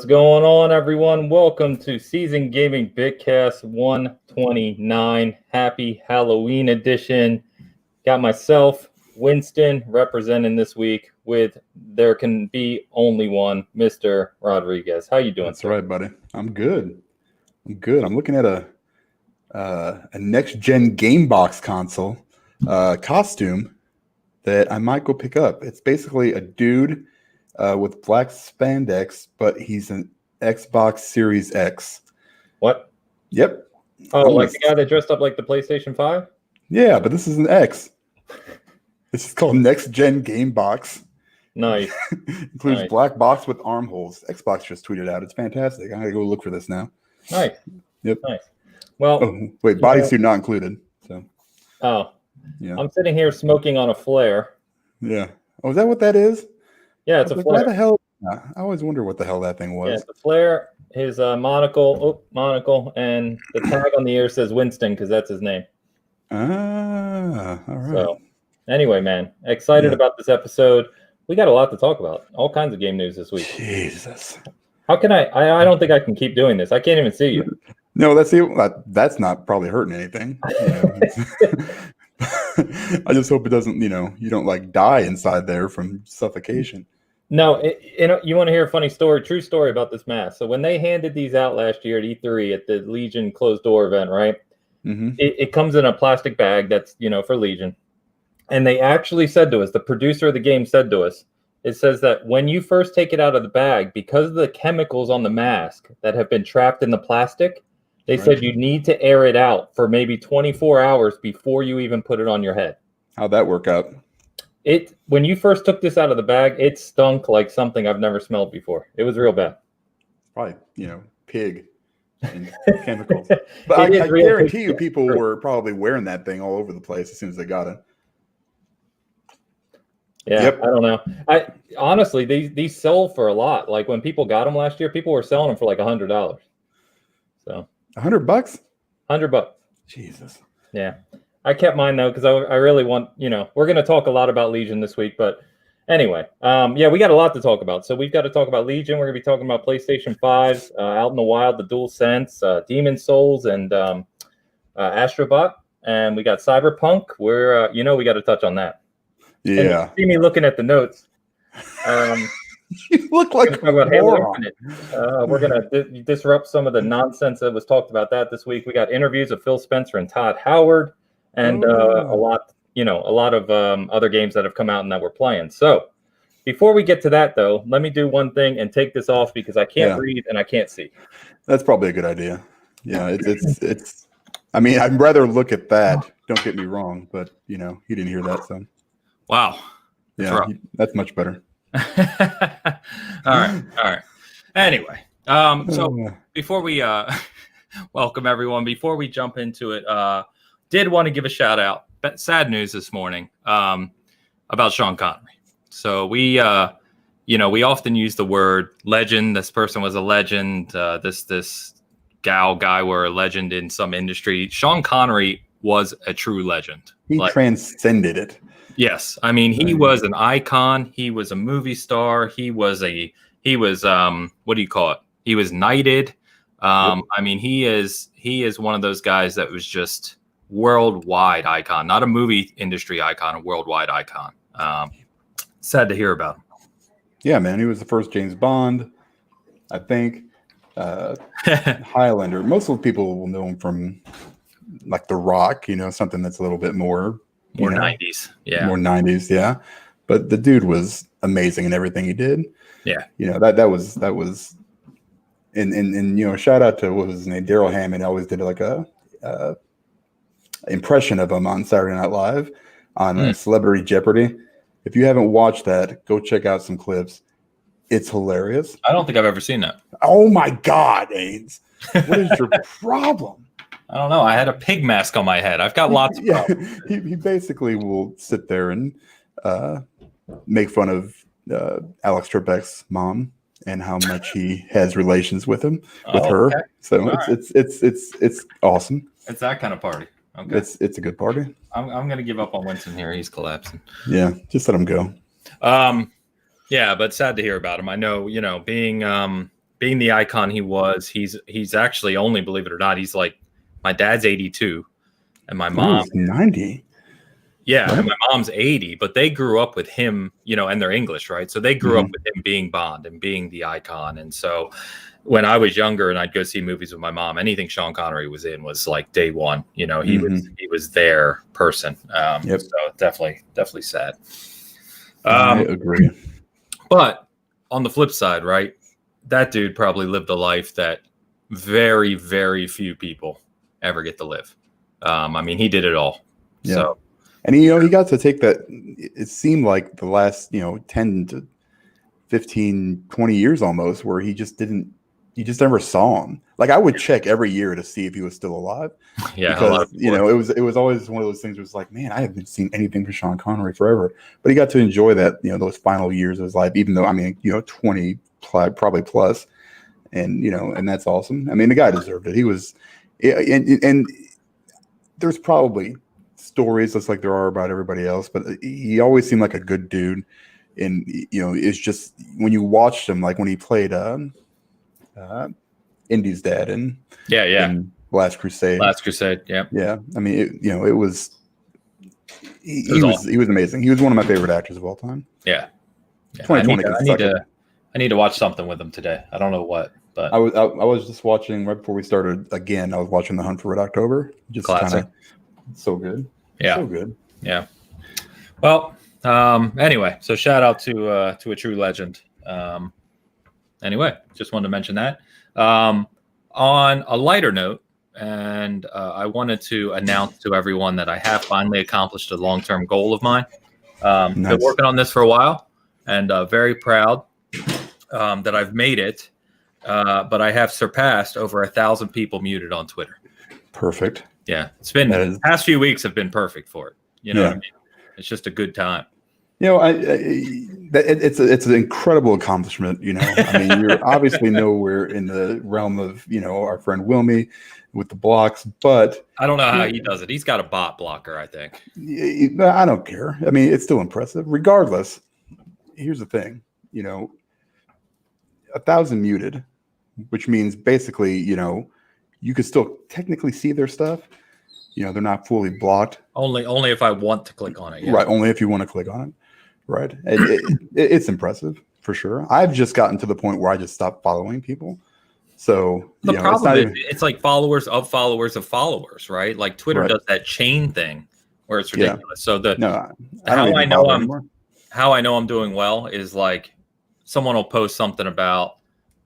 going on, everyone? Welcome to Season Gaming Bitcast 129. Happy Halloween edition. Got myself, Winston, representing this week with there can be only one, Mr. Rodriguez. How you doing? That's right, buddy. I'm good. I'm looking at a next-gen game box console costume that I might go pick up. It's basically a dude with black spandex, but he's an Xbox Series X. What? Yep. Oh, like the guy that dressed up like the PlayStation 5? Yeah, but this is an X. This is called Next Gen Game Box. Nice. Includes black box with armholes. Xbox just tweeted out. It's fantastic. I'm gonna go look for this now. Nice. Yep. Nice. Well, wait, bodysuit not included. So. Oh. Yeah. I'm sitting here smoking on a flare. Yeah. Oh, is that what that is? Yeah, it's a flare. Why the hell? I always wonder what the hell that thing was. Yeah, the flare, his monocle, and the tag on the ear says Winston because that's his name. Ah, all right. So, anyway, man, excited about this episode. We got a lot to talk about. All kinds of game news this week. Jesus. How can I don't think I can keep doing this. I can't even see you. No, that's not probably hurting anything. I just hope it doesn't, you don't like die inside there from suffocation. No, you want to hear a funny story, true story about this mask. So when they handed these out last year at E3 at the Legion closed door event, right? Mm-hmm. It comes in a plastic bag that's, for Legion. And they actually said to us, the producer of the game said to us, it says that when you first take it out of the bag, because of the chemicals on the mask that have been trapped in the plastic, they said you need to air it out for maybe 24 hours before you even put it on your head. How'd that work out? When you first took this out of the bag, it stunk like something I've never smelled before. It was real bad. Probably, pig and chemicals. But I guarantee you people were probably wearing that thing all over the place as soon as they got it. Yeah, yep. I don't know. Honestly, these sell for a lot. Like when people got them last year, people were selling them for like $100. So $100? $100. Jesus. Yeah. I kept mine though, because I really want, we're going to talk a lot about Legion this week, but anyway, we got a lot to talk about. So we've got to talk about Legion. We're going to be talking about PlayStation 5s, out in the wild, the DualSense, Demon Souls, and Astrobot. And we got Cyberpunk. We're, we got to touch on that. Yeah. And you see me looking at the notes. You look like a moron. We're going to disrupt some of the nonsense that was talked about that this week. We got interviews of Phil Spencer and Todd Howard. And a lot of other games that have come out and that we're playing. So before we get to that, though, let me do one thing and take this off because I can't read and I can't see. That's probably a good idea. Yeah, it's. I mean, I'd rather look at that. Don't get me wrong, but you didn't hear that, so. Wow. That's much better. All right. Anyway, so before we welcome everyone, before we jump into it, did want to give a shout out. Sad news this morning about Sean Connery. So we often use the word legend. This person was a legend. This guy were a legend in some industry. Sean Connery was a true legend. He transcended it. Yes, I mean he was an icon. He was a movie star. He was what do you call it? He was knighted. I mean he is one of those guys that was just worldwide icon, not a movie industry icon, a worldwide icon. Sad to hear about him. Yeah, man, he was the first James Bond, I think. Highlander. Most of the people will know him from like The Rock, something that's a little bit more 90s. Yeah. More 90s, yeah. But the dude was amazing in everything he did. Yeah. That was and shout out to what was his name? Daryl Hammond always did like a impression of him on Saturday Night Live on Celebrity Jeopardy. If you haven't watched that, go check out some clips. It's hilarious. I don't think I've ever seen that. Oh my God, Ains. What is your problem? I don't know. I had a pig mask on my head. I've got lots of problems. He basically will sit there and make fun of Alex Trebek's mom and how much he has relations with her. Okay. So it's awesome. It's that kind of party. Okay. It's a good party. I'm gonna give up on Winston here. He's collapsing. Yeah, just let him go. Yeah, but sad to hear about him. I know, being being the icon he was, he's actually only, believe it or not, he's like, my dad's 82 and my mom 90. Yeah, Right. and my mom's 80, but they grew up with him, and they're English, right? So they grew up with him being Bond and being the icon. And so when I was younger and I'd go see movies with my mom, anything Sean Connery was in was like day one. He was their person. Yep. So definitely sad. I agree. But on the flip side, right? That dude probably lived a life that very, very few people ever get to live. I mean, he did it all. Yeah. So. And he got to take that. It seemed like the last 10 to 15, 20 years almost, where you just never saw him. Like, I would check every year to see if he was still alive. Yeah, because it was always one of those things where it's like, man, I haven't seen anything from Sean Connery forever. But he got to enjoy that, those final years of his life, even though 20 probably plus, and that's awesome. I mean, the guy deserved it. He was, and there's probably stories just like there are about everybody else, but he always seemed like a good dude. And it's just when you watched him, like when he played Indy's dad in Last Crusade. Yeah. I mean, it was he was amazing. He was one of my favorite actors of all time. Yeah. 2020. I need to watch something with him today. I don't know what, but I was just watching right before we started again. I was watching The Hunt for Red October. Just kind of so good. Yeah. So good. Yeah. Well, anyway, so shout out to a true legend. Anyway, just wanted to mention that. On a lighter note, and I wanted to announce to everyone that I have finally accomplished a long-term goal of mine. Nice. Been working on this for a while, and very proud that I've made it. But I have surpassed over 1,000 people muted on Twitter. Perfect. Yeah, it's been the past few weeks have been perfect for it. You know what I mean? It's just a good time. It's an incredible accomplishment. I mean, you're obviously nowhere in the realm of our friend Wilmy with the blocks, but I don't know how he does it. He's got a bot blocker, I think. I don't care. I mean, it's still impressive. Regardless, here's the thing. 1,000 muted, which means basically, you could still technically see their stuff. They're not fully blocked. Only if I want to click on it. Yeah. Right. Only if you want to click on it. Right. It's impressive for sure. I've just gotten to the point where I just stopped following people. So the problem is it's like followers of followers of followers, right? Like Twitter does that chain thing where it's ridiculous. So how I know I'm doing well is like someone will post something about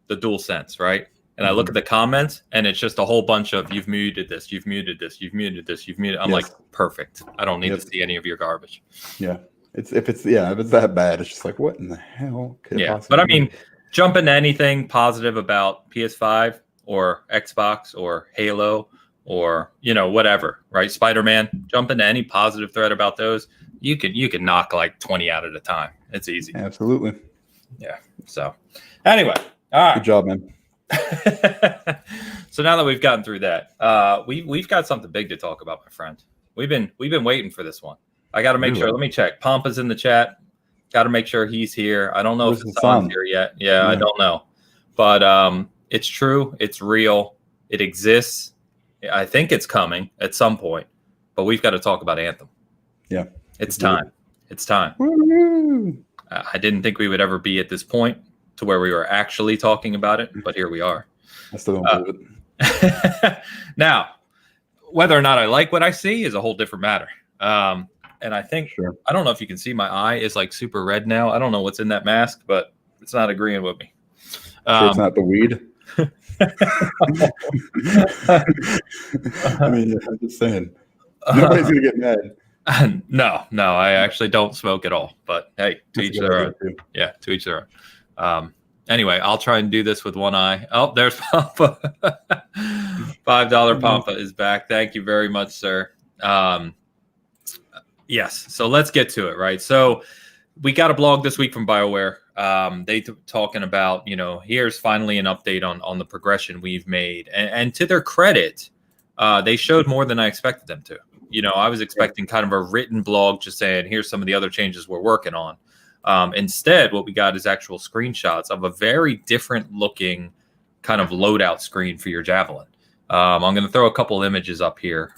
the DualSense, right? And I look at the comments, and it's just a whole bunch of you've muted this, you've muted this, you've muted this, you've muted. I'm like, perfect. I don't need to see any of your garbage. Yeah, if it's that bad, it's just like, what in the hell could it possibly but I mean, jump into anything positive about PS5 or Xbox or Halo or whatever, right? Spider-Man. Jump into any positive thread about those. You can knock like 20 out at a time. It's easy. Absolutely. Yeah. So anyway, all right. Good job, man. So now that we've gotten through that, we've got something big to talk about, my friend. We've been waiting for this one. I got to make sure. Let me check. Pompa's in the chat. Got to make sure he's here. I don't know if the son's here yet. Yeah, I don't know, but it's true. It's real. It exists. I think it's coming at some point, but we've got to talk about Anthem. Yeah, it's time. It's time. Woo-hoo. I didn't think we would ever be at this point to where we were actually talking about it, but here we are. I still don't believe it. Now, whether or not I like what I see is a whole different matter. And I think, I don't know if you can see my eye is like super red now. I don't know what's in that mask, but it's not agreeing with me. Sure it's not the weed. I mean, I'm just saying. Nobody's going to get mad. No, I actually don't smoke at all. But hey, to each their own. Yeah, to each their own. Anyway, I'll try and do this with one eye. Oh, there's Pampa. $5 Pampa is back. Thank you very much, sir. Yes, so let's get to it, right? So we got a blog this week from BioWare. They talking about, here's finally an update on the progression we've made. And to their credit, they showed more than I expected them to. I was expecting kind of a written blog just saying, here's some of the other changes we're working on. Instead, what we got is actual screenshots of a very different looking kind of loadout screen for your javelin. I'm going to throw a couple images up here.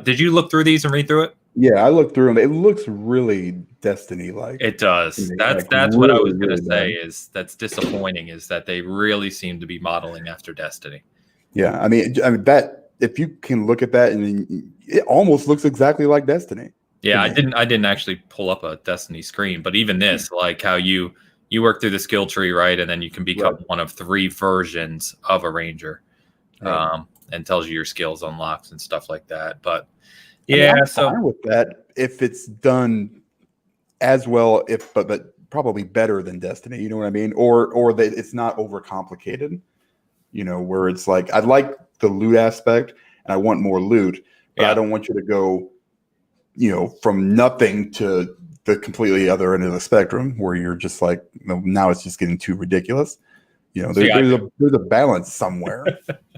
Did you look through these and read through it? Yeah, I looked through them. It looks really Destiny-like. It does. That's really, what I was going to really say. That's disappointing. Is that they really seem to be modeling after Destiny. Yeah, I mean that if you can look at that, and it almost looks exactly like Destiny. Yeah, I didn't actually pull up a Destiny screen, but even this, like how you work through the skill tree, right, and then you can become one of 3 versions of a ranger, and tells you your skills unlocks and stuff like that. But yeah, I'm fine with that if it's done as well, but probably better than Destiny. You know what I mean? Or that it's not overcomplicated. You know, where it's like I like the loot aspect and I want more loot, but I don't want you to go, you know, from nothing to the completely other end of the spectrum where you're just like, now it's just getting too ridiculous. You know, there's a balance somewhere.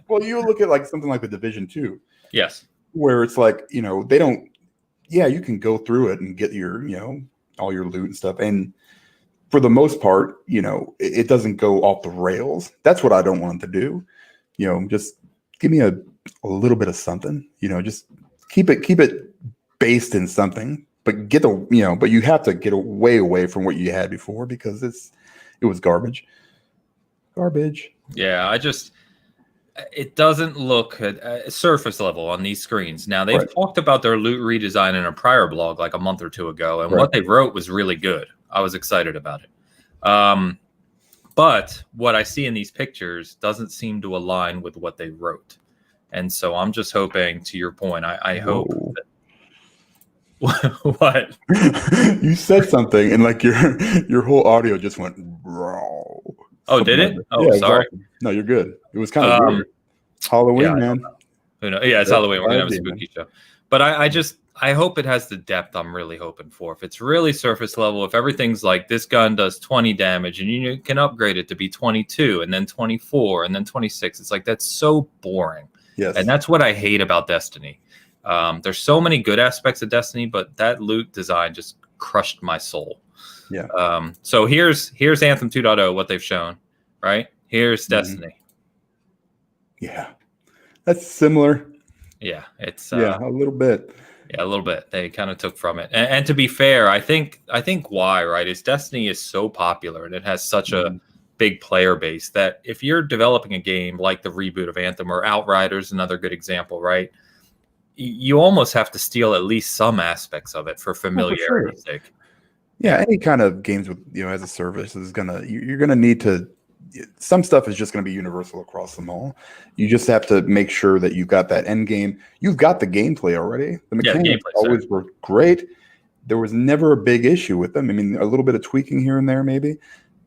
Well, you look at like something like the Division 2. Yes. Where it's like, you know, they don't, you can go through it and get your, you know, all your loot and stuff. And for the most part, you know, it doesn't go off the rails. That's what I don't want it to do. You know, just give me a little bit of something, you know, just keep it based in something, but but you have to get way away from what you had before because it was garbage. Yeah. It doesn't look at surface level on these screens. Now, they've talked about their loot redesign in a prior blog like a month or 2 ago, and what they wrote was really good. I was excited about it. But what I see in these pictures doesn't seem to align with what they wrote. And so I'm just hoping, to your point, I hope that... What? You said something, and like your whole audio just went raw. Oh, did it? Oh, sorry. Awesome. No, you're good. It was kind of weird. Halloween, man. Who knows? Yeah, it's Halloween. We're gonna have a spooky show. But I hope it has the depth I'm really hoping for. If it's really surface level, if everything's like this gun does 20 damage and you can upgrade it to be 22 and then 24 and then 26, it's like that's so boring. Yes. And that's what I hate about Destiny. There's so many good aspects of Destiny, but that loot design just crushed my soul. Yeah. So here's Anthem 2.0, what they've shown, right? Here's Destiny. Yeah. That's similar. Yeah, it's a little bit. Yeah, a little bit. They kind of took from it. And to be fair, I think why, right, is Destiny is so popular and it has such a big player base that if you're developing a game like the reboot of Anthem or Outriders, another good example, right? You almost have to steal at least some aspects of it for familiarity's sake. Yeah, any kind of games with as a service is you're gonna need to. Some stuff is just going to be universal across them all. You just have to make sure that you've got that end game. You've got the gameplay already. The mechanics always were great. There was never a big issue with them. I mean, a little bit of tweaking here and there maybe,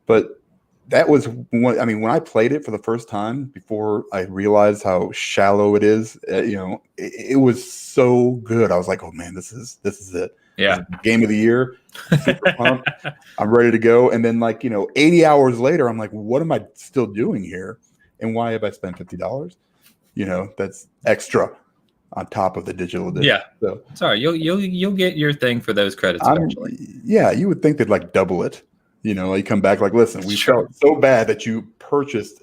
but that was when I played it for the first time before I realized how shallow it is. It was so good. I was like, oh man, this is it. Yeah, game of the year. Super pumped. I'm ready to go. And then 80 hours later, I'm like, what am I still doing here? And why have I spent $50? That's extra on top of the digital edition. Yeah. So sorry, you'll get your thing for those credits eventually. Yeah, you would think they'd double it. You come back listen, we felt so bad that you purchased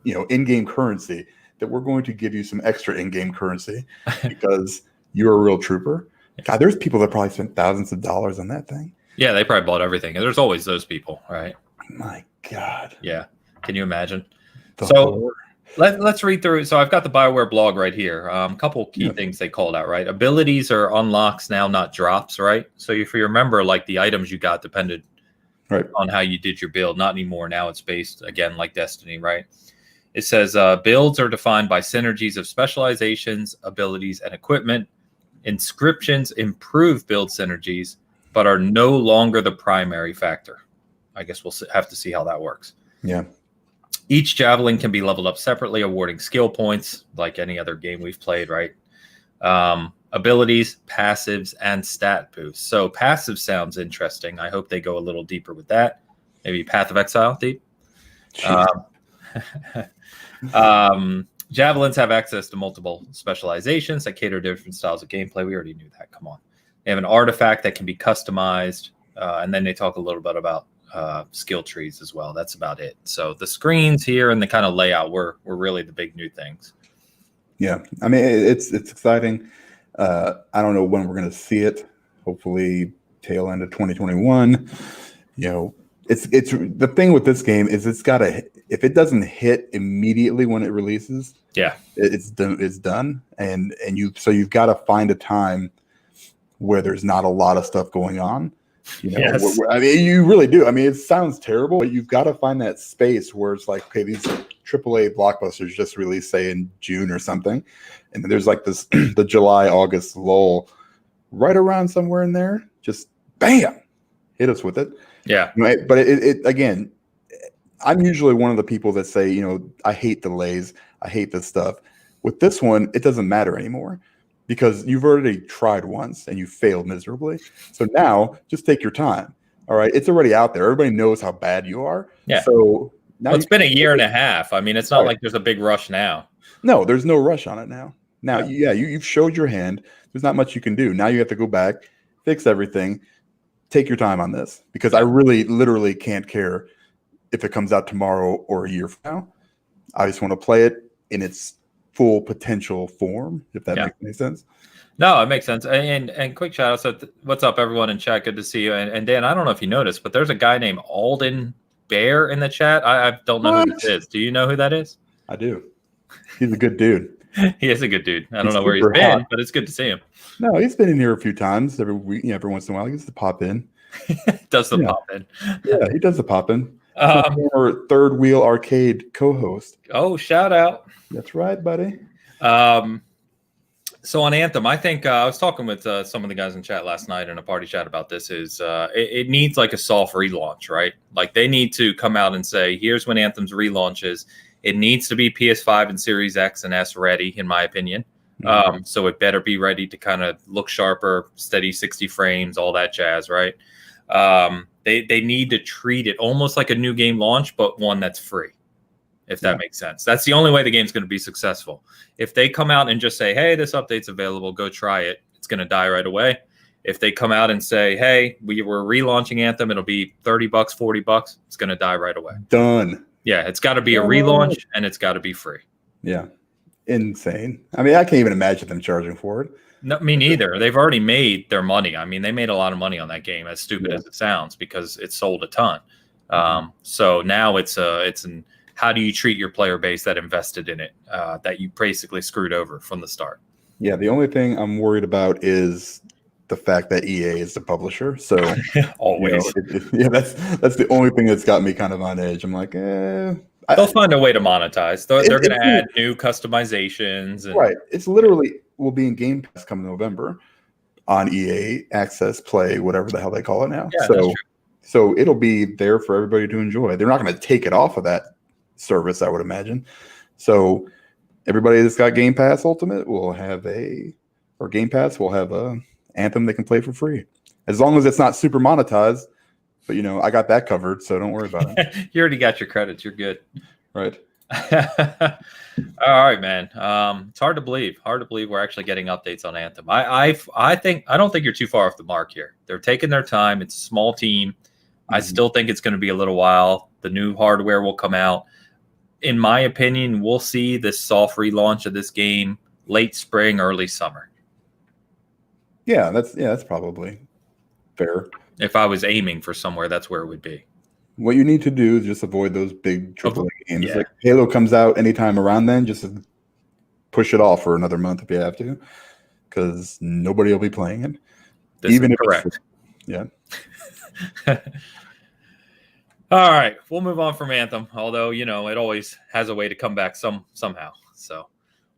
in-game currency that we're going to give you some extra in-game currency because you're a real trooper. God, there's people that probably spent thousands of dollars on that thing. Yeah, they probably bought everything. And there's always those people, right? My God. Yeah. Can you imagine? So let's read through it. So I've got the BioWare blog right here. A couple key things they called out, right? Abilities are unlocks now, not drops, right? So if you remember, the items you got depended on how you did your build. Not anymore. Now it's based, again, like Destiny, right? It says builds are defined by synergies of specializations, abilities, and equipment. Inscriptions improve build synergies, but are no longer the primary factor. I guess we'll have to see how that works. Yeah. Each javelin can be leveled up separately, awarding skill points like any other game we've played, right? Abilities, passives, and stat boosts. So passive sounds interesting. I hope they go a little deeper with that. Maybe Path of Exile, deep. Javelins have access to multiple specializations that cater to different styles of gameplay. We already knew that. Come on. They have an artifact that can be customized. And then they talk a little bit about skill trees as well. That's about it. So the screens here and the kind of layout were really the big new things. Yeah, I mean it's exciting. I don't know when we're going to see it. Hopefully, tail end of 2021. It's the thing with this game is it's got to, if it doesn't hit immediately when it releases, it's done, and you've got to find a time where there's not a lot of stuff going on. Yes. I mean, you really do. I mean, it sounds terrible, but you've got to find that space where it's like, okay, these AAA blockbusters just released, say, in June or something, and then there's like this the July, August lull, right around somewhere in there, just bam, hit us with it. Yeah. But it again, I'm usually one of the people that say, I hate delays, I hate this stuff. With this one, it doesn't matter anymore, because you've already tried once and you failed miserably. So now just take your time. All right. It's already out there. Everybody knows how bad you are. Yeah. So now it's been a year and a half. I mean, it's not like there's a big rush now. No, there's no rush on it now. Now, you've showed your hand. There's not much you can do. Now you have to go back, fix everything, take your time on this, because I really literally can't care if it comes out tomorrow or a year from now. I just want to play it in its full potential form, if that makes any sense. No, it makes sense. And quick shout out. So what's up, everyone in chat? Good to see you. And Dan, I don't know if you noticed, but there's a guy named Alden Bear in the chat. I don't know who this is. Do you know who that is? I do. He's a good dude. He is a good dude. I don't know where he's been, but it's good to see him. No, he's been in here a few times every week, every once in a while. He gets to pop in. Does the pop in? Yeah, he does the pop in. Former Third Wheel Arcade co-host. Oh, shout out! That's right, buddy. So on Anthem, I think I was talking with some of the guys in chat last night in a party chat about this. It needs like a soft relaunch, right? Like they need to come out and say, here's when Anthem's relaunch is. It needs to be PS5 and Series X and S ready, in my opinion. So it better be ready to kind of look sharper, steady 60 frames, all that jazz, right? They need to treat it almost like a new game launch, but one that's free, if that makes sense. That's the only way the game's going to be successful. If they come out and just say, hey, this update's available, go try it, it's going to die right away. If they come out and say, hey, we're relaunching Anthem, it'll be $30, $40, it's going to die right away. Done. Yeah, it's got to be a relaunch, and it's got to be free. Yeah. Insane. I mean, I can't even imagine them charging for it. No, me neither. They've already made their money. I mean, they made a lot of money on that game, as stupid as it sounds, because it sold a ton. So now it's an how do you treat your player base that invested in it, that you basically screwed over from the start? Yeah, the only thing I'm worried about is the fact that EA is the publisher. So always, that's the only thing that's got me kind of on edge. I'm like, they'll find a way to monetize. They're going to add new customizations. Right. It's literally will be in Game Pass come November on EA Access Play, whatever the hell they call it now. Yeah, so it'll be there for everybody to enjoy. They're not going to take it off of that service, I would imagine. So everybody that's got Game Pass Ultimate will have Game Pass will have a Anthem they can play for free, as long as it's not super monetized. But I got that covered, so don't worry about it. You already got your credits. You're good. Right. All right, man. It's hard to believe. We're actually getting updates on Anthem. I don't think you're too far off the mark here. They're taking their time. It's a small team. I still think it's going to be a little while. The new hardware will come out. In my opinion, we'll see this soft relaunch of this game late spring, early summer. Yeah, that's probably fair. If I was aiming for somewhere, that's where it would be. What you need to do is just avoid those big AAA games. Yeah. Like Halo comes out anytime around then, just push it off for another month if you have to, because nobody will be playing it. This is correct. Yeah. All right, we'll move on from Anthem. Although it always has a way to come back somehow. So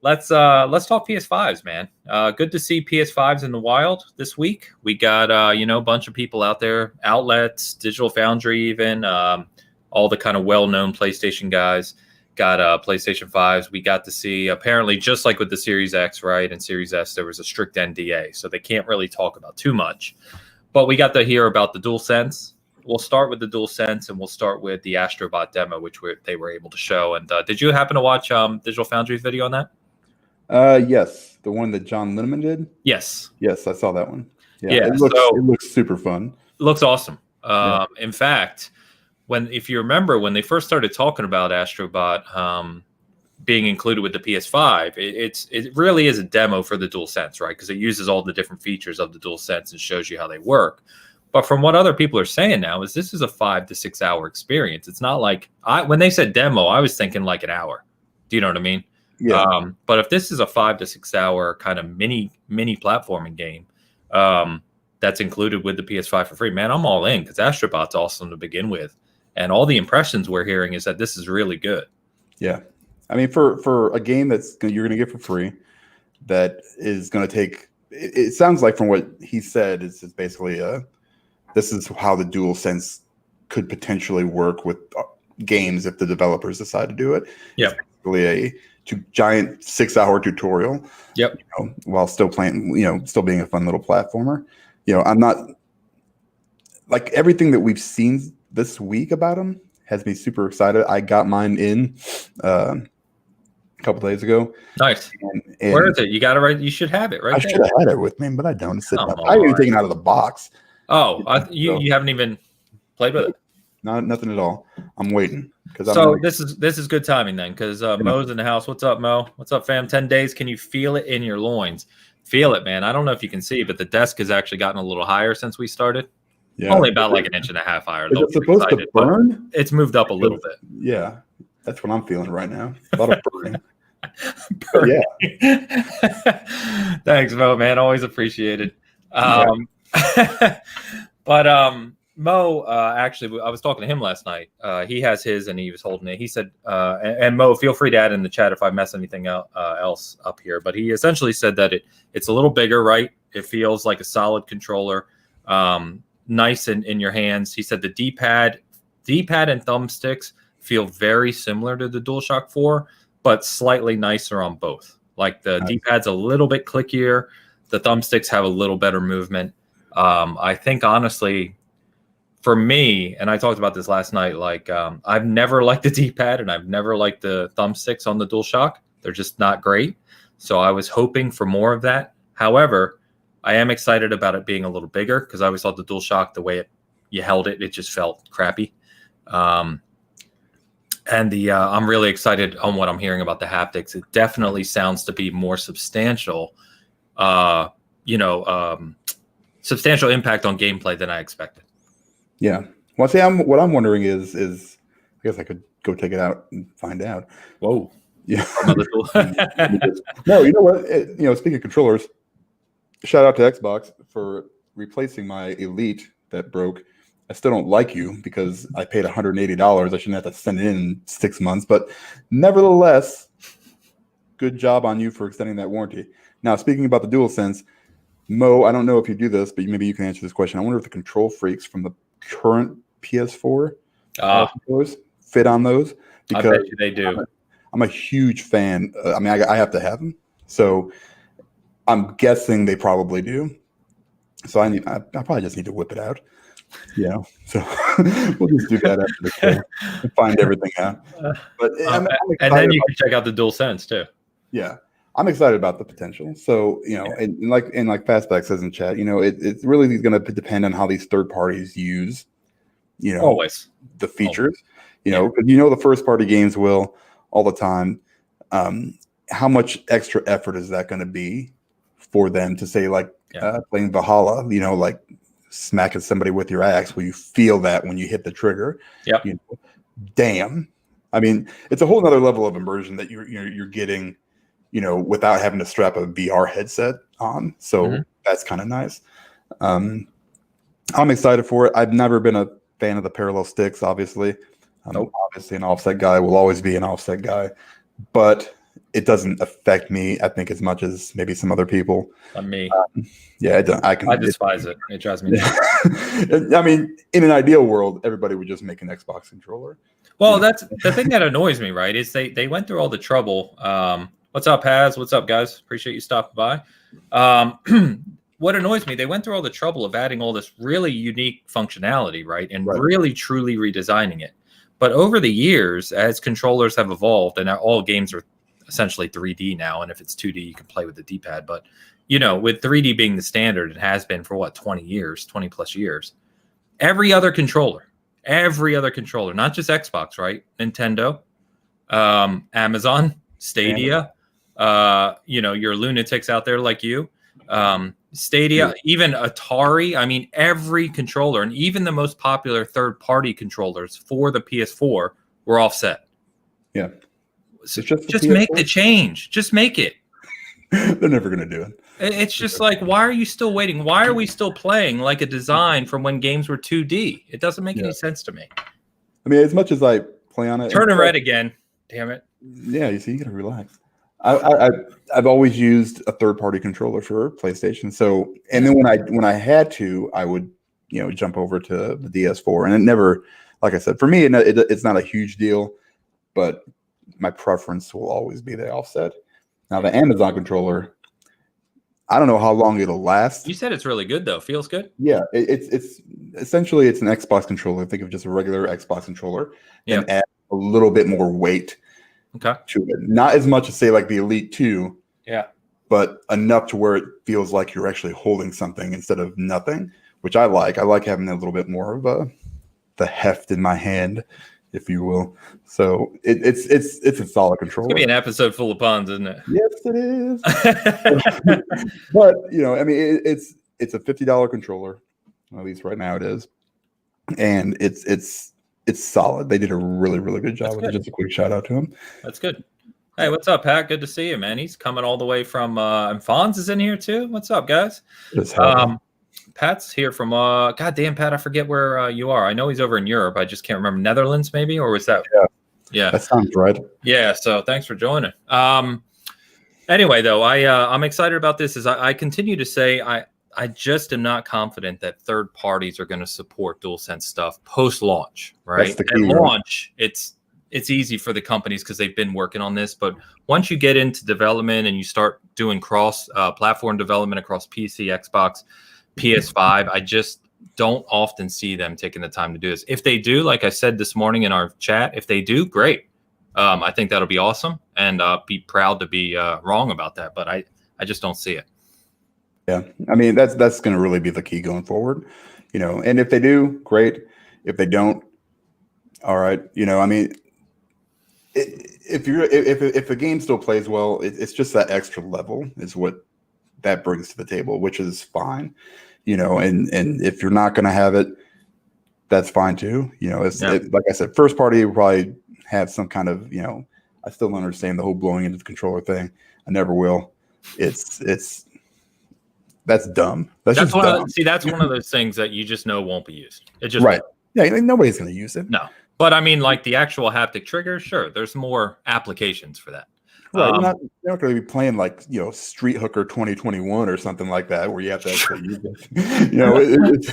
let's talk PS5s, man. Good to see PS5s in the wild this week. We got a bunch of people out there, outlets, Digital Foundry, even all the kind of well-known PlayStation guys got PlayStation 5s. We got to see, apparently, just like with the Series X, right, and Series S, there was a strict NDA, so they can't really talk about too much. But we got to hear about the DualSense. We'll start with the DualSense, and we'll start with the Astrobot demo, which they were able to show. And did you happen to watch Digital Foundry's video on that? Yes, the one that John Linneman did. Yes, I saw that one. Yeah, it looks super fun. Looks awesome. In fact, if you remember when they first started talking about Astrobot being included with the PS5, it really is a demo for the DualSense, right? Because it uses all the different features of the DualSense and shows you how they work. But from what other people are saying now, is this is a 5 to 6 hour experience. It's not like when they said demo, I was thinking like an hour. Do you know what I mean? Yeah. But if this is a 5 to 6 hour kind of mini platforming game that's included with the PS5 for free, man, I'm all in because Astrobot's awesome to begin with, and all the impressions we're hearing is that this is really good. Yeah, I mean, for a game you're going to get for free, that is going to take. It sounds like from what he said, it's basically this is how the DualSense could potentially work with games if the developers decide to do it. Yeah, basically a giant 6-hour tutorial. Yep. While still playing, still being a fun little platformer. I'm not like everything that we've seen this week about him has me super excited. I got mine in a couple days ago. Nice. And where is it? You got it right. You should have it right. I should have had it with me, but I don't. I haven't even taken it out of the box. Oh, you haven't even played with it? Nothing at all. I'm waiting this is good timing then, because Mo's in the house. What's up, Mo? What's up, fam? 10 days. Can you feel it in your loins? Feel it, man. I don't know if you can see, but the desk has actually gotten a little higher since we started. Yeah. Only about like 1.5 inches higher. Is it supposed to burn? It's moved up a little bit. Yeah, that's what I'm feeling right now. A lot of burning. Yeah. Thanks, Mo, man. Always appreciated. But Mo, actually, I was talking to him last night. He has his, and he was holding it. He said, and Mo, feel free to add in the chat if I mess anything else up here. But he essentially said that it's a little bigger, right? It feels like a solid controller, nice in your hands. He said the D-pad and thumbsticks feel very similar to the DualShock 4, but slightly nicer on both. Like the D-pad's a little bit clickier. The thumbsticks have a little better movement. I think honestly, for me, and I talked about this last night, like I've never liked the D-pad and I've never liked the thumbsticks on the DualShock. They're just not great. So I was hoping for more of that. However, I am excited about it being a little bigger because I always thought the DualShock, the way you held it, it just felt crappy. And I'm really excited on what I'm hearing about the haptics. It definitely sounds to be more substantial, substantial impact on gameplay than I expected. Yeah. Well, see, what I'm wondering is I guess I could go take it out and find out. Whoa. Yeah. No, you know what? Speaking of controllers, shout out to Xbox for replacing my Elite that broke. I still don't like you because I paid $180. I shouldn't have to send it in 6 months, but nevertheless, good job on you for extending that warranty. Now, speaking about the DualSense, Mo, I don't know if you do this, but maybe you can answer this question. I wonder if the control freaks from the current PS4 controllers fit on those. Because I bet you they do. I'm a huge fan. I have to have them. So I'm guessing they probably do. So I probably just need to whip it out. So we'll just do that after the show and find everything out. But and then you can check out the DualSense too. Yeah, I'm excited about the potential. So and like Fastback says in chat, it's really going to depend on how these third parties use, always the features. Because the first party games will all the time. How much extra effort is that going to be for them to say playing Valhalla? Like smacking somebody with your axe, will you feel that when you hit the trigger? Yeah. Damn. I mean, it's a whole nother level of immersion that you're getting, without having to strap a VR headset on. So that's kind of nice. I'm excited for it. I've never been a fan of the parallel sticks, obviously. Obviously an offset guy, will always be an offset guy, but it doesn't affect me, I think, as much as maybe some other people. Me. I despise it. It drives me nuts. I mean, in an ideal world, everybody would just make an Xbox controller. Well, that's the thing that annoys me, right? Is they went through all the trouble. What's up, Paz? What's up, guys? Appreciate you stopping by. What annoys me, they went through all the trouble of adding all this really unique functionality, right? And really, truly redesigning it. But over the years, as controllers have evolved, and all games are essentially 3D now, and if it's 2D, you can play with the D-pad. But, with 3D being the standard, it has been for 20 plus years, every other controller Every other controller, not just Xbox, right? Nintendo, Amazon, Stadia, your lunatics out there like you, Stadia, even Atari. I mean, every controller, and even the most popular third-party controllers for the PS4 were offset. Yeah. So just make the change. Just make it. They're never going to do it. It's just like, why are you still waiting? Why are we still playing like a design from when games were 2D? It doesn't make any sense to me. I mean, as much as I play on it, turning red again. Damn it. Yeah, you see, you got to relax. I've always used a third-party controller for PlayStation. So, and then when I had to, I would jump over to the DS4, and it never, like I said, for me, it's not a huge deal, but my preference will always be the offset. Now, the Amazon controller, I don't know how long it'll last. You said it's really good though. Feels good. Yeah, it's essentially it's an Xbox controller. Think of just a regular Xbox controller, and add a little bit more weight. Okay. To it. Not as much as say like the Elite 2. Yeah. But enough to where it feels like you're actually holding something instead of nothing, which I like. I like having a little bit more of the heft in my hand, if you will. So it's a solid controller. It's gonna be an episode full of puns, isn't it? Yes, it is. But I mean, it's a $50 controller, at least right now it is, and it's solid. They did a really, really good job with it. Just a quick shout out to him. That's good. Hey, what's up, Pat? Good to see you, man. He's coming all the way from and Fonz is in here too. What's up, guys? Pat's here from God damn, Pat, I forget where you are. I know he's over in Europe. I just can't remember. Netherlands, maybe, or was that? Yeah. That sounds right. Yeah. So thanks for joining. Anyway, though, I'm excited about this. As I continue to say, I just am not confident that third parties are going to support DualSense stuff post-launch, right? That's the key, At launch, it's easy for the companies because they've been working on this. But once you get into development and you start doing cross-platform development across PC, Xbox, PS5, I just don't often see them taking the time to do this. If they do, like I said this morning in our chat, if they do, great. I think that'll be awesome, and be proud to be wrong about that. But I just don't see it. Yeah, I mean that's going to really be the key going forward, And if they do, great. If they don't, all right. I mean, if a game still plays well, it's just that extra level is what that brings to the table, which is fine, And if you're not going to have it, that's fine too. Like I said, first party will probably have some kind of I still don't understand the whole blowing into the controller thing. I never will. That's dumb. That's just dumb. That's one of those things that you just know won't be used. It just right. Yeah, nobody's going to use it. No, but I mean, like the actual haptic trigger, sure. There's more applications for that. Right. You're not going to be playing like Street Hooker 2021 or something like that, where you have to actually use it. It's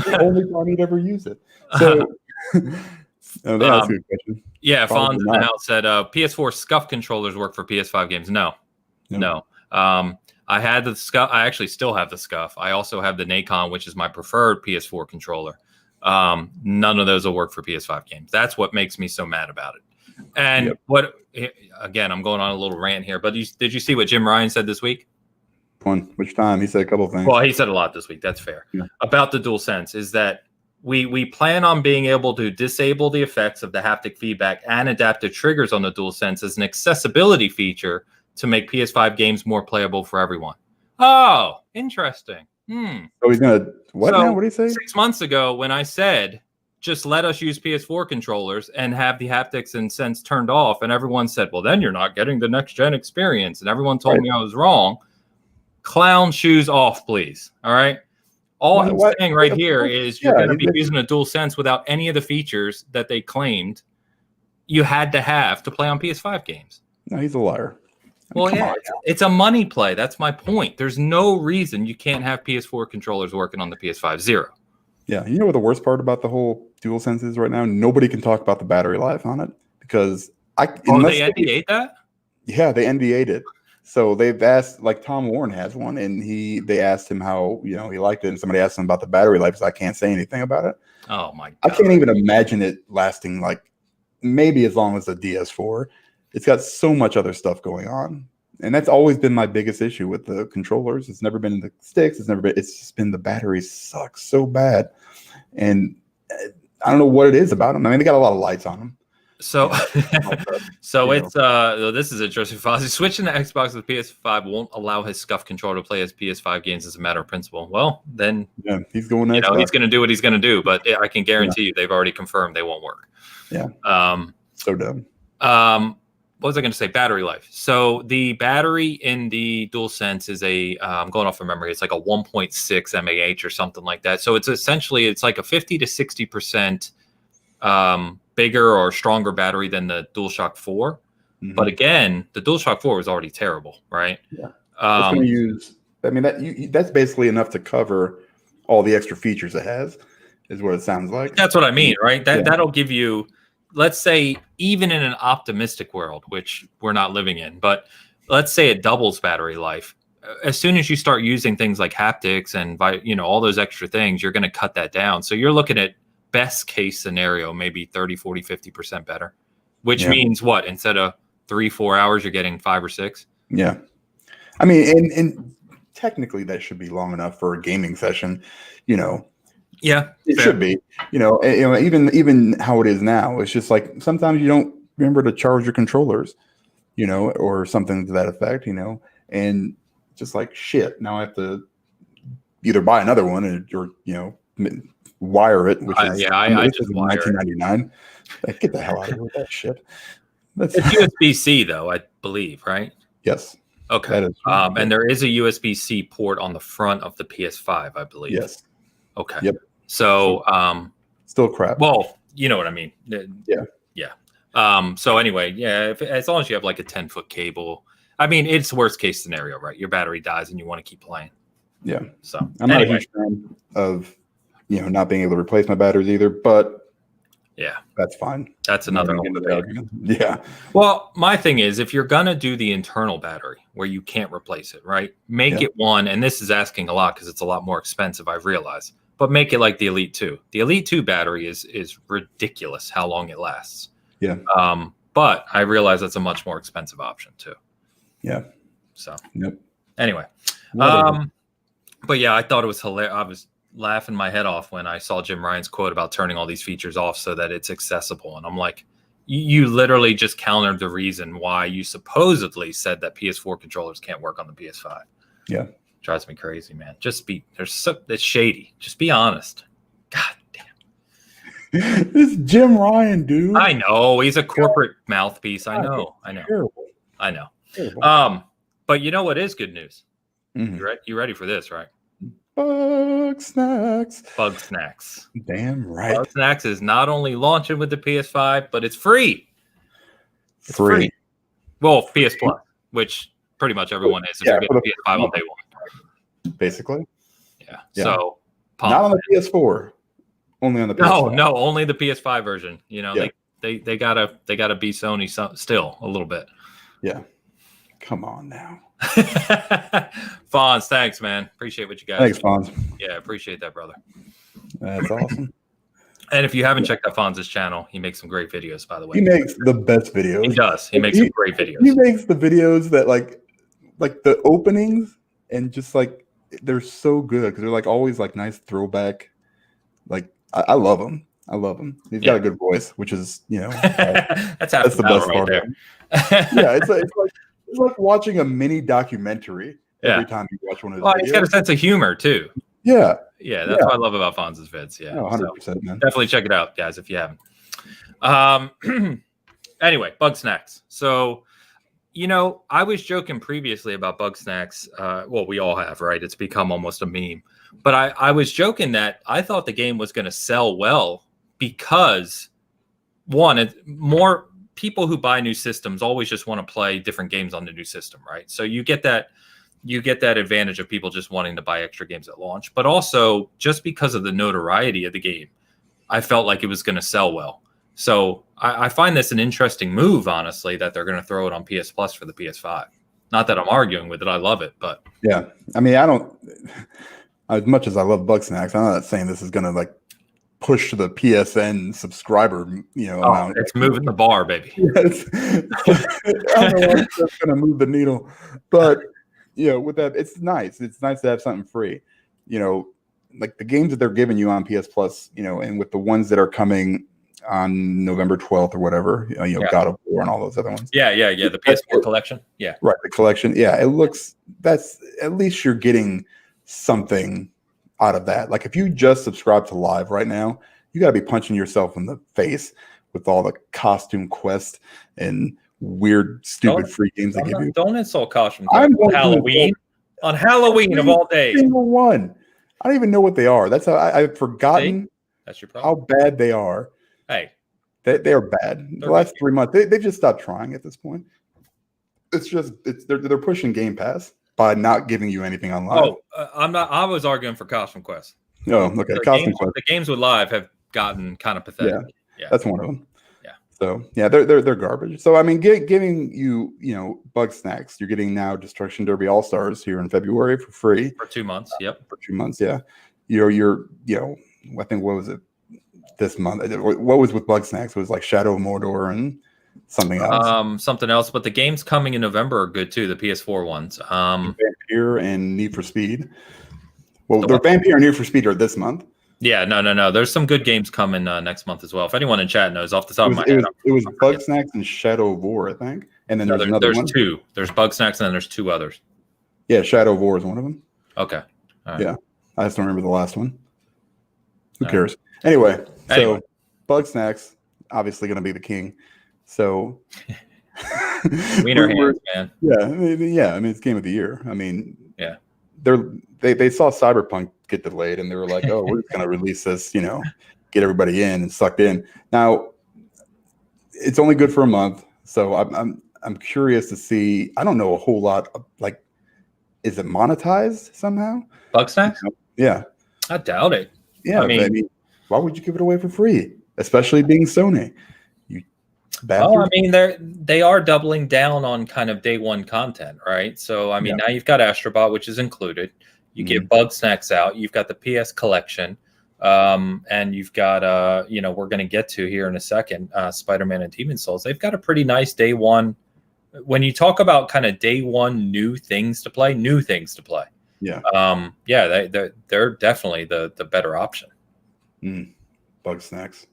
the only time you'd ever use it. So that's a good question. Yeah, Fonz in the house said PS4 SCUF controllers work for PS5 games. No. I had the SCUF. I actually still have the SCUF. I also have the Nacon, which is my preferred PS4 controller. None of those will work for PS5 games. That's what makes me so mad about it. And again, I'm going on a little rant here, but did you see what Jim Ryan said this week? Which time? He said a couple of things. Well, he said a lot this week. That's fair. Yeah. About the DualSense is that we plan on being able to disable the effects of the haptic feedback and adaptive triggers on the DualSense as an accessibility feature to make PS5 games more playable for everyone. Oh, interesting. So he's gonna what now? What did he say? 6 months ago, when I said just let us use PS4 controllers and have the haptics and sense turned off, and everyone said, well, then you're not getting the next gen experience, and everyone told me I was wrong. Clown shoes off, please. All right. All I'm saying right here is you're going to be using a DualSense without any of the features that they claimed you had to have to play on PS5 games. No, he's a liar. Well, yeah, it's a money play. That's my point. There's no reason you can't have PS4 controllers working on the PS5 Zero. Yeah, you know what the worst part about the whole DualSense is right now? Nobody can talk about the battery life on it because they NDA'd that? Yeah, they NDA'd it. So they've asked, like Tom Warren has one, and they asked him how he liked it, and somebody asked him about the battery life, so I can't say anything about it. Oh my God. I can't even imagine it lasting like maybe as long as the DS4. It's got so much other stuff going on. And that's always been my biggest issue with the controllers. It's never been the sticks. It's just been the batteries suck so bad. And I don't know what it is about them. I mean, they got a lot of lights on them. So, so you it's this is interesting. Fozzie switching to Xbox to the PS5 won't allow his scuff controller to play his PS5 games as a matter of principle. Well, then he's going. He's going to do what he's going to do. But I can guarantee you, they've already confirmed they won't work. Yeah. So dumb. What was I going to say? Battery life. So the battery in the DualSense is I'm going off of memory. It's like a 1.6 mAh or something like that. So it's essentially like a 50 to 60% bigger or stronger battery than the DualShock 4. Mm-hmm. But again, the DualShock 4 was already terrible, right? Yeah. It's going to use. I mean, that's basically enough to cover all the extra features it has, is what it sounds like. That's what I mean, right? That'll give you. Let's say even in an optimistic world, which we're not living in, but let's say it doubles battery life. As soon as you start using things like haptics and all those extra things, you're going to cut that down. So you're looking at best case scenario, maybe 30, 40, 50% better, which means what? Instead of 3-4 hours, you're getting 5 or 6. Yeah. I mean, and technically that should be long enough for a gaming session, Yeah, it should be. Even how it is now, it's just like sometimes you don't remember to charge your controllers, or something to that effect, and just like shit. Now I have to either buy another one or wire it, which is I just wire $19.99. Like, get the hell out of here with that shit. It's USB-C though, I believe, right? Yes. Okay. That is and there is a USB-C port on the front of the PS5, I believe. Yes. Okay. Yep. So, still crap. Well, you know what I mean. Yeah. So anyway, as long as you have like a 10-foot cable, I mean, it's worst case scenario, right? Your battery dies and you want to keep playing. Yeah. So I'm not a huge fan of, not being able to replace my batteries either, but yeah, that's fine. That's another argument. Yeah. Well, my thing is, if you're gonna do the internal battery where you can't replace it, right? Make it one, and this is asking a lot because it's a lot more expensive, I've realized. But make it like the Elite 2. The Elite 2 battery is ridiculous how long it lasts. Yeah. But I realize that's a much more expensive option too. Yeah. So. Yep. Anyway. But yeah, I thought it was hilarious. I was laughing my head off when I saw Jim Ryan's quote about turning all these features off so that it's accessible. And I'm like, you literally just countered the reason why you supposedly said that PS4 controllers can't work on the PS5. Yeah. Drives me crazy, man. It's shady. Just be honest. God damn. This Jim Ryan, dude. I know. He's a corporate mouthpiece. I know. Terrible. I know. Terrible. But you know what is good news? Mm-hmm. You ready for this, right? Bug Snacks. Damn right. Bug Snacks is not only launching with the PS5, but it's free. It's free. Well, PS Plus, which pretty much everyone is if you're getting PS5 on day one. Basically. Yeah. So not on the PS4. Only on the PS5. No, only the PS5 version. They gotta be Sony still a little bit. Yeah. Come on now. Fonz, thanks, man. Appreciate what you guys. Thanks, Fonz. Yeah, appreciate that, brother. That's awesome. And if you haven't checked out Fonz's channel, he makes some great videos, by the way. He makes the best videos. He does. He makes some great videos. He makes the videos that like the openings and just like they're so good because they're like always like nice throwback. Like I love him. He's got a good voice, which is that's the best right part. There. Yeah, it's like watching a mini documentary every time you watch one of his videos. He's got a sense of humor too. Yeah. Yeah, that's what I love about Fonz's vids. Yeah. 100%, man. Definitely check it out, guys, if you haven't. Anyway, Bug Snacks. So, I was joking previously about Bug Snacks. Well, we all have, right? It's become almost a meme. But I was joking that I thought the game was going to sell well because, one, more people who buy new systems always just want to play different games on the new system, right? So you get that advantage of people just wanting to buy extra games at launch, but also just because of the notoriety of the game, I felt like it was going to sell well. So I find this an interesting move, honestly, that they're going to throw it on PS Plus for the PS5. Not that I'm arguing with it. I love it, but yeah, I mean, I don't, as much as I love Bug Snacks, I'm not saying this is going to like push the PSN subscriber, amount. It's moving the bar, baby. Yes. I don't know if that's going to move the needle, but with that, it's nice. It's nice to have something free. like the games that they're giving you on PS Plus, and with the ones that are coming on November 12th or whatever, God of War and all those other ones. Yeah. The PS4 collection. Yeah. Right. The collection. Yeah. That's at least you're getting something out of that. Like if you just subscribe to Live right now, you got to be punching yourself in the face with all the costume quests and weird, stupid free games they give you. Don't insult costume quests on Halloween. On Halloween of all days. Single one. I don't even know what they are. That's how I've forgotten. That's your problem. How bad they are. Hey. They are bad. The last 3 months, they've just stopped trying at this point. They're pushing Game Pass by not giving you anything on Live. I was arguing for costume quests. Oh, okay. The games with Live have gotten kind of pathetic. Yeah. That's one of them. Yeah. So yeah, they're garbage. So I mean, giving you Bug Snacks, you're getting now Destruction Derby All Stars here in February for free for 2 months. Yep. For 2 months. Yeah. You're I think what was it this month? What was with Bug Snacks? It was like Shadow of Mordor and something else. Something else, but the games coming in November are good too. The PS4 ones. Vampire and Need for Speed. Well, the Vampire and Need for Speed are this month. Yeah, no. There's some good games coming next month as well. If anyone in chat knows off the top of my head, it was Bug Snacks and Shadow of War, I think. And then there's two. There's Bug Snacks and then there's two others. Yeah, Shadow of War is one of them. Okay. All right. Yeah, I just don't remember the last one. Who cares? Anyway, so Bug Snacks obviously going to be the king. So Wiener hands, man. Yeah. I mean, it's game of the year. I mean, yeah. They saw Cyberpunk get delayed, and they were like, "Oh, we're just going to release this, get everybody in and sucked in." Now, it's only good for a month, so I'm curious to see. I don't know a whole lot. Is it monetized somehow? Bug Snacks? Yeah, I doubt it. Yeah, I mean, why would you give it away for free, especially being Sony? Well, I mean, they are doubling down on kind of day one content, right? So, I mean, now you've got Astrobot, which is included. You get Bug Snacks out. You've got the PS collection, and you've got we're going to get to here in a second, Spider-Man and Demon's Souls. They've got a pretty nice day one. When you talk about kind of day one new things to play. Yeah. They're definitely the better option. Bug Snacks.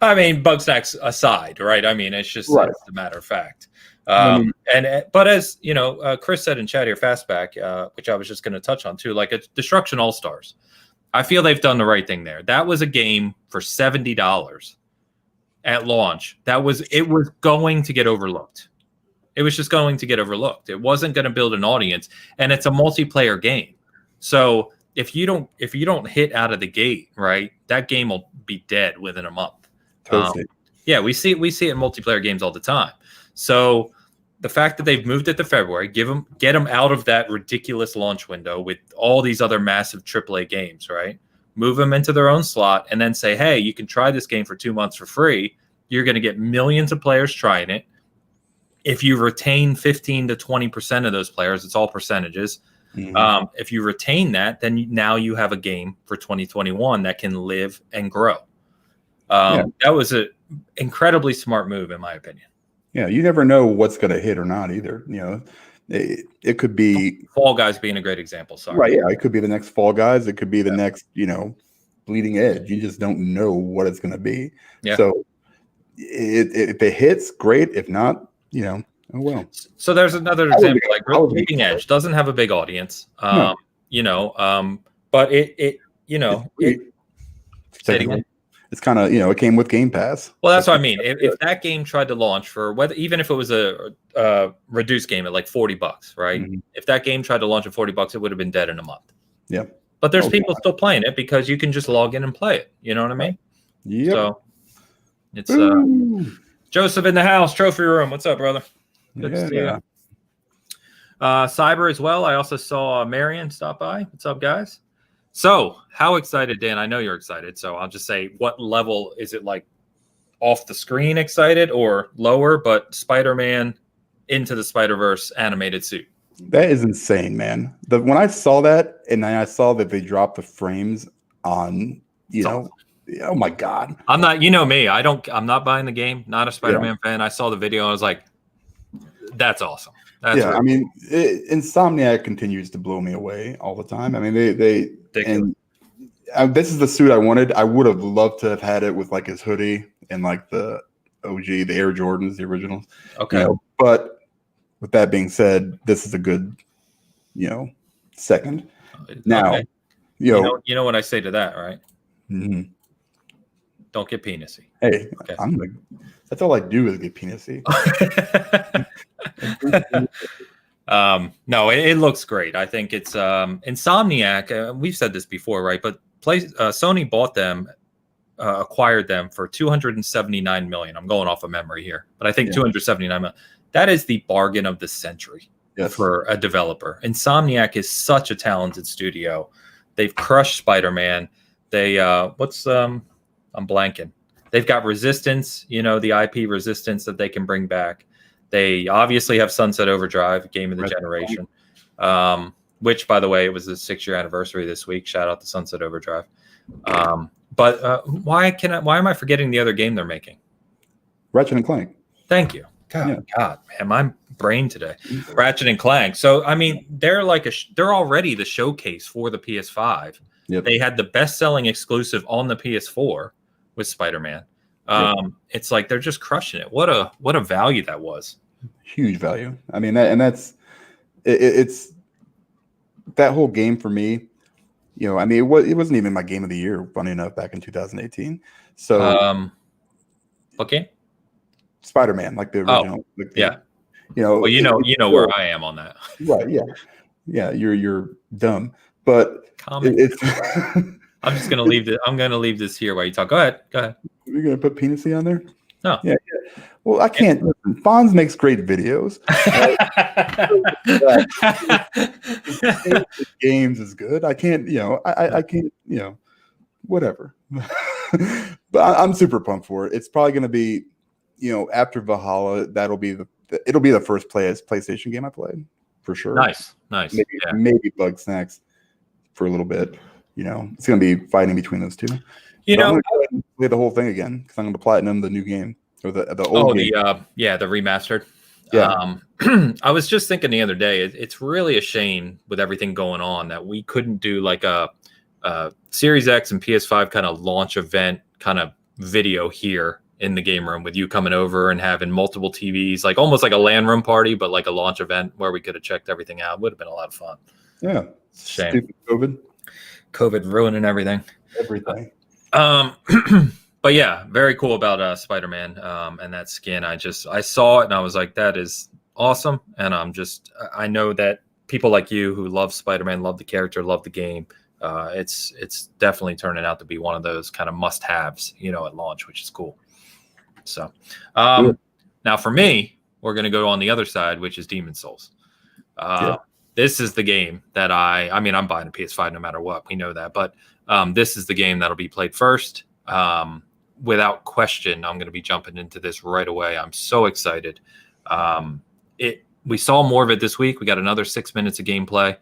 I mean, Bug Snacks aside, right? I mean, it's just it's a matter of fact. But as Chris said in chat here, Fastback, which I was just going to touch on too, like a Destruction All Stars. I feel they've done the right thing there. That was a game for $70 at launch. It was going to get overlooked. It was just going to get overlooked. It wasn't going to build an audience, and it's a multiplayer game. So if you don't hit out of the gate, right, that game will be dead within a month. Totally. We see it in multiplayer games all the time. So the fact that they've moved it to February, get them out of that ridiculous launch window with all these other massive AAA games, right? Move them into their own slot and then say, hey, you can try this game for 2 months for free. You're going to get millions of players trying it. If you retain 15 to 20% of those players, it's all percentages. If you retain that, then now you have a game for 2021 that can live and grow. That was an incredibly smart move, in my opinion. Yeah, you never know what's going to hit or not either. It could be Fall Guys being a great example. Sorry. Right. Yeah, it could be the next Fall Guys. It could be the next, Bleeding Edge. You just don't know what it's going to be. Yeah. So if it hits, great. If not, oh well. So there's another example. Like Bleeding Edge doesn't have a big audience. But it's kind of, it came with Game Pass. Well, that's what I mean. If that game tried to launch for even if it was a reduced game at like $40, right? If that game tried to launch at $40, it would have been dead in a month. Yeah. But there's people still playing it because you can just log in and play it. You know what I mean? Yeah. So it's Joseph in the house, trophy room. What's up, brother? Good to see you. Cyber as well. I also saw Marion stop by. What's up, guys? So, how excited, Dan? I know you're excited. So, I'll just say, what level is it, like off the screen excited or lower? But Spider-Man Into the Spider-Verse animated suit. That is insane, man. When I saw that, and I saw that they dropped the frames on, oh my God. I'm not, me. I'm not buying the game. Not a Spider-Man fan. I saw the video. And I was like, that's awesome. I mean, Insomniac continues to blow me away all the time. I mean, they and this is the suit I wanted. I would have loved to have had it with like his hoodie and like the OG, the Air Jordans, the originals. Okay. But with that being said, this is a good, second. Now, okay. You know what I say to that, right? Mm-hmm. Don't get penisy. Hey, okay. That's all I do is get penisy. No, it looks great. I think it's Insomniac. We've said this before, right? But Sony bought them, acquired them for $279 million. I'm going off of memory here, but I think $279 million. That is the bargain of the century for a developer. Insomniac is such a talented studio. They've crushed Spider-Man. They I'm blanking. They've got Resistance, the IP Resistance that they can bring back. They obviously have Sunset Overdrive, game of the generation, which, by the way, it was the 6-year anniversary this week. Shout out to Sunset Overdrive. But why am I forgetting the other game they're making? Ratchet and Clank. Thank you. God, man, my brain today. Ratchet and Clank. So, I mean, they're they're already the showcase for the PS5. Yep. They had the best-selling exclusive on the PS4 with Spider-Man. It's like they're just crushing it. What a value that was. Huge value. I mean, it's that whole game for me. I mean, it wasn't even my game of the year, funny enough, back in 2018. So, what game? Spider-Man, like the original. Well, where I am on that. Right. Yeah. You're dumb, but it's. I'm just gonna leave this. I'm gonna leave this here while you talk. Go ahead. You're gonna put penisy on there? No. Yeah. Well, I can't. Listen, Fonz makes great videos. Games is good. I can't. I can't. Whatever. But I'm super pumped for it. It's probably gonna be, after Valhalla, it'll be the first PlayStation game I played for sure. Nice. Maybe Bug Snacks for a little bit. It's going to be fighting between those two. I'm going to play the whole thing again because I'm going to platinum the new game or the old game. The remastered. Yeah. I was just thinking the other day, it's really a shame with everything going on that we couldn't do like a Series X and PS5 kind of launch event kind of video here in the game room with you coming over and having multiple TVs, like almost like a LAN room party, but like a launch event where we could have checked everything out. Would have been a lot of fun. Yeah. Shame. Stupid COVID ruining everything. But yeah, very cool about Spider-Man and that skin. I saw it and I was like, that is awesome. And I know that people like you who love Spider-Man, love the character, love the game. It's definitely turning out to be one of those kind of must-haves, at launch, which is cool. So now for me, we're going to go on the other side, which is Demon's Souls. This is the game that I'm buying a PS5 no matter what. We know that. But this is the game that'll be played first. Without question, I'm going to be jumping into this right away. I'm so excited. We saw more of it this week. We got another 6 minutes of gameplay.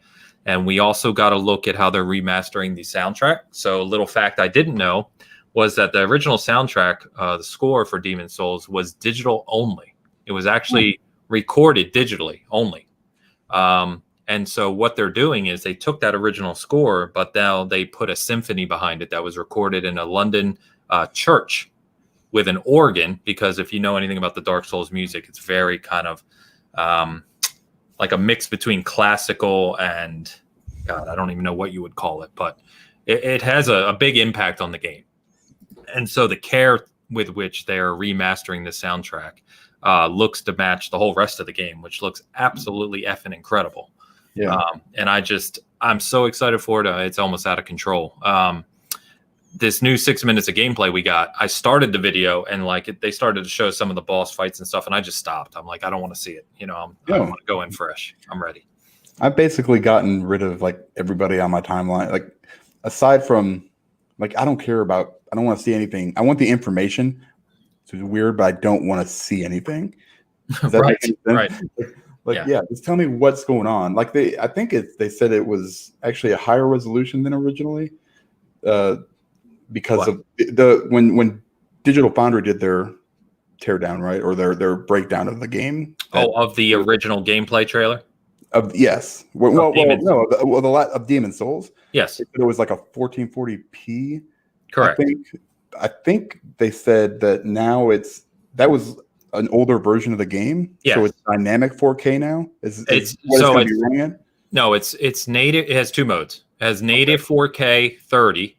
And we also got a look at how they're remastering the soundtrack. So a little fact I didn't know was that the original soundtrack, the score for Demon's Souls, was digital only. It was actually recorded digitally only. And so what they're doing is they took that original score, but now they put a symphony behind it that was recorded in a London church with an organ, because if you know anything about the Dark Souls music, it's very kind of like a mix between classical and, God, I don't even know what you would call it, but it has a big impact on the game. And so the care with which they're remastering the soundtrack looks to match the whole rest of the game, which looks absolutely effing incredible. Yeah. And I'm so excited for it. It's almost out of control. This new 6 minutes of gameplay we got, I started the video and they started to show some of the boss fights and stuff. And I just stopped. I'm like, I don't want to see it. I want to go in fresh. I'm ready. I've basically gotten rid of everybody on my timeline. Aside from I don't want to see anything. I want the information. It's weird, but I don't want to see anything. Does that make sense? Right. Just tell me what's going on. I think they said it was actually a higher resolution than originally, because of when Digital Foundry did their teardown, right? Or their breakdown of the game. Of the original gameplay trailer? Yes. Well, no, of Demon Souls. Yes. It was like a 1440p. Correct. I think they said that now that was an older version of the game. Yes. So it's dynamic 4K now. It's running at? No, it's native. It has two modes. It has native 4K 30,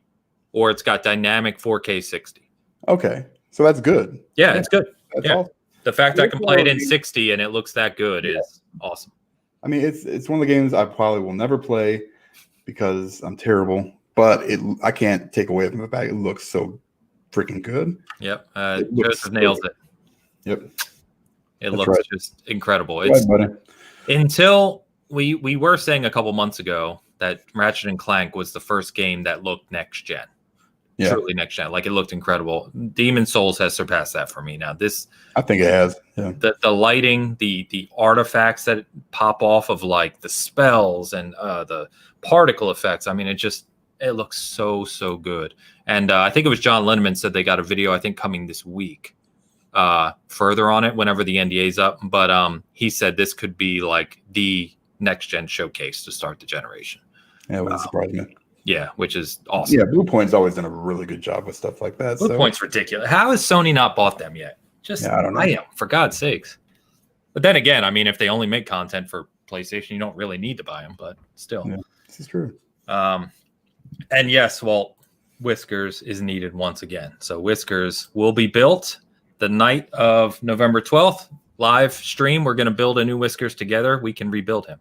or it's got dynamic 4K 60. Okay. So that's good. Yeah, it's good. That's yeah. awesome. The fact I can play it in 60 and it looks that good is awesome. I mean, it's one of the games I probably will never play because I'm terrible, but I can't take away from the fact it looks so freaking good. Yep. Joseph nails it. Yep. It looks just incredible. It's until we were saying a couple months ago that Ratchet and Clank was the first game that looked next gen. Yeah. Truly next gen. Like, it looked incredible. Demon Souls has surpassed that for me now. I think it has. Yeah. The lighting, the artifacts that pop off of, like, the spells and the particle effects. I mean, it looks so good. And I think it was John Linneman said they got a video, I think, coming this week further on it whenever the NDA's up. But he said this could be like the next gen showcase to start the generation. Yeah, it wouldn't surprise me. Yeah, which is awesome. Yeah, Blue Point's always done a really good job with stuff like that. Blue Point's ridiculous. How has Sony not bought them yet? I don't know. For God's sakes. But then again, I mean, if they only make content for PlayStation, you don't really need to buy them. But still, this is true. And yes, well, Whiskers is needed once again. So Whiskers will be built the night of November 12th. Live stream. We're going to build a new Whiskers together. We can rebuild him.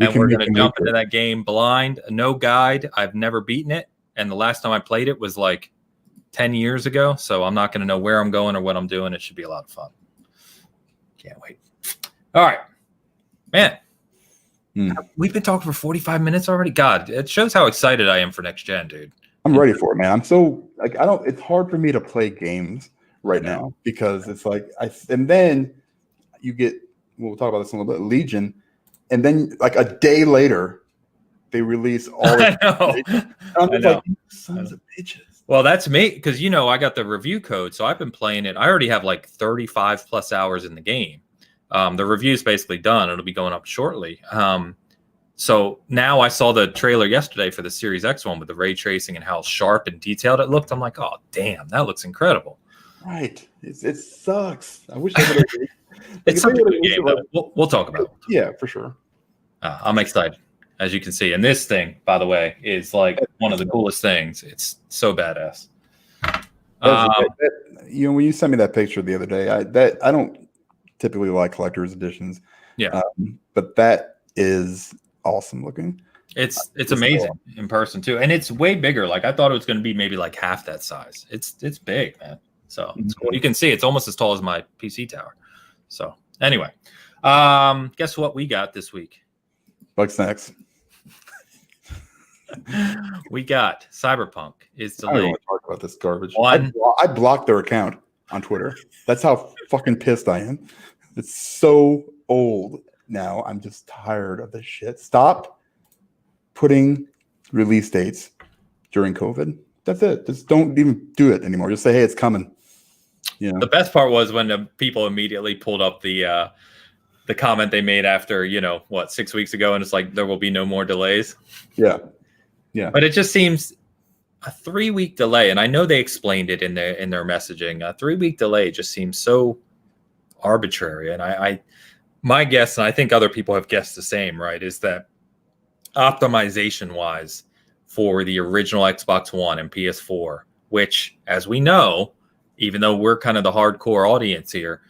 And we're going to jump into that game blind, no guide. I've never beaten it. And the last time I played it was like 10 years ago. So I'm not going to know where I'm going or what I'm doing. It should be a lot of fun. Can't wait. All right, man. We've been talking for 45 minutes already. God, it shows how excited I am for next gen, dude. I'm ready for it, man. I'm so it's hard for me to play games right now because it's like and then you get, we'll talk about this in a little bit, Legion. And then, like, a day later, they release all of it. I'm just like, sons of bitches. Well, that's me, because, I got the review code, so I've been playing it. I already have, like, 35 plus hours in the game. The review's basically done. It'll be going up shortly. So now I saw the trailer yesterday for the Series X one with the ray tracing and how sharp and detailed it looked. I'm like, oh, damn, that looks incredible. Right. It sucks. I wish they would have. It's such a good game, though. We'll talk about it. Yeah, for sure. I'm excited, as you can see. And this thing, by the way, is like one of the coolest things. It's so badass. When you sent me that picture the other day, I don't typically like collector's editions. Yeah. But that is awesome looking. It's amazing in person too. And it's way bigger. Like, I thought it was going to be maybe like half that size. It's big, man. So it's cool. You can see it's almost as tall as my PC tower. So anyway, guess what we got this week? Bug snacks. We got Cyberpunk is delayed. I don't want to talk about this garbage. I blocked their account on Twitter. That's how fucking pissed I am. It's so old now. I'm just tired of this shit. Stop putting release dates during COVID. That's it. Just don't even do it anymore. Just say, hey, it's coming. The best part was when the people immediately pulled up the comment they made after 6 weeks ago, and it's like, there will be no more delays. Yeah But it just seems a 3-week delay, and I know they explained it in their messaging. A 3-week delay just seems so arbitrary. And my guess, and I think other people have guessed the same, right, is that optimization wise for the original Xbox One and PS4, which, as we know, even though we're kind of the hardcore audience here,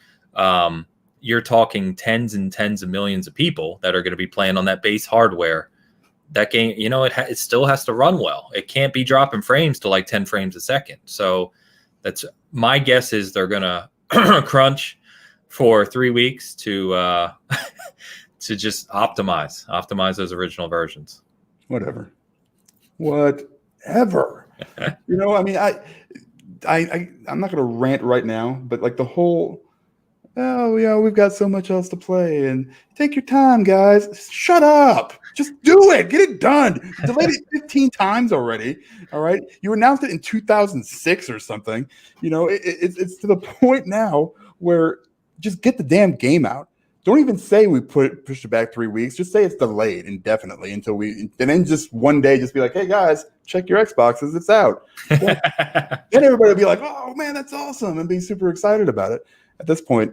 you're talking tens and tens of millions of people that are going to be playing on that base hardware. That game, it still has to run well. It can't be dropping frames to like 10 frames a second. So that's my guess is they're going to crunch for 3 weeks to just optimize those original versions. Whatever. I mean, I'm not going to rant right now, but like the whole oh, yeah, we've got so much else to play, and take your time, guys. Shut up. Just do it. Get it done. You delayed it 15 times already. All right. You announced it in 2006 or something. It's to the point now where just get the damn game out. Don't even say we pushed it back 3 weeks. Just say it's delayed indefinitely and then just one day just be like, hey guys, check your Xboxes, it's out. Then everybody will be like, oh man, that's awesome, and be super excited about it. At this point,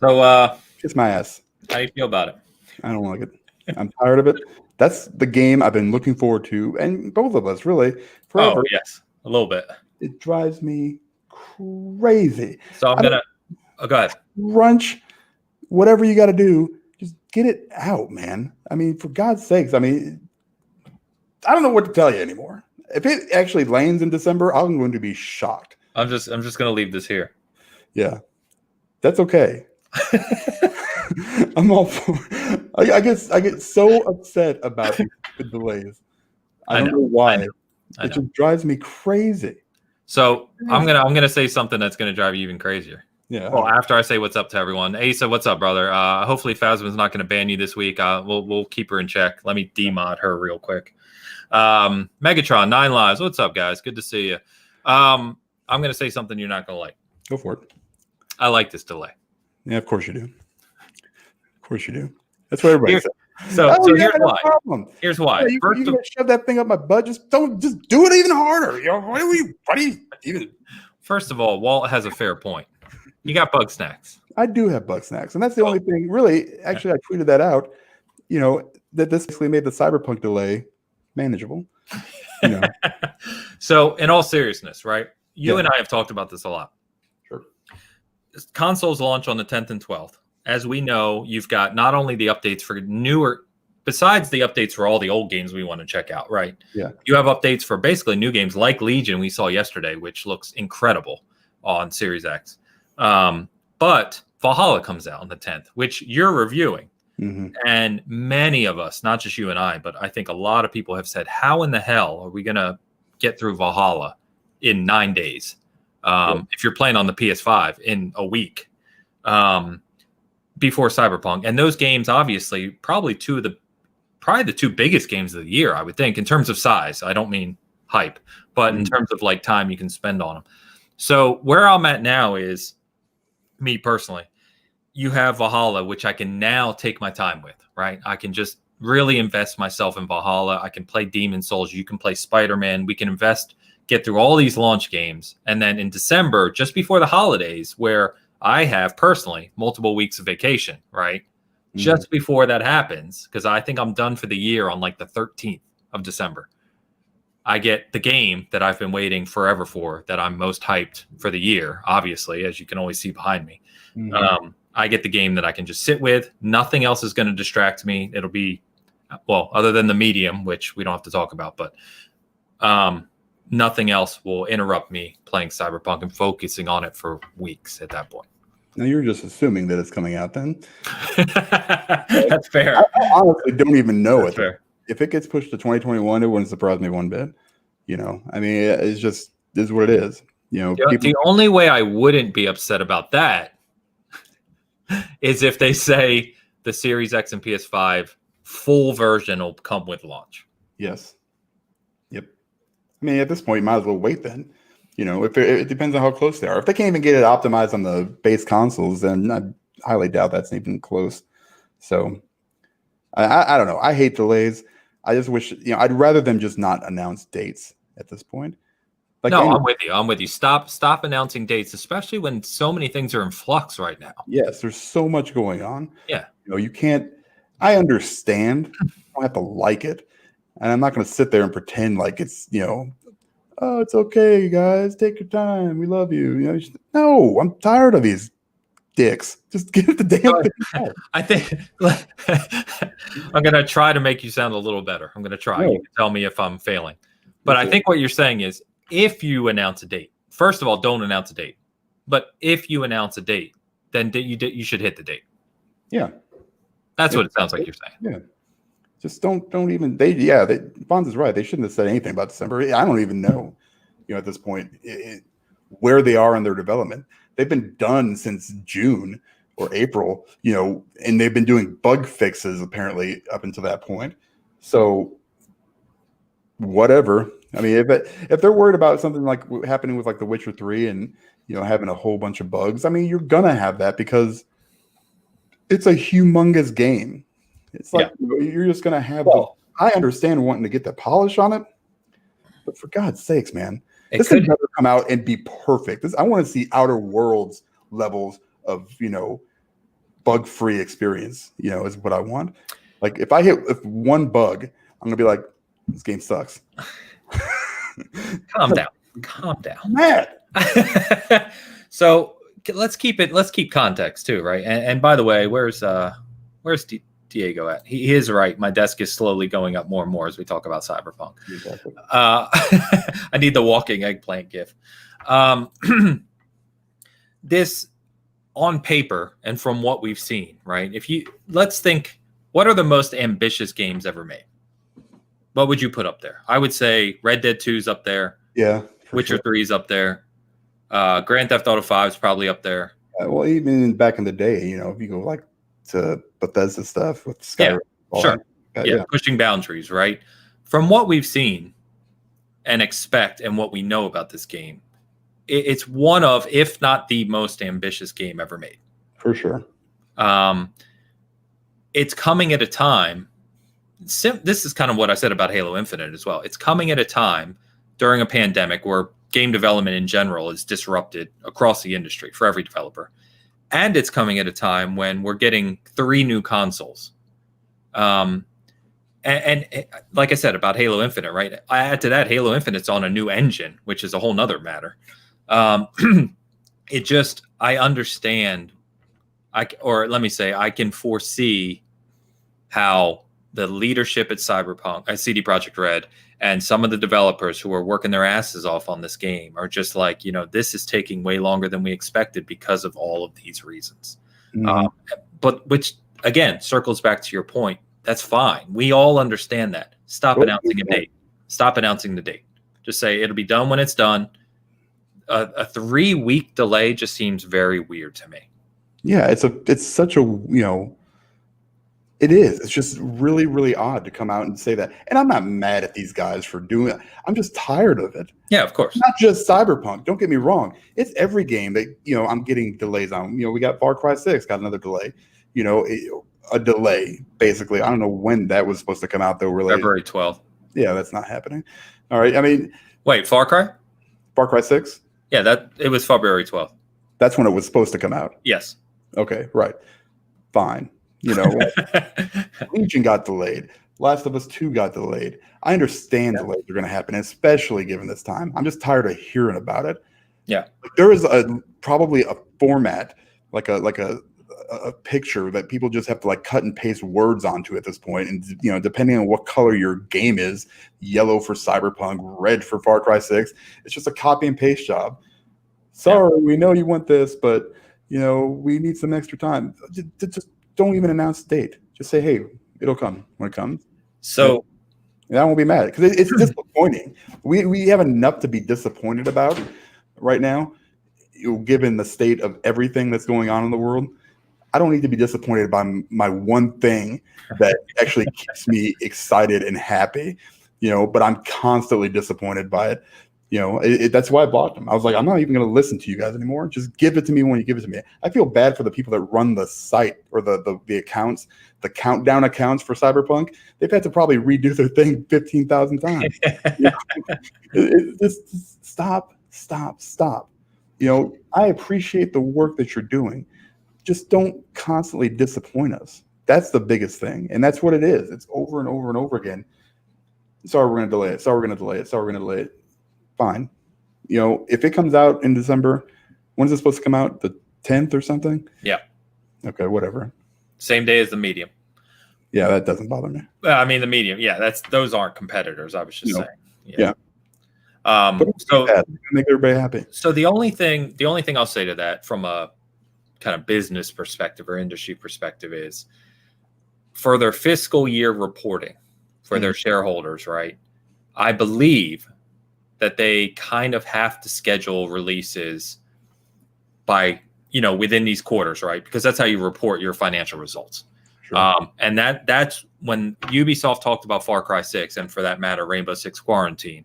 so kiss my ass. how do you feel about it? I don't like it. I'm tired of it. That's the game I've been looking forward to, and both of us really forever. Oh yes, a little bit. It drives me crazy. So I'm gonna go ahead. Crunch. Whatever you got to do, just get it out, man. I mean, for God's sakes, I mean, I don't know what to tell you anymore. If it actually lands in December, I'm going to be shocked. I'm just going to leave this here. Yeah, that's okay. I'm all for. I get so upset about the delays. I don't know why. I know. It just drives me crazy. So I'm gonna say something that's gonna drive you even crazier. Yeah. Well, after I say what's up to everyone, Asa, what's up, brother? Hopefully Phasma's not going to ban you this week. We'll keep her in check. Let me demod her real quick. Megatron, 9 lives. What's up, guys? Good to see you. I'm going to say something you're not going to like. Go for it. I like this delay. Yeah, of course you do. Of course you do. That's what everybody says. So here's why. Problem. Here's why. Yeah, you gonna shove that thing up my butt? Just do it even harder. What do you even? First of all, Walt has a fair point. You got bug snacks. I do have bug snacks, and that's the only thing. Really, actually, I tweeted that out. That this basically made the Cyberpunk delay manageable. So, in all seriousness, right? You and I have talked about this a lot. Sure. Consoles launch on the 10th and 12th. As we know, you've got not only the updates for newer, besides the updates for all the old games we want to check out, right? Yeah. You have updates for basically new games like Legion we saw yesterday, which looks incredible on Series X. But Valhalla comes out on the 10th, which you're reviewing. Mm-hmm. And many of us, not just you and I, but I think a lot of people have said, how in the hell are we going to get through Valhalla in 9 days? If you're playing on the PS5 in a week before Cyberpunk. And those games, obviously, probably the two biggest games of the year, I would think, in terms of size. I don't mean hype, but in terms of like time you can spend on them. So where I'm at now is, me personally, you have Valhalla, which I can now take my time with, right? I can just really invest myself in Valhalla. I can play Demon Souls. You can play Spider-Man. We can get through all these launch games. And then in December, just before the holidays, where I have personally multiple weeks of vacation, right? Mm-hmm. Just before that happens, because I think I'm done for the year on like the 13th of December. I get the game that I've been waiting forever for, that I'm most hyped for the year, obviously, as you can always see behind me. Mm-hmm. I get the game that I can just sit with. Nothing else is going to distract me. It'll be, well, other than the medium, which we don't have to talk about, but nothing else will interrupt me playing Cyberpunk and focusing on it for weeks at that point. Now you're just assuming that it's coming out then. That's fair. I honestly don't even know That's fair. If it gets pushed to 2021, it wouldn't surprise me one bit. I mean, it's just this is what it is. The only way I wouldn't be upset about that is if they say the Series X and PS5 full version will come with launch. Yes. Yep. I mean, at this point, you might as well wait then. If it depends on how close they are. If they can't even get it optimized on the base consoles, then I highly doubt that's even close. So I don't know. I hate delays. I just wish, I'd rather them just not announce dates at this point. I'm with you. Stop announcing dates, especially when so many things are in flux right now. Yes, there's so much going on. Yeah. You can't, I understand. You don't have to like it. And I'm not going to sit there and pretend like it's, oh, it's okay, guys. Take your time. We love you. No, I'm tired of these dicks. Just get the damn thing out. I think I'm going to try to make you sound a little better. I'm going to try. You can tell me if I'm failing. But I think what you're saying is, if you announce a date, first of all, don't announce a date. But if you announce a date, then you should hit the date. Yeah. That's what it sounds like you're saying. Yeah. Just don't even, Bonds is right. They shouldn't have said anything about December. I don't even know, at this point, where they are in their development. They've been done since June or April, and they've been doing bug fixes apparently up until that point. So whatever. I mean, if they're worried about something like happening with like The Witcher 3 and having a whole bunch of bugs, I mean, you're gonna have that because it's a humongous game. It's like you're just gonna have. I understand wanting to get the polish on it, but for God's sakes, man, this thing better come out and be perfect. I want to see Outer Worlds levels of bug-free experience. Is what I want. Like if I hit one bug, I'm gonna be like, this game sucks. Calm down. Mad. So let's keep context too, right? And by the way, where's Diego at? He is right. My desk is slowly going up more and more as we talk about Cyberpunk. Exactly. I need the walking eggplant gif. This on paper and from what we've seen, right? Let's think, what are the most ambitious games ever made? What would you put up there? I would say Red Dead 2 is up there. Yeah. Witcher 3 is up there. Grand Theft Auto 5 is probably up there. Well, even back in the day, if you go like to Bethesda stuff with Skyrim. Pushing boundaries, right? From what we've seen and expect and what we know about this game, it's one of, if not the most ambitious game ever made. For sure. It's coming at a time. This is kind of what I said about Halo Infinite as well. It's coming at a time during a pandemic where game development in general is disrupted across the industry for every developer. And it's coming at a time when we're getting 3 new consoles. And like I said about Halo Infinite, right? I add to that, Halo Infinite's on a new engine, which is a whole nother matter. I understand, I can foresee how the leadership at Cyberpunk, at CD Projekt Red, and some of the developers who are working their asses off on this game are just like, this is taking way longer than we expected because of all of these reasons. Mm-hmm. But which, again, circles back to your point. That's fine. We all understand that. Stop announcing a date. Stop announcing the date. Just say it'll be done when it's done. A 3-week delay just seems very weird to me. Yeah, it's such a, it is. It's just really, really odd to come out and say that. And I'm not mad at these guys for doing it. I'm just tired of it. Yeah, of course. Not just Cyberpunk. Don't get me wrong. It's every game that, I'm getting delays on. We got Far Cry 6, got another delay. A delay, basically. I don't know when that was supposed to come out, though, really. February 12th. Yeah, that's not happening. All right. I mean. Wait, Far Cry? Far Cry 6? Yeah, it was February 12th. That's when it was supposed to come out. Yes. Okay, right. Fine. Legion got delayed. Last of Us 2 got delayed. I understand delays are going to happen, especially given this time. I'm just tired of hearing about it. Yeah. There is probably a format, like a picture that people just have to like cut and paste words onto at this point. And, depending on what color your game is, yellow for Cyberpunk, red for Far Cry 6, it's just a copy and paste job. Sorry, we know you want this, but, we need some extra time. Just don't even announce the date. Just say, hey, it'll come when it comes. So and I won't be mad because it's disappointing. We have enough to be disappointed about right now, given the state of everything that's going on in the world. I don't need to be disappointed by my one thing that actually keeps me excited and happy, but I'm constantly disappointed by it. That's why I bought them. I was like, I'm not even going to listen to you guys anymore. Just give it to me when you give it to me. I feel bad for the people that run the site or the accounts, the countdown accounts for Cyberpunk. They've had to probably redo their thing 15,000 times. Just stop. I appreciate the work that you're doing. Just don't constantly disappoint us. That's the biggest thing. And that's what it is. It's over and over and over again. Sorry, we're going to delay it. Sorry, we're going to delay it. Sorry, we're going to delay it. Fine. If it comes out in December, when is it supposed to come out? The 10th or something? Yeah. Okay, whatever. Same day as the Medium. Yeah, that doesn't bother me. I mean, the Medium. Yeah, those aren't competitors. I was just saying. Yeah. So make everybody happy. So the only thing I'll say to that from a kind of business perspective or industry perspective is for their fiscal year reporting for their shareholders, right? I believe that they kind of have to schedule releases by, within these quarters, right? Because that's how you report your financial results. Sure. And that's when Ubisoft talked about Far Cry 6, and for that matter, Rainbow Six Quarantine,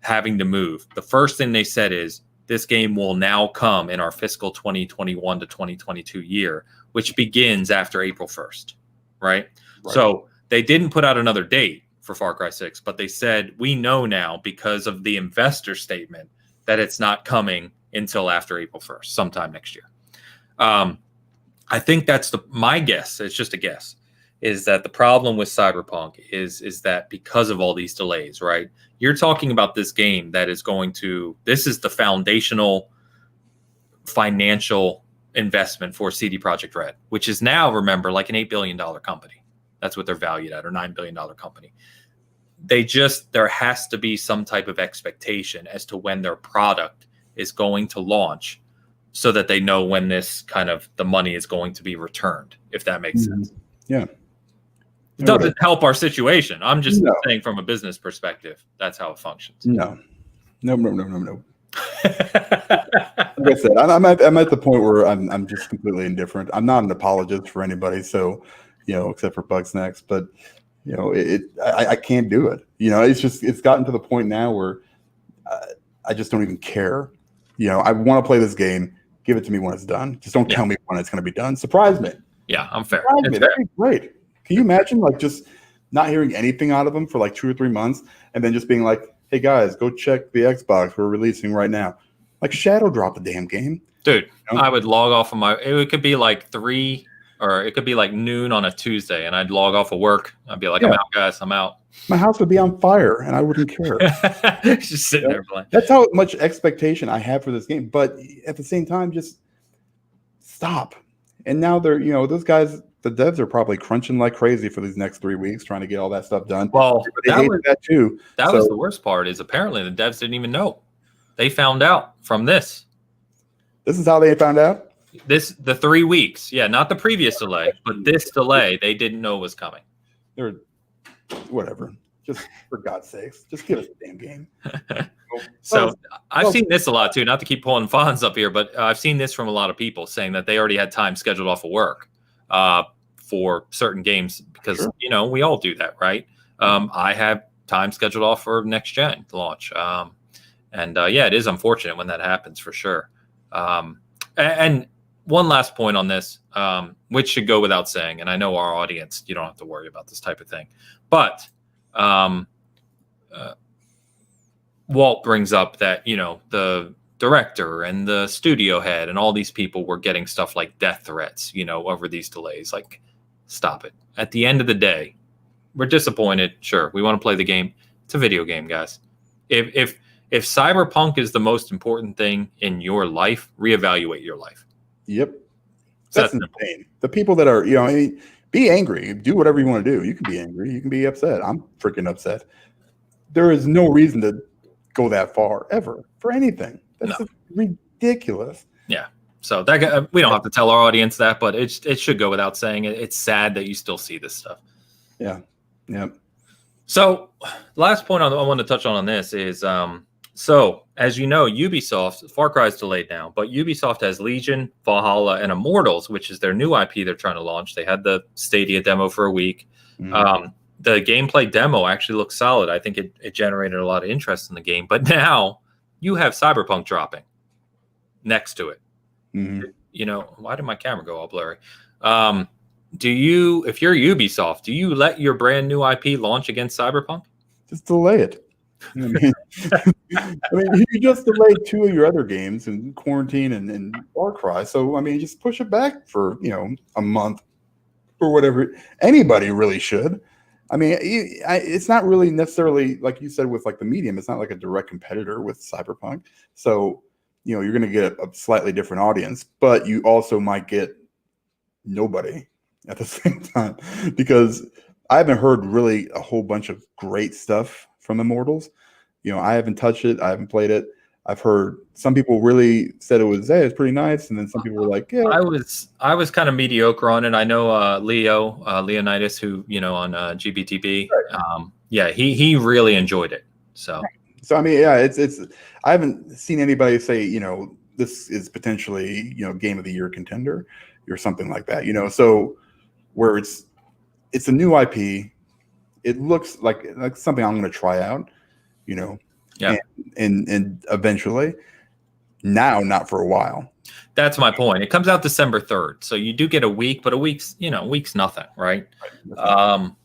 having to move. The first thing they said is this game will now come in our fiscal 2021 to 2022 year, which begins after April 1st, right? So they didn't put out another date for Far Cry 6, but they said, we know now because of the investor statement that it's not coming until after April 1st, sometime next year. I think that's my guess. It's just a guess. Is that the problem with Cyberpunk is that because of all these delays, right? You're talking about this game that is this is the foundational financial investment for CD Projekt Red, which is now, remember, like an $8 billion company. That's what they're valued at, or $9 billion company. There has to be some type of expectation as to when their product is going to launch, so that they know when the money is going to be returned, if that makes sense. Yeah. It doesn't help our situation. I'm just saying from a business perspective, that's how it functions. No. Like I said, I'm at the point where I'm just completely indifferent. I'm not an apologist for anybody, so except for Bugsnax, but I can't do it. It's gotten to the point now where I just don't even care. I want to play this game. Give it to me when it's done. Just don't tell me when it's going to be done. Surprise me. Yeah, I'm fair. That'd be great. Can you imagine just not hearing anything out of them for 2 or 3 months, and then just being like, "Hey guys, go check the Xbox we're releasing right now." Shadow drop the damn game, dude. I would log off of it could be 3, or it could be noon on a Tuesday, and I'd log off of work. I'd be like, "I'm out, guys. I'm out." My house would be on fire, and I wouldn't care. Just sitting there playing. That's how much expectation I have for this game. But at the same time, just stop. And now they're, those guys, the devs are probably crunching like crazy for these next 3 weeks, trying to get all that stuff done. Well, that too. That was the worst part. Is apparently the devs didn't even know. They found out from this. This is how they found out. The 3 weeks, not the previous delay, but this delay, they didn't know was coming. They're whatever. Just for God's sakes, just give us the damn game. So I've seen this a lot too. Not to keep pulling Fonz up here, but I've seen this from a lot of people saying that they already had time scheduled off of work for certain games because we all do that, right? I have time scheduled off for next gen launch, and it is unfortunate when that happens for sure. And one last point on this, which should go without saying, and I know our audience, you don't have to worry about this type of thing, but Walt brings up that, the director and the studio head and all these people were getting stuff like death threats, over these delays. Stop it. At the end of the day, we're disappointed. Sure, we want to play the game. It's a video game, guys. If Cyberpunk is the most important thing in your life, reevaluate your life. Yep. That's insane. The people that are, be angry. Do whatever you want to do. You can be angry. You can be upset. I'm freaking upset. There is no reason to go that far ever for anything. That's ridiculous. Yeah. So that we don't have to tell our audience that, but it should go without saying. It's sad that you still see this stuff. Yeah. Yeah. So last point I want to touch on this is, so as you know, Ubisoft, Far Cry is delayed now, but Ubisoft has Legion, Valhalla, and Immortals, which is their new IP they're trying to launch. They had the Stadia demo for a week. Mm-hmm. The gameplay demo actually looks solid. I think it generated a lot of interest in the game, but now you have Cyberpunk dropping next to it. Mm-hmm. Why did my camera go all blurry? If you're Ubisoft, do you let your brand new IP launch against Cyberpunk? Just delay it. You just delayed 2 of your other games in Quarantine and Far Cry. So, just push it back for, a month or whatever. Anybody really should. It's not really necessarily, like you said, with the medium, it's not like a direct competitor with Cyberpunk. So, you're going to get a slightly different audience, but you also might get nobody at the same time, because I haven't heard really a whole bunch of great stuff from Immortals. I haven't touched it. I haven't played it. I've heard some people really said it's pretty nice, and then some people were like, "Yeah." I was kind of mediocre on it. I know Leonidas, who on GBTB, right. He really enjoyed it. So it's I haven't seen anybody say this is potentially, game of the year contender or something like that, so where it's a new IP, it looks like something I'm going to try out, Yeah. and eventually. Now, not for a while. That's my point. It comes out December 3rd, so you do get a week, but a week's nothing, right? If I'm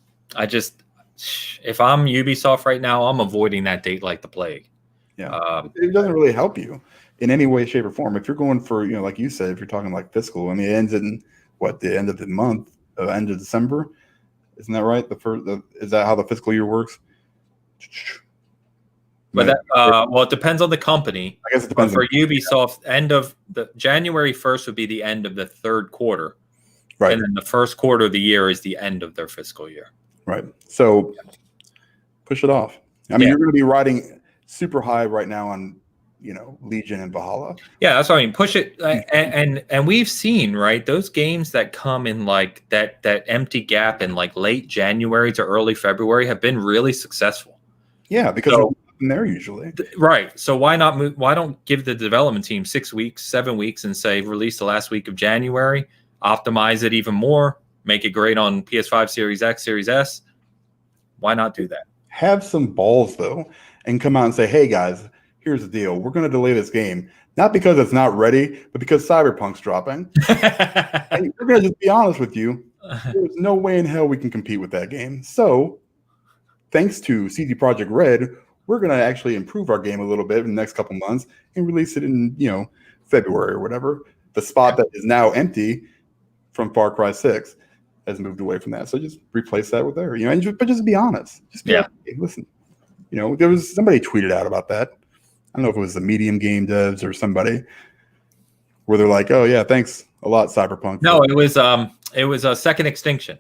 Ubisoft right now, I'm avoiding that date like the plague. Yeah, it doesn't really help you in any way, shape, or form. If you're going for, like you said, if you're talking like fiscal, I mean, it ends in the end of the month, end of December, isn't that right? Is that how the fiscal year works? But it depends on the company. I guess it depends. But for Ubisoft, end of the January 1st would be the end of the third quarter, right? And then the first quarter of the year is the end of their fiscal year, right? So push it off. I mean, you're going to be riding super high right now on, Legion and Valhalla. Yeah, that's what I mean. Push it, and we've seen, right, those games that come in like that Empty gap in like late January to early February have been really successful. Yeah, because there usually, right. So why not move? Why don't give the development team 6 weeks, 7 weeks, and say release the last week of January, optimize it even more, make it great on PS5, Series X, Series S. Why not do that? Have some balls though, and come out and say, "Hey guys, here's the deal. We're going to delay this game, not because it's not ready, but because Cyberpunk's dropping." And we're going to just be honest with you. There's no way in hell we can compete with that game. So, thanks to CD Projekt Red, we're going to actually improve our game a little bit in the next couple months and release it in, February or whatever. The spot that is now empty from Far Cry 6 has moved away from that. So just replace that with there, but just be honest. Just be like, hey, listen, there was somebody tweeted out about that. I don't know if it was the Medium game devs or somebody where they're like, "Oh yeah, thanks a lot, Cyberpunk." No, it was a Second Extinction.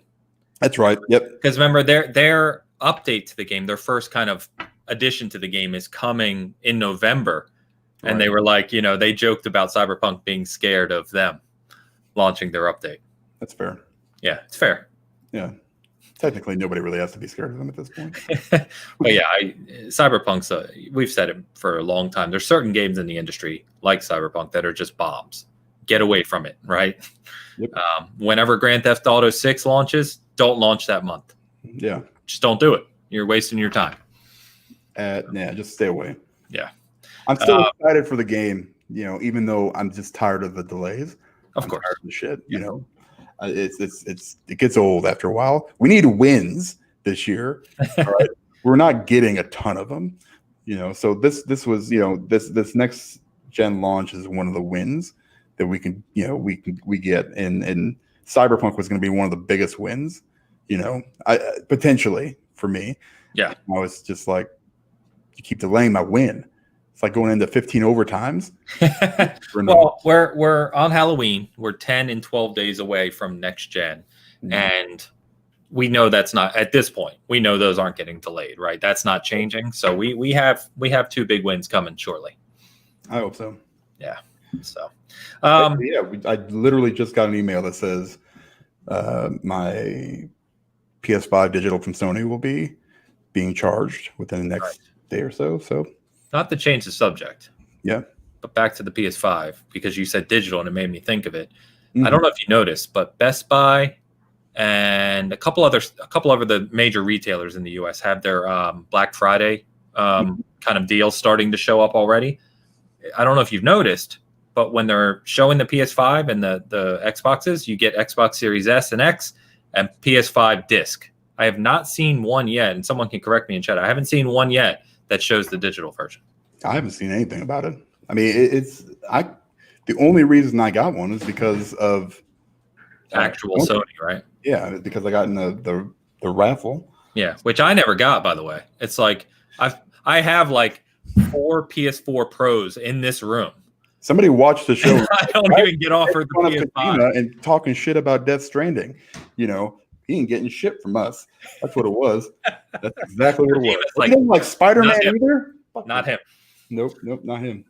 That's right. Yep. Because remember, their update to the game, their first kind of addition to the game is coming in November. And they were like, they joked about Cyberpunk being scared of them launching their update. That's fair. Yeah, it's fair. Yeah. Technically, nobody really has to be scared of them at this point. But yeah, Cyberpunk's, we've said it for a long time. There's certain games in the industry like Cyberpunk that are just bombs. Get away from it, right? Yep. Whenever Grand Theft Auto 6 launches, don't launch that month. Yeah. Just don't do it. You're wasting your time. Just stay away. Yeah. I'm still excited for the game, even though I'm just tired of the delays. Of course. Tired of the shit, it gets old after a while. We need wins this year. All right. We're not getting a ton of them, so this was, this next gen launch is one of the wins that we can, we get, and Cyberpunk was going to be one of the biggest wins, potentially for me. Yeah. I was just like, you keep delaying my win. It's like going into 15 overtimes. Well, we're on Halloween. We're 10 and 12 days away from next gen. Mm-hmm. And we know that's not, at this point, we know those aren't getting delayed, right? That's not changing. So we have 2 big wins coming shortly. I hope so. Yeah. So I literally just got an email that says my PS5 digital from Sony will be being charged within the next day or so. So not to change the subject. Yeah. But back to the PS5, because you said digital and it made me think of it. Mm-hmm. I don't know if you noticed, but Best Buy and a couple of the major retailers in the US have their Black Friday kind of deals starting to show up already. I don't know if you've noticed, but when they're showing the PS5 and the Xboxes, you get Xbox Series S and X and PS5 disc. I have not seen one yet, and someone can correct me in chat. I haven't seen one yet that shows the digital version. I haven't seen anything about it. I mean, the only reason I got one is because of actual Sony, right? Yeah, because I got in the raffle. Yeah, which I never got, by the way. It's like I have like 4 PS4 Pros in this room. Somebody watched the show. I don't even get offered the PS5 and talking shit about Death Stranding. He ain't getting shit from us. That's what it was. That's exactly what it was. Like, he didn't like Spider-Man either? Not him. Nope, not him.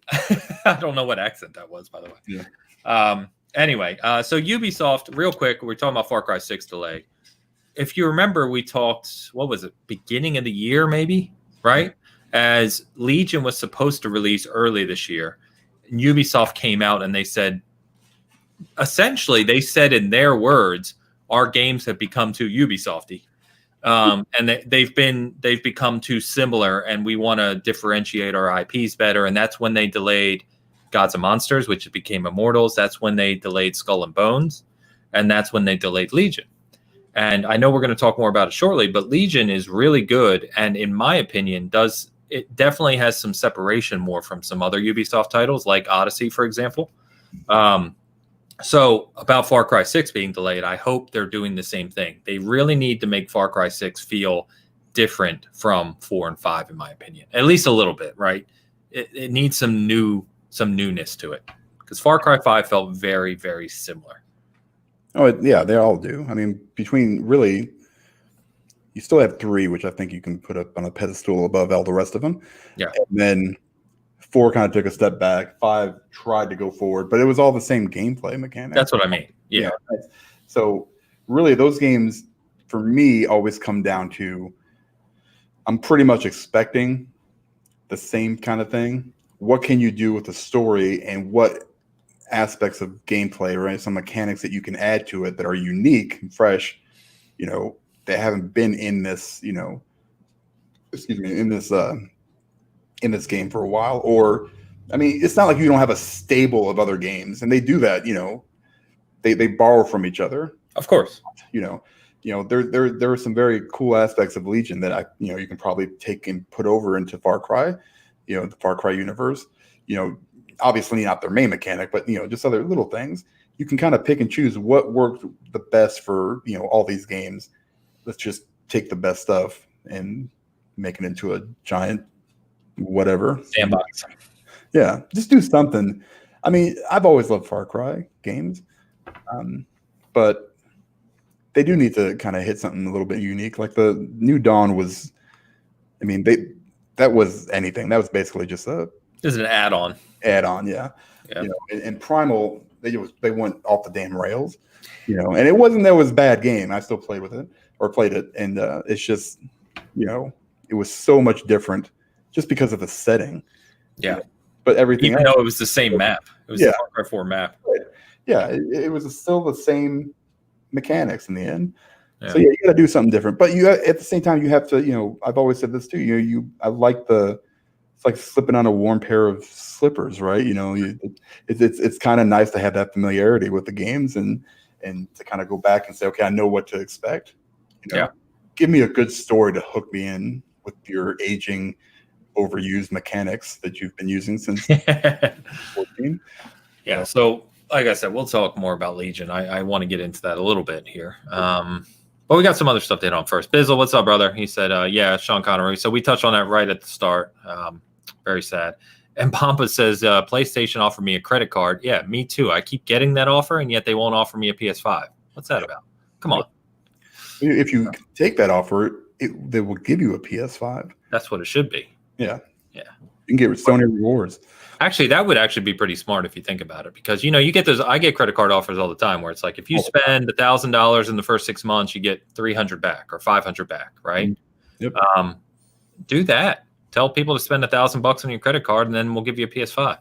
I don't know what accent that was, by the way. Yeah. Anyway, so Ubisoft, real quick, we're talking about Far Cry 6 delay. If you remember, we talked, what was it, beginning of the year maybe, right? As Legion was supposed to release early this year. Ubisoft came out and they said, essentially, they said in their words, our games have become too Ubisofty. And they've become too similar, and we want to differentiate our IPs better. And that's when they delayed Gods and Monsters, which became Immortals. That's when they delayed Skull and Bones, and that's when they delayed Legion. And I know we're going to talk more about it shortly, but Legion is really good, and in my opinion, it definitely has some separation more from some other Ubisoft titles, like Odyssey, for example. So about Far Cry 6 being delayed, I hope they're doing the same thing. They really need to make Far Cry 6 feel different from 4 and 5, in my opinion. At least a little bit, right? It needs some newness to it. Because Far Cry 5 felt very, very similar. Oh, yeah, they all do. I mean, between really, you still have 3, which I think you can put up on a pedestal above all the rest of them. Yeah. And then 4 kind of took a step back. 5 tried to go forward, but it was all the same gameplay mechanics. That's what I mean. Yeah. So really, those games for me always come down to I'm pretty much expecting the same kind of thing. What can you do with the story, and what aspects of gameplay, right? Some mechanics that you can add to it that are unique and fresh, they haven't been in this, in this game for a while. Or, I mean, it's not like you don't have a stable of other games, and they do that, they borrow from each other. Of course. There are some very cool aspects of Legion that you can probably take and put over into Far Cry, the Far Cry universe. Obviously not their main mechanic, but just other little things. You can kind of pick and choose what worked the best for all these games. Let's just take the best stuff and make it into a giant whatever sandbox. Yeah, just do something. I mean, I've always loved Far Cry games, but they do need to kind of hit something a little bit unique. Like the New Dawn was, I mean, that was anything. That was basically just This is an add-on. Yeah. And Primal, they went off the damn rails, and it wasn't that it was a bad game. I still played it, and it's just, it was so much different just because of the setting. Yeah. But everything even though it was the same map. It was the Far Cry 4 map. Yeah, it was still the same mechanics in the end. Yeah. So you got to do something different. But you at the same time you have to, I've always said this too. I like it's like slipping on a warm pair of slippers, right? It's kind of nice to have that familiarity with the games and to kind of go back and say, okay, I know what to expect. Give me a good story to hook me in with your aging, overused mechanics that you've been using since 14. Yeah. So like I said, we'll talk more about Legion. I want to get into that a little bit here. But we got some other stuff to hit on first. Bizzle, what's up, brother? He said, yeah, Sean Connery. So we touched on that right at the start. Very sad. And Pampa says, PlayStation offered me a credit card. Yeah, me too. I keep getting that offer, and yet they won't offer me a PS5. What's that about? Come on. If you take that offer, they will give you a PS5. That's what it should be. Yeah. Yeah. You can get Sony rewards. Actually, that would actually be pretty smart if you think about it, because you get those. I get credit card offers all the time where it's like if you spend $1,000 in the first 6 months, you get $300 back or $500 back, right? Yep. Do that. Tell people to spend $1,000 on your credit card, and then we'll give you a PS5.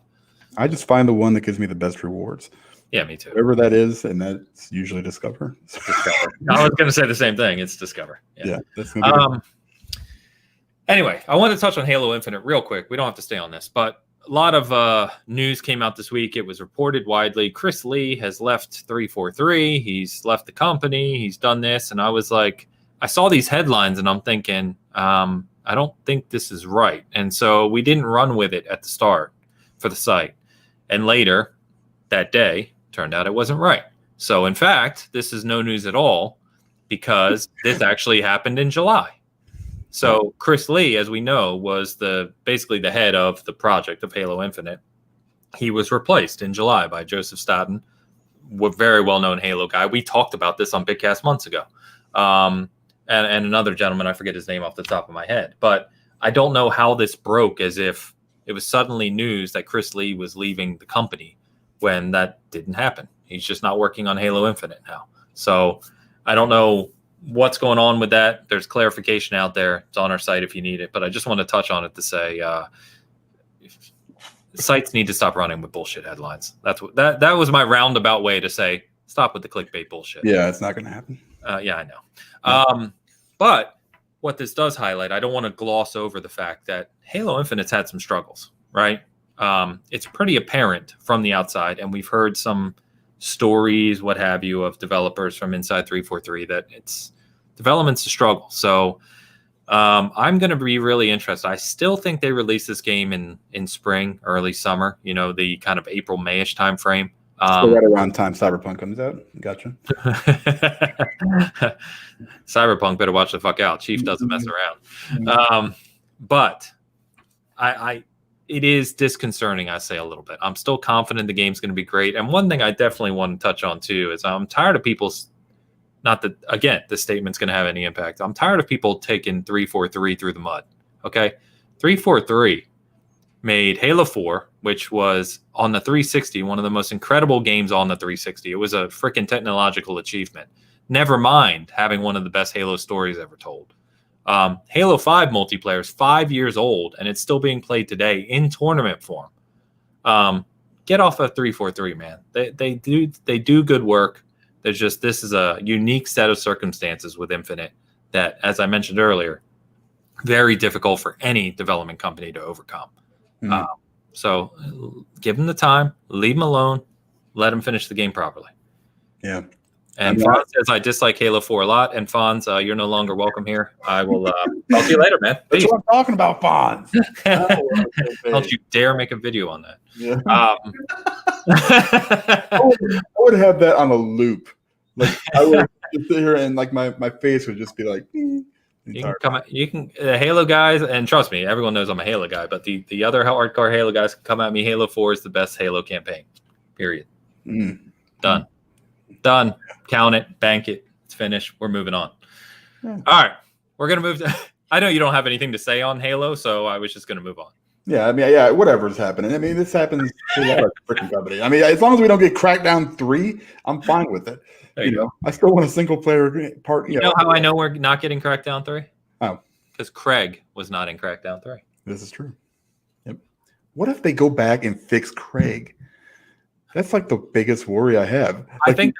I just find the one that gives me the best rewards. Yeah, me too. Whatever that is, and that's usually Discover. I was going to say the same thing. It's Discover. Yeah. That's gonna be Anyway, I want to touch on Halo Infinite real quick. We don't have to stay on this, but a lot of news came out this week. It was reported widely. Chris Lee has left 343. He's left the company. He's done this. And I was like, I saw these headlines and I'm thinking, I don't think this is right. And so we didn't run with it at the start for the site. And later that day, turned out it wasn't right. So in fact, this is no news at all because this actually happened in July. So Chris Lee, as we know, was basically the head of the project of Halo Infinite. He was replaced in July by Joseph Staten, a very well-known Halo guy. We talked about this on Bitcast months ago. And another gentleman, I forget his name off the top of my head. But I don't know how this broke as if it was suddenly news that Chris Lee was leaving the company when that didn't happen. He's just not working on Halo Infinite now. So I don't know what's going on with that. There's clarification out there. It's on our site if you need it. But I just want to touch on it to say sites need to stop running with bullshit headlines. That's what that was my roundabout way to say stop with the clickbait bullshit. Yeah, it's not going to happen. Yeah, I know. But what this does highlight, I don't want to gloss over the fact that Halo Infinite's had some struggles, right? It's pretty apparent from the outside, and we've heard some stories, what have you, of developers from inside 343 that it's development's a struggle. So I'm going to be really interested. I still think they release this game in spring, early summer, the kind of April, May-ish time frame. So right around time Cyberpunk comes out. Gotcha. Cyberpunk better watch the fuck out. Chief doesn't mess around. But it is disconcerting, I say a little bit. I'm still confident the game's going to be great. And one thing I definitely want to touch on too is I'm tired of people's, not that, again, this statement's going to have any impact. I'm tired of people taking 343 through the mud. Okay. 343 made Halo 4, which was on the 360, one of the most incredible games on the 360. It was a freaking technological achievement. Never mind having one of the best Halo stories ever told. Halo 5 multiplayer is 5 years old, and it's still being played today in tournament form. Get off of 343, man. They do good work. There's just, this is a unique set of circumstances with Infinite that, as I mentioned earlier, very difficult for any development company to overcome. So give them the time, leave them alone, let them finish the game properly. Yeah. And Fonz says, I dislike Halo 4 a lot. And Fonz, you're no longer welcome here. I will talk to you later, man. That's what I'm talking about, Fonz. Don't you dare make a video on that. Yeah. I would have that on a loop. Like I would just sit here and like my face would just be like. You can Halo guys, and trust me, everyone knows I'm a Halo guy. But the other hardcore Halo guys can come at me. Halo 4 is the best Halo campaign. Period. Done. Done. Count it. Bank it. It's finished. We're moving on. All right. We're gonna move to. I know you don't have anything to say on Halo, so I was just gonna move on. Yeah, I mean, yeah, whatever's happening. I mean, this happens to a lot of freaking companies. I mean, as long as we don't get Crackdown 3, I'm fine with it. You know, I still want a single player part. You know how I know we're not getting Crackdown 3? Oh, because Craig was not in Crackdown 3. This is true. Yep. What if they go back and fix Craig? That's like the biggest worry I have. Like, I think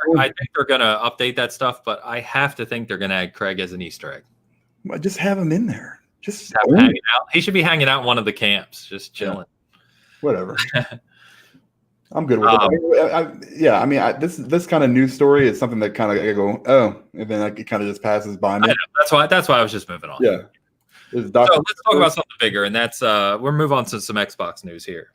they're gonna update that stuff, but I have to think they're gonna add Craig as an Easter egg. Just have him in there. Just have him hanging out. He should be hanging out in one of the camps, just chilling. Yeah. Whatever. I'm good with it. I mean, this kind of news story is something that kind of I go, oh, and then it kind of just passes by me. That's why I was just moving on. Yeah. So let's talk about something bigger, and that's we're move on to some Xbox news here.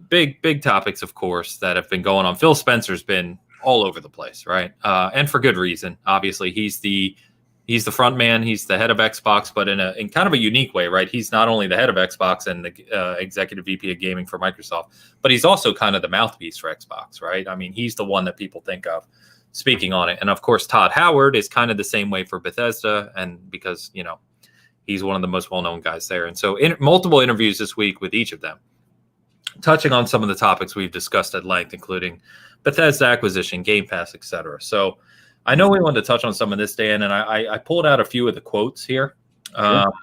Big topics, of course, that have been going on. Phil Spencer's been all over the place, right? And for good reason. Obviously, he's the front man. He's the head of Xbox, but in kind of a unique way, right? He's not only the head of Xbox and the executive VP of gaming for Microsoft, but he's also kind of the mouthpiece for Xbox, right? I mean, he's the one that people think of speaking on it. And of course, Todd Howard is kind of the same way for Bethesda, and because he's one of the most well-known guys there. And so multiple interviews this week with each of them, touching on some of the topics we've discussed at length, including Bethesda acquisition, Game Pass, etc. So I know we wanted to touch on some of this, Dan, and I pulled out a few of the quotes here. And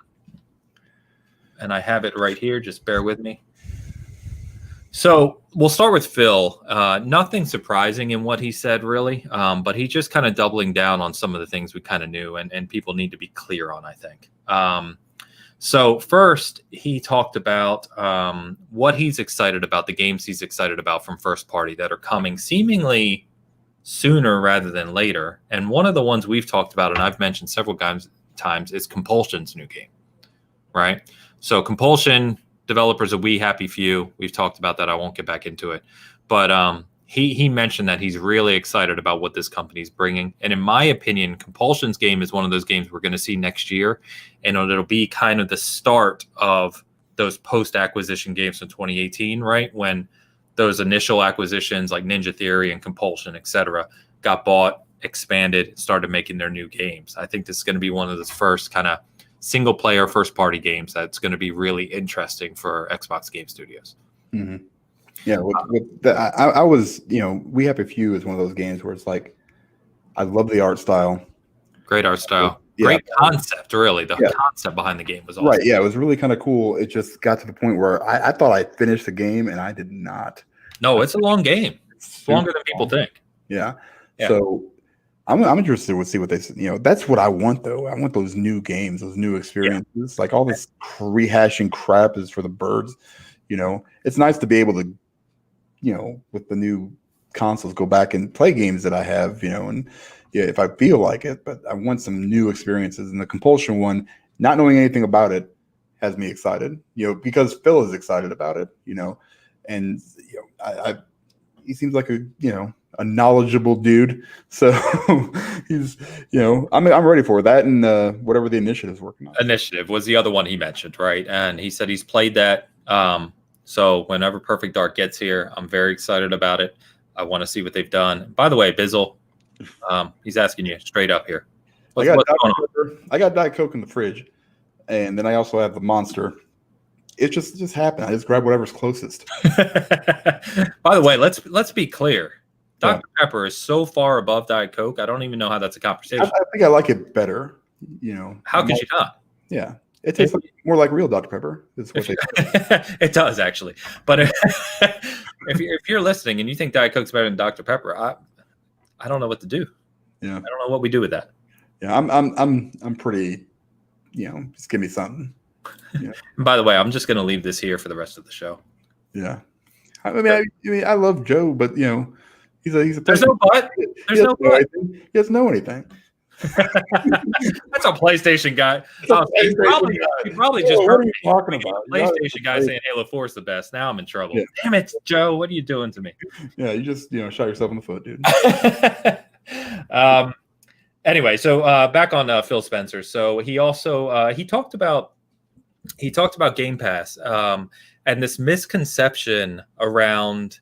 I have it right here. Just bear with me. So we'll start with Phil. Nothing surprising in what he said, really, but he's just kind of doubling down on some of the things we kind of knew and people need to be clear on, I think. So first, he talked about what he's excited about, the games he's excited about from first party that are coming seemingly sooner rather than later. And one of the ones we've talked about, and I've mentioned several times, is Compulsion's new game, right? So Compulsion, developers of We Happy Few. We've talked about that. I won't get back into it. But he mentioned that he's really excited about what this company's bringing. And in my opinion, Compulsion's game is one of those games we're going to see next year. And it'll be kind of the start of those post-acquisition games from 2018, right? When those initial acquisitions like Ninja Theory and Compulsion, et cetera, got bought, expanded, started making their new games. I think this is going to be one of those first kind of single-player, first-party games that's going to be really interesting for Xbox Game Studios. Mm-hmm. Yeah, I was, We Happy Few is one of those games where it's like, I love the art style. Great art style. Great concept, really. The concept behind the game was awesome. Right. Yeah, it was really kind of cool. It just got to the point where I thought I finished the game, and I did not. No, it's a long game. It's longer than people think. Yeah. So I'm interested to see what they, that's what I want, though. I want those new games, those new experiences. Like all this rehashing crap is for the birds. It's nice to be able to, with the new consoles, go back and play games that I have, and if I feel like it. But I want some new experiences. And the Compulsion one, not knowing anything about it, has me excited, because Phil is excited about it, and he seems like a knowledgeable dude. So he's, I'm ready for that. And whatever the initiative is working on. Initiative was the other one he mentioned, right? And he said he's played that. So whenever Perfect Dark gets here, I'm very excited about it. I want to see what they've done. By the way, Bizzle, he's asking you straight up here. I got Diet Coke in the fridge, and then I also have the Monster. It just happened. I just grab whatever's closest. By the way, let's be clear. Dr. Pepper is so far above Diet Coke. I don't even know how that's a conversation. I think I like it better. How could you not? Yeah, it tastes more like real Dr. Pepper. Is what it does actually. But if you're listening and you think Diet Coke's better than Dr. Pepper, I don't know what to do. Yeah, I don't know what we do with that. Yeah, I'm pretty. Just give me something. Yeah. And by the way, I'm just going to leave this here for the rest of the show. Yeah, I mean, I love Joe, but he's a. There's no but. There's no but. He doesn't know anything. That's a PlayStation guy. He probably just heard me talking about PlayStation guy saying Halo 4 is the best. Now I'm in trouble. Yeah. Damn it, Joe! What are you doing to me? Yeah, you just shot yourself in the foot, dude. Anyway, so back on Phil Spencer. So he also he talked about Game Pass and this misconception around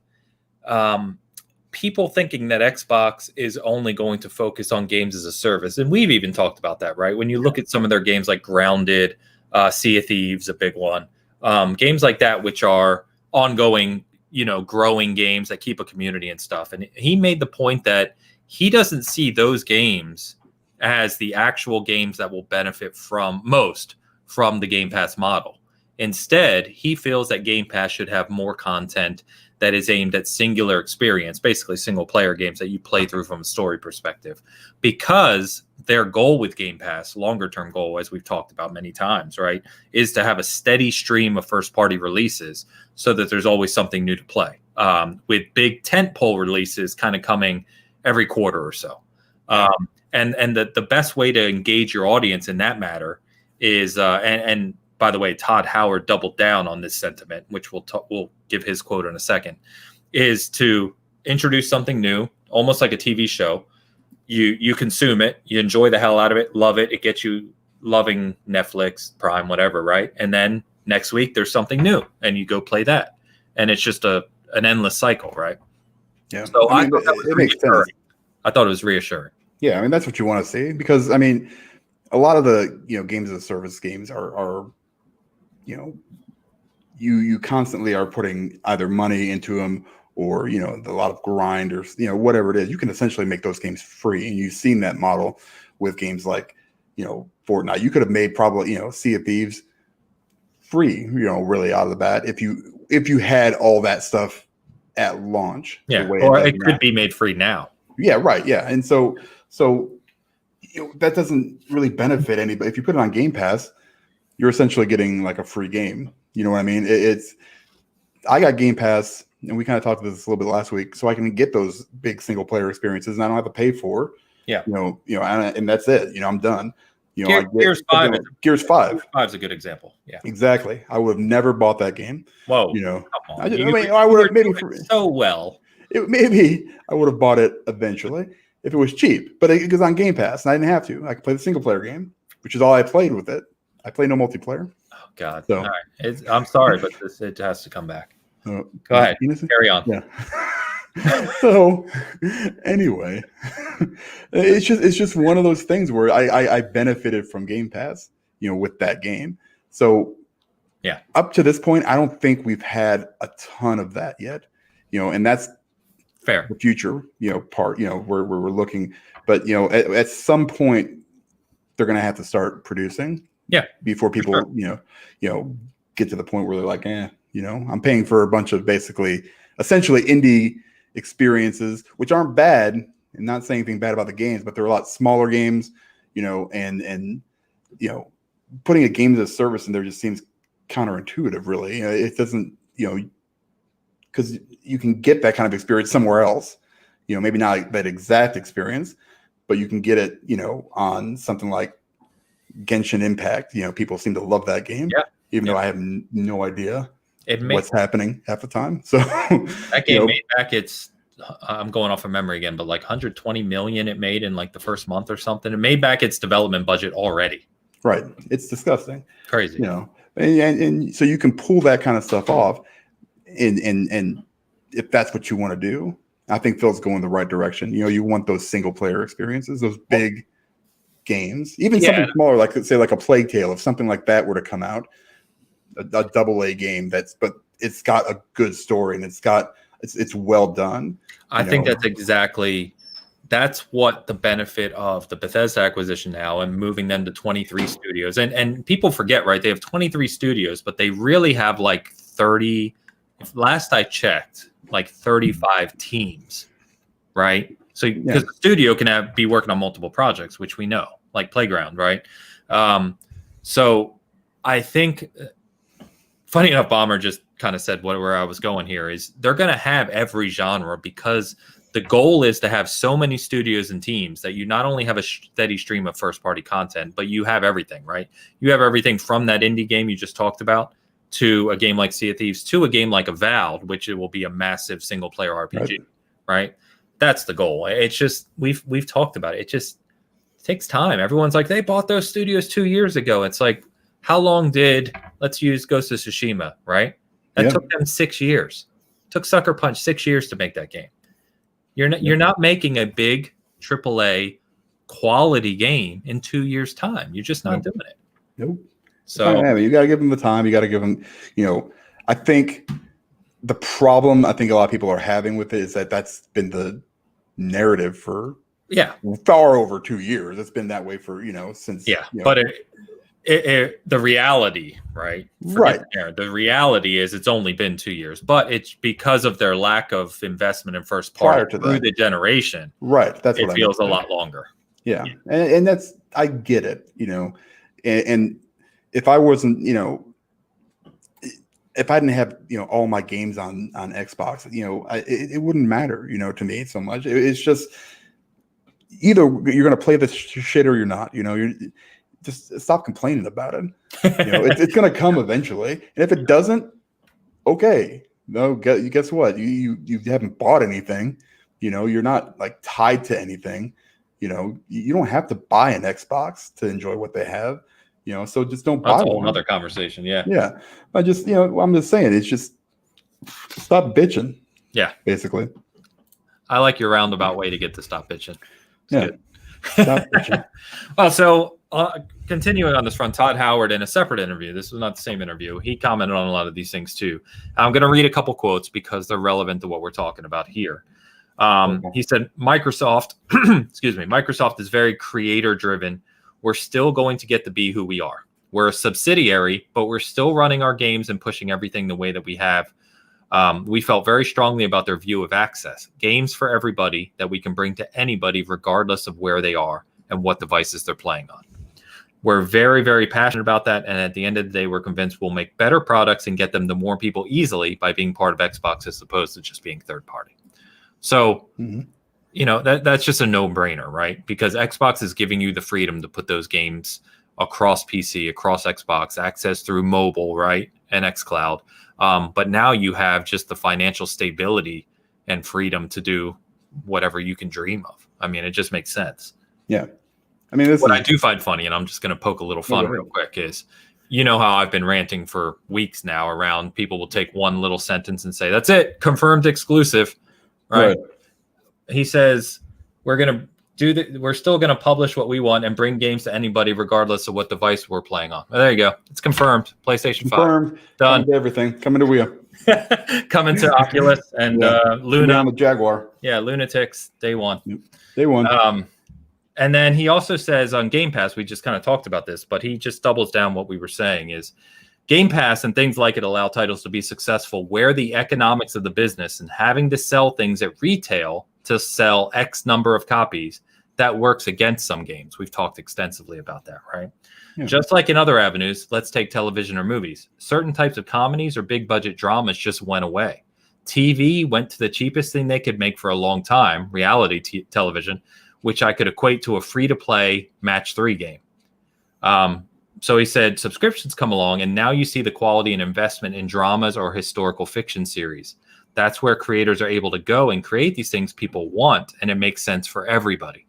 people thinking that Xbox is only going to focus on games as a service. And we've even talked about that, right? When you look at some of their games like Grounded, Sea of Thieves, a big one, games like that, which are ongoing, growing games that keep a community and stuff. And he made the point that he doesn't see those games as the actual games that will benefit most from the Game Pass model. Instead, he feels that Game Pass should have more content that is aimed at singular experience, basically single player games that you play through from a story perspective, because their goal with Game Pass, longer term goal, as we've talked about many times, right, is to have a steady stream of first party releases so that there's always something new to play, with big tentpole releases kind of coming every quarter or so. And the best way to engage your audience in that matter is, and by the way, Todd Howard doubled down on this sentiment, which we'll give his quote in a second, is to introduce something new, almost like a TV show. You consume it, you enjoy the hell out of it, love it. It gets you loving Netflix, Prime, whatever, right? And then next week there's something new, and you go play that, and it's just an endless cycle, right? Yeah. So I thought that was reassuring. I thought it was reassuring. Yeah, I mean that's what you want to see, because I mean, a lot of the games as a service games are you constantly are putting either money into them or a lot of grind or whatever it is. You can essentially make those games free, and you've seen that model with games like Fortnite. You could have made probably Sea of Thieves free, really out of the bat if you had all that stuff at launch. Yeah, or it could be made free now. Yeah, right. Yeah, and so that doesn't really benefit anybody. If you put it on Game Pass, you're essentially getting like a free game. You know what I mean? I got Game Pass, and we kind of talked about this a little bit last week, so I can get those big single player experiences, and I don't have to pay for. Yeah. And that's it. I'm done. Gears 5. Gears 5. 5 is a good example. Yeah. Exactly. I would have never bought that game. Whoa. Come on. I would have maybe so well. Maybe I would have bought it eventually if it was cheap, but it was on Game Pass, and I didn't have to. I could play the single player game, which is all I played with it. I play no multiplayer. Oh God! So, all right. I'm sorry, but it has to come back. Go ahead. Carry on. Yeah. So, anyway, it's just one of those things where I benefited from Game Pass, with that game. So, yeah, up to this point, I don't think we've had a ton of that yet, and that's fair. The future, part, where we're looking, but at some point, they're going to have to start producing. Yeah. Before people, sure. Get to the point where they're like, I'm paying for a bunch of essentially indie experiences, which aren't bad, and not saying anything bad about the games, but they're a lot smaller games, and putting a game as a service in there just seems counterintuitive, really. It doesn't, because you can get that kind of experience somewhere else, maybe not like that exact experience, but you can get it, on something like Genshin Impact. People seem to love that game, even though I have no idea what's happening half the time. So that game made back I'm going off of memory again, but like 120 million it made in like the first month or something. It made back its development budget already. Right. It's disgusting. Crazy. And so you can pull that kind of stuff off, and if that's what you want to do, I think Phil's going the right direction. You want those single player experiences, those big games, even something smaller, like say like a Plague Tale. If something like that were to come out, a AA game but it's got a good story and it's well done. I think that's what the benefit of the Bethesda acquisition now and moving them to 23 studios. And people forget, right? They have 23 studios, but they really have like 30, last I checked, like 35 teams, right? So because the studio can be working on multiple projects, which we know, like Playground, right? So I think, funny enough, Bomber just kind of said where I was going here is they're going to have every genre, because the goal is to have so many studios and teams that you not only have a steady stream of first-party content, but you have everything, right? You have everything from that indie game you just talked about to a game like Sea of Thieves to a game like Avowed, which it will be a massive single-player RPG, right? That's the goal. It's just we've talked about it. It just takes time. Everyone's like, they bought those studios 2 years ago. It's like, how long let's use Ghost of Tsushima, right? That took them 6 years. Took Sucker Punch 6 years to make that game. You're not making a big AAA quality game in 2 years' time. You're just not doing it. Nope. So you got to give them the time. You got to give them, I think the problem I think a lot of people are having with it is that's been the narrative for far over 2 years. It's been that way for, since. Yeah. But the reality, right? The reality is it's only been 2 years, but it's because of their lack of investment in first party through the generation. Right. That's what it feels a lot longer. Yeah. And that's, I get it, and if I wasn't, if I didn't have, all my games on Xbox, it wouldn't matter, to me so much. It's just either you're going to play this shit or you're not, you're just stop complaining about it. It's going to come eventually. And if it doesn't, okay. No, guess what? You haven't bought anything. You're not like tied to anything. You don't have to buy an Xbox to enjoy what they have. So just don't buy one. That's another conversation. Yeah. Yeah. I just, I'm just saying, it's just stop bitching. Yeah. Basically. I like your roundabout way to get to stop bitching. It's good. Stop bitching. Well, so continuing on this front, Todd Howard in a separate interview, this was not the same interview, he commented on a lot of these things too. I'm going to read a couple quotes because they're relevant to what we're talking about here. He said, Microsoft is very creator driven. We're still going to get to be who we are. We're a subsidiary, but we're still running our games and pushing everything the way that we have. We felt very strongly about their view of access. Games for everybody that we can bring to anybody regardless of where they are and what devices they're playing on. We're very, very passionate about that. And at the end of the day, we're convinced we'll make better products and get them to more people easily by being part of Xbox as opposed to just being third party. So, that's just a no-brainer, right? Because Xbox is giving you the freedom to put those games across PC, across Xbox, access through mobile, right? And xCloud. But now you have just the financial stability and freedom to do whatever you can dream of. I mean, it just makes sense. Yeah. I mean, what I do find funny, and I'm just going to poke a little fun real quick, is how I've been ranting for weeks now around people will take one little sentence and say, that's it, confirmed exclusive, right? He says, we're still going to publish what we want and bring games to anybody regardless of what device we're playing on. Well, there you go. It's confirmed. PlayStation 5. Confirmed. Done. Everything. Coming to Wii. Coming to Oculus and Luna. On the Jaguar. Yeah, Lunatics, day one. Day one. And then he also says on Game Pass, we just kind of talked about this, but he just doubles down what we were saying is Game Pass and things like it allow titles to be successful where the economics of the business and having to sell things at retail to sell X number of copies, that works against some games. We've talked extensively about that, right? Yeah. Just like in other avenues, let's take television or movies. Certain types of comedies or big budget dramas just went away. TV went to the cheapest thing they could make for a long time, reality television, which I could equate to a free-to-play match 3 game. So he said subscriptions come along, and now you see the quality and investment in dramas or historical fiction series. That's where creators are able to go and create these things people want, and it makes sense for everybody.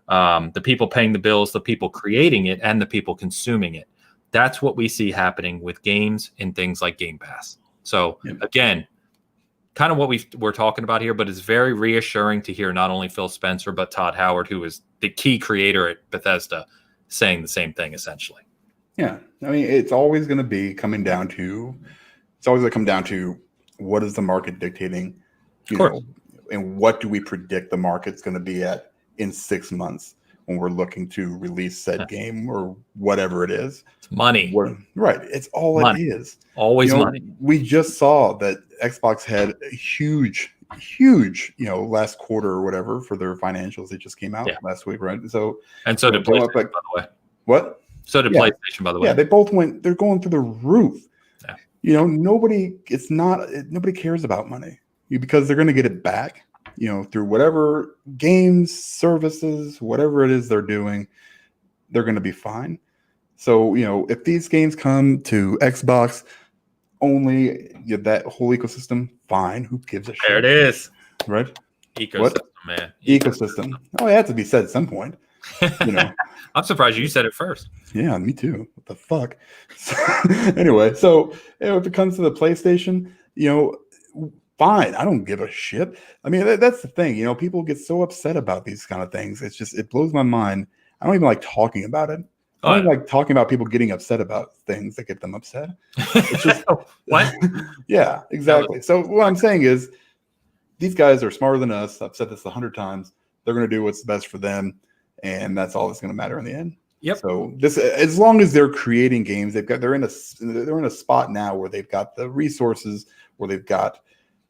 The people paying the bills, the people creating it, and the people consuming it. That's what we see happening with games and things like Game Pass. So again, kind of what we're talking about here, but it's very reassuring to hear not only Phil Spencer, but Todd Howard, who is the key creator at Bethesda, saying the same thing, essentially. Yeah. I mean, it's always going to come down to what is the market dictating, and what do we predict the market's going to be at in 6 months when we're looking to release said game or whatever it is. It's money. Right. It's all money. It is. Always money. We just saw that Xbox had a huge, last quarter or whatever for their financials. It just came out last week, right? So did PlayStation, by the way. What? So did PlayStation, by the way. Yeah, they both went. They're going through the roof. Yeah. Nobody cares about money because they're going to get it back. Through whatever games, services, whatever it is they're doing, they're going to be fine. So, if these games come to Xbox only, that whole ecosystem, fine. Who gives a shit? There it is. Right? Ecosystem, man. Ecosystem. Oh, it had to be said at some point. I'm surprised you said it first. Yeah, me too. What the fuck? Anyway, so if it comes to the PlayStation, fine. I don't give a shit. I mean, that's the thing. People get so upset about these kind of things. It blows my mind. I don't even like talking about it. I don't like talking about people getting upset about things that get them upset. It's just what? Yeah, exactly. So what I'm saying is these guys are smarter than us. I've said this 100 times. They're going to do what's best for them, and that's all that's going to matter in the end. Yep. So as long as they're creating games, they're in a spot now where they've got the resources, where they've got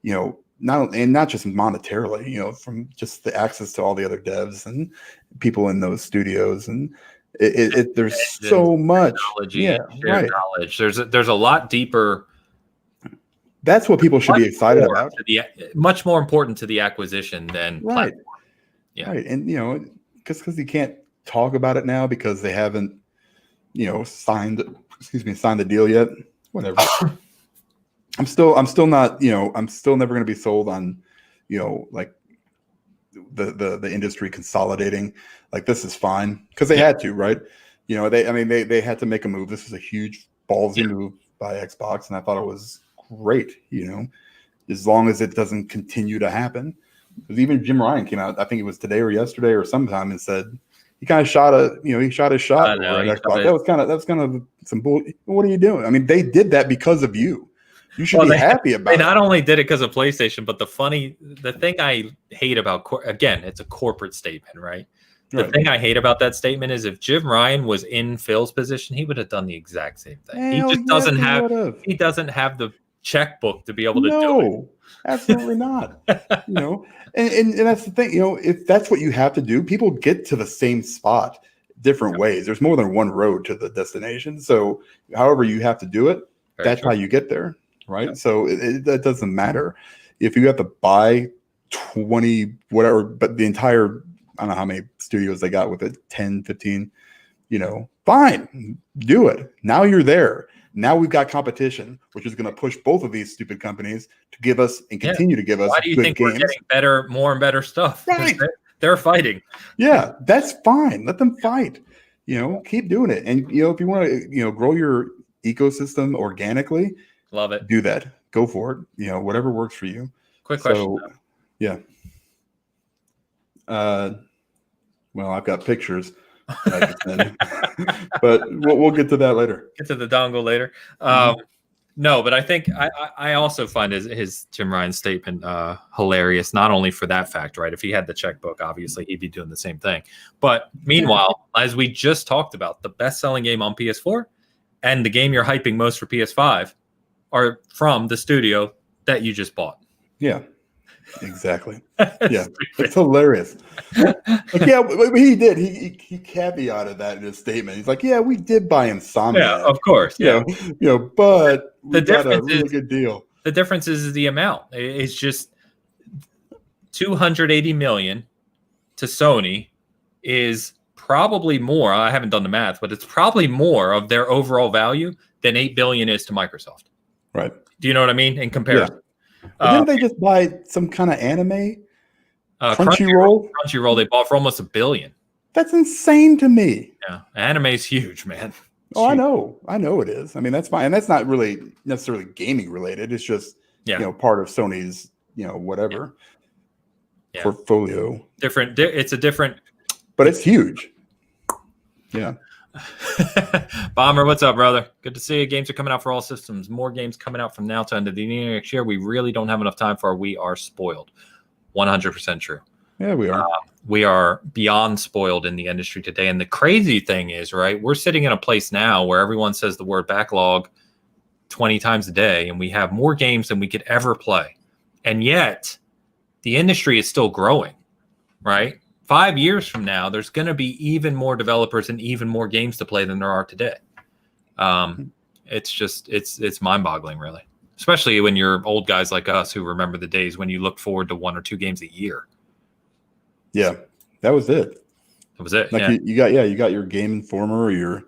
not just monetarily, from just the access to all the other devs and people in those studios, and there's so much knowledge. There's a lot deeper. That's what people should be excited about. Much more important to the acquisition than platform. Yeah, right. And because you can't talk about it now because they haven't, signed the deal yet. Whatever. I'm still not, I'm still never going to be sold on, like the industry consolidating. Like, this is fine because they had to, right? They had to make a move. This is a huge ballsy move by Xbox, and I thought it was great. As long as it doesn't continue to happen. Because even Jim Ryan came out, I think it was today or yesterday or sometime, and said he kind of shot his shot. That was kind of some bull. What are you doing? I mean, they did that because of you. You should be happy about it. They not only did it because of PlayStation, but the thing I hate about, again, it's a corporate statement, right? The thing I hate about that statement is if Jim Ryan was in Phil's position, he would have done the exact same thing. He just doesn't have the checkbook to be able to do it. Absolutely not. And that's the thing, if that's what you have to do, people get to the same spot different ways. There's more than one road to the destination. So however you have to do it, that's how you get there. Right. Yeah. So that doesn't matter if you have to buy 20, whatever, but the entire, I don't know how many studios they got with it, 10, 15, fine, do it. Now you're there. Now we've got competition, which is going to push both of these stupid companies to give us and continue to give us Why do you good think games. We're getting more and better stuff? Right. They're fighting. Yeah, that's fine. Let them fight. Keep doing it. And, if you want to, grow your ecosystem organically, love it. Do that. Go for it. Whatever works for you. Quick question. Yeah. Well, I've got pictures. But we'll get to that later. Get to the dongle later. No, but I think I also find his Jim Ryan statement hilarious, not only for that fact, right? If he had the checkbook, obviously he'd be doing the same thing. But meanwhile, as we just talked about, the best-selling game on PS4 and the game you're hyping most for PS5 are from the studio that you just bought. Yeah, exactly. Yeah, it's hilarious. Like, yeah, he did. He caveated that in his statement. He's like, yeah, we did buy Insomniac. Yeah, of course. Yeah, but we the got a difference really is good deal. the difference is the amount. It's just 280 million to Sony is probably more. I haven't done the math, but it's probably more of their overall value than 8 billion is to Microsoft. Right. Do you know what I mean? In comparison. But didn't they just buy some kind of anime? Crunchyroll, they bought for almost $1 billion. That's insane to me. Yeah, anime's huge, man. Oh, I know it is. I mean, that's fine, and that's not really necessarily gaming related. It's just part of Sony's whatever portfolio. Different. It's a different, but it's huge. Yeah. Bomber, what's up, brother? Good to see you. Games are coming out for all systems. More games coming out from now to end of the year next year. We really don't have enough time for. We are spoiled. 100% true. Yeah, we are. We are beyond spoiled in the industry today. And the crazy thing is, right, we're sitting in a place now where everyone says the word backlog 20 times a day, and we have more games than we could ever play. And yet, the industry is still growing, right? 5 years from now, there's going to be even more developers and even more games to play than there are today. It's just, it's mind-boggling, really. Especially when you're old guys like us who remember the days when you looked forward to 1 or 2 games a year. Yeah, that was it. That was it. Like you got your Game Informer, or your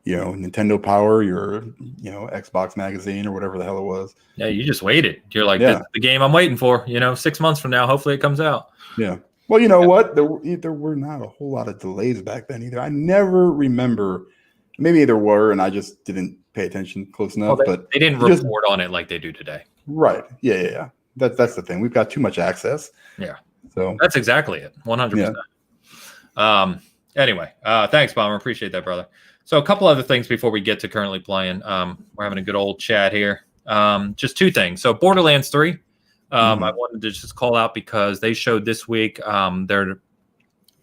Nintendo Power, your Xbox Magazine, or whatever the hell it was. Yeah, you just waited. You're like, this is the game I'm waiting for. 6 months from now, hopefully it comes out. Yeah. Well, you know what? There were not a whole lot of delays back then either. I never remember. Maybe there were, and I just didn't pay attention close enough. But they didn't report on it like they do today. Right. Yeah. That's the thing. We've got too much access. Yeah. So that's exactly it. 100%. Yeah. Anyway, thanks, Bomber. Appreciate that, brother. So a couple other things before we get to currently playing. We're having a good old chat here. Just 2 things. So Borderlands 3. I wanted to just call out because they showed this week they're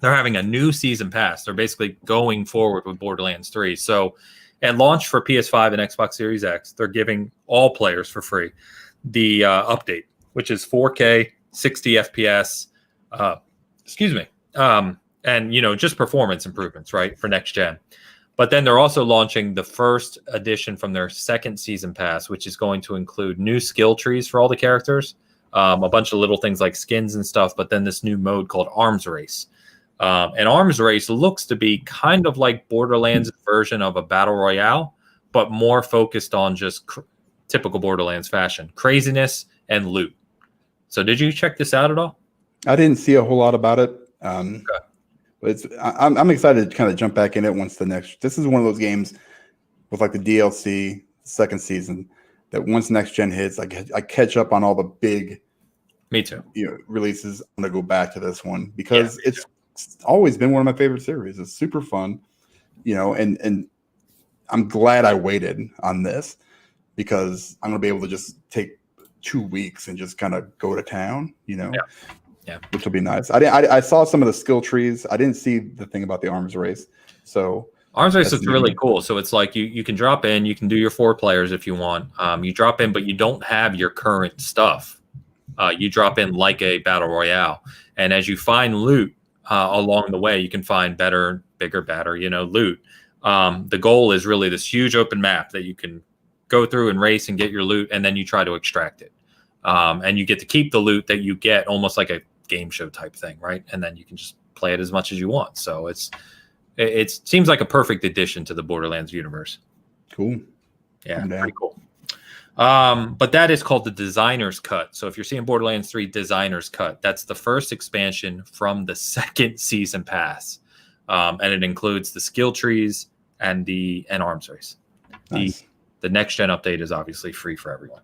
having a new season pass. They're basically going forward with Borderlands 3. So at launch for PS5 and Xbox Series X, they're giving all players for free the update, which is 4K, 60 FPS, and just performance improvements, right, for next gen. But then they're also launching the first edition from their second season pass, which is going to include new skill trees for all the characters, a bunch of little things like skins and stuff, but then this new mode called Arms Race. And Arms Race looks to be kind of like Borderlands' version of a battle royale, but more focused on just typical Borderlands fashion, craziness and loot. So did you check this out at all? I didn't see a whole lot about it. But I'm excited to kind of jump back in it once this is one of those games with like the DLC second season that once next gen hits, I catch up on all the big Me too. Releases. I'm gonna go back to this one because it's always been one of my favorite series. It's super fun, and I'm glad I waited on this because I'm gonna be able to just take 2 weeks and just kind of go to town, Yeah. Which will be nice. I saw some of the skill trees. I didn't see the thing about the arms race. So Arms Race is really cool. So it's like you can drop in, you can do your 4 players if you want. You drop in, but you don't have your current stuff. You drop in like a battle royale. And as you find loot along the way, you can find better, bigger, better, loot. The goal is really this huge open map that you can go through and race and get your loot, and then you try to extract it. And you get to keep the loot that you get, almost like a game show type thing, right? And then you can just play it as much as you want. So it seems like a perfect addition to the Borderlands universe. Cool. Yeah, pretty cool. But that is called the Designer's Cut. So if you're seeing Borderlands 3 Designer's Cut, that's the first expansion from the second season pass. And it includes the skill trees and Arms Race. Nice. The next gen update is obviously free for everyone.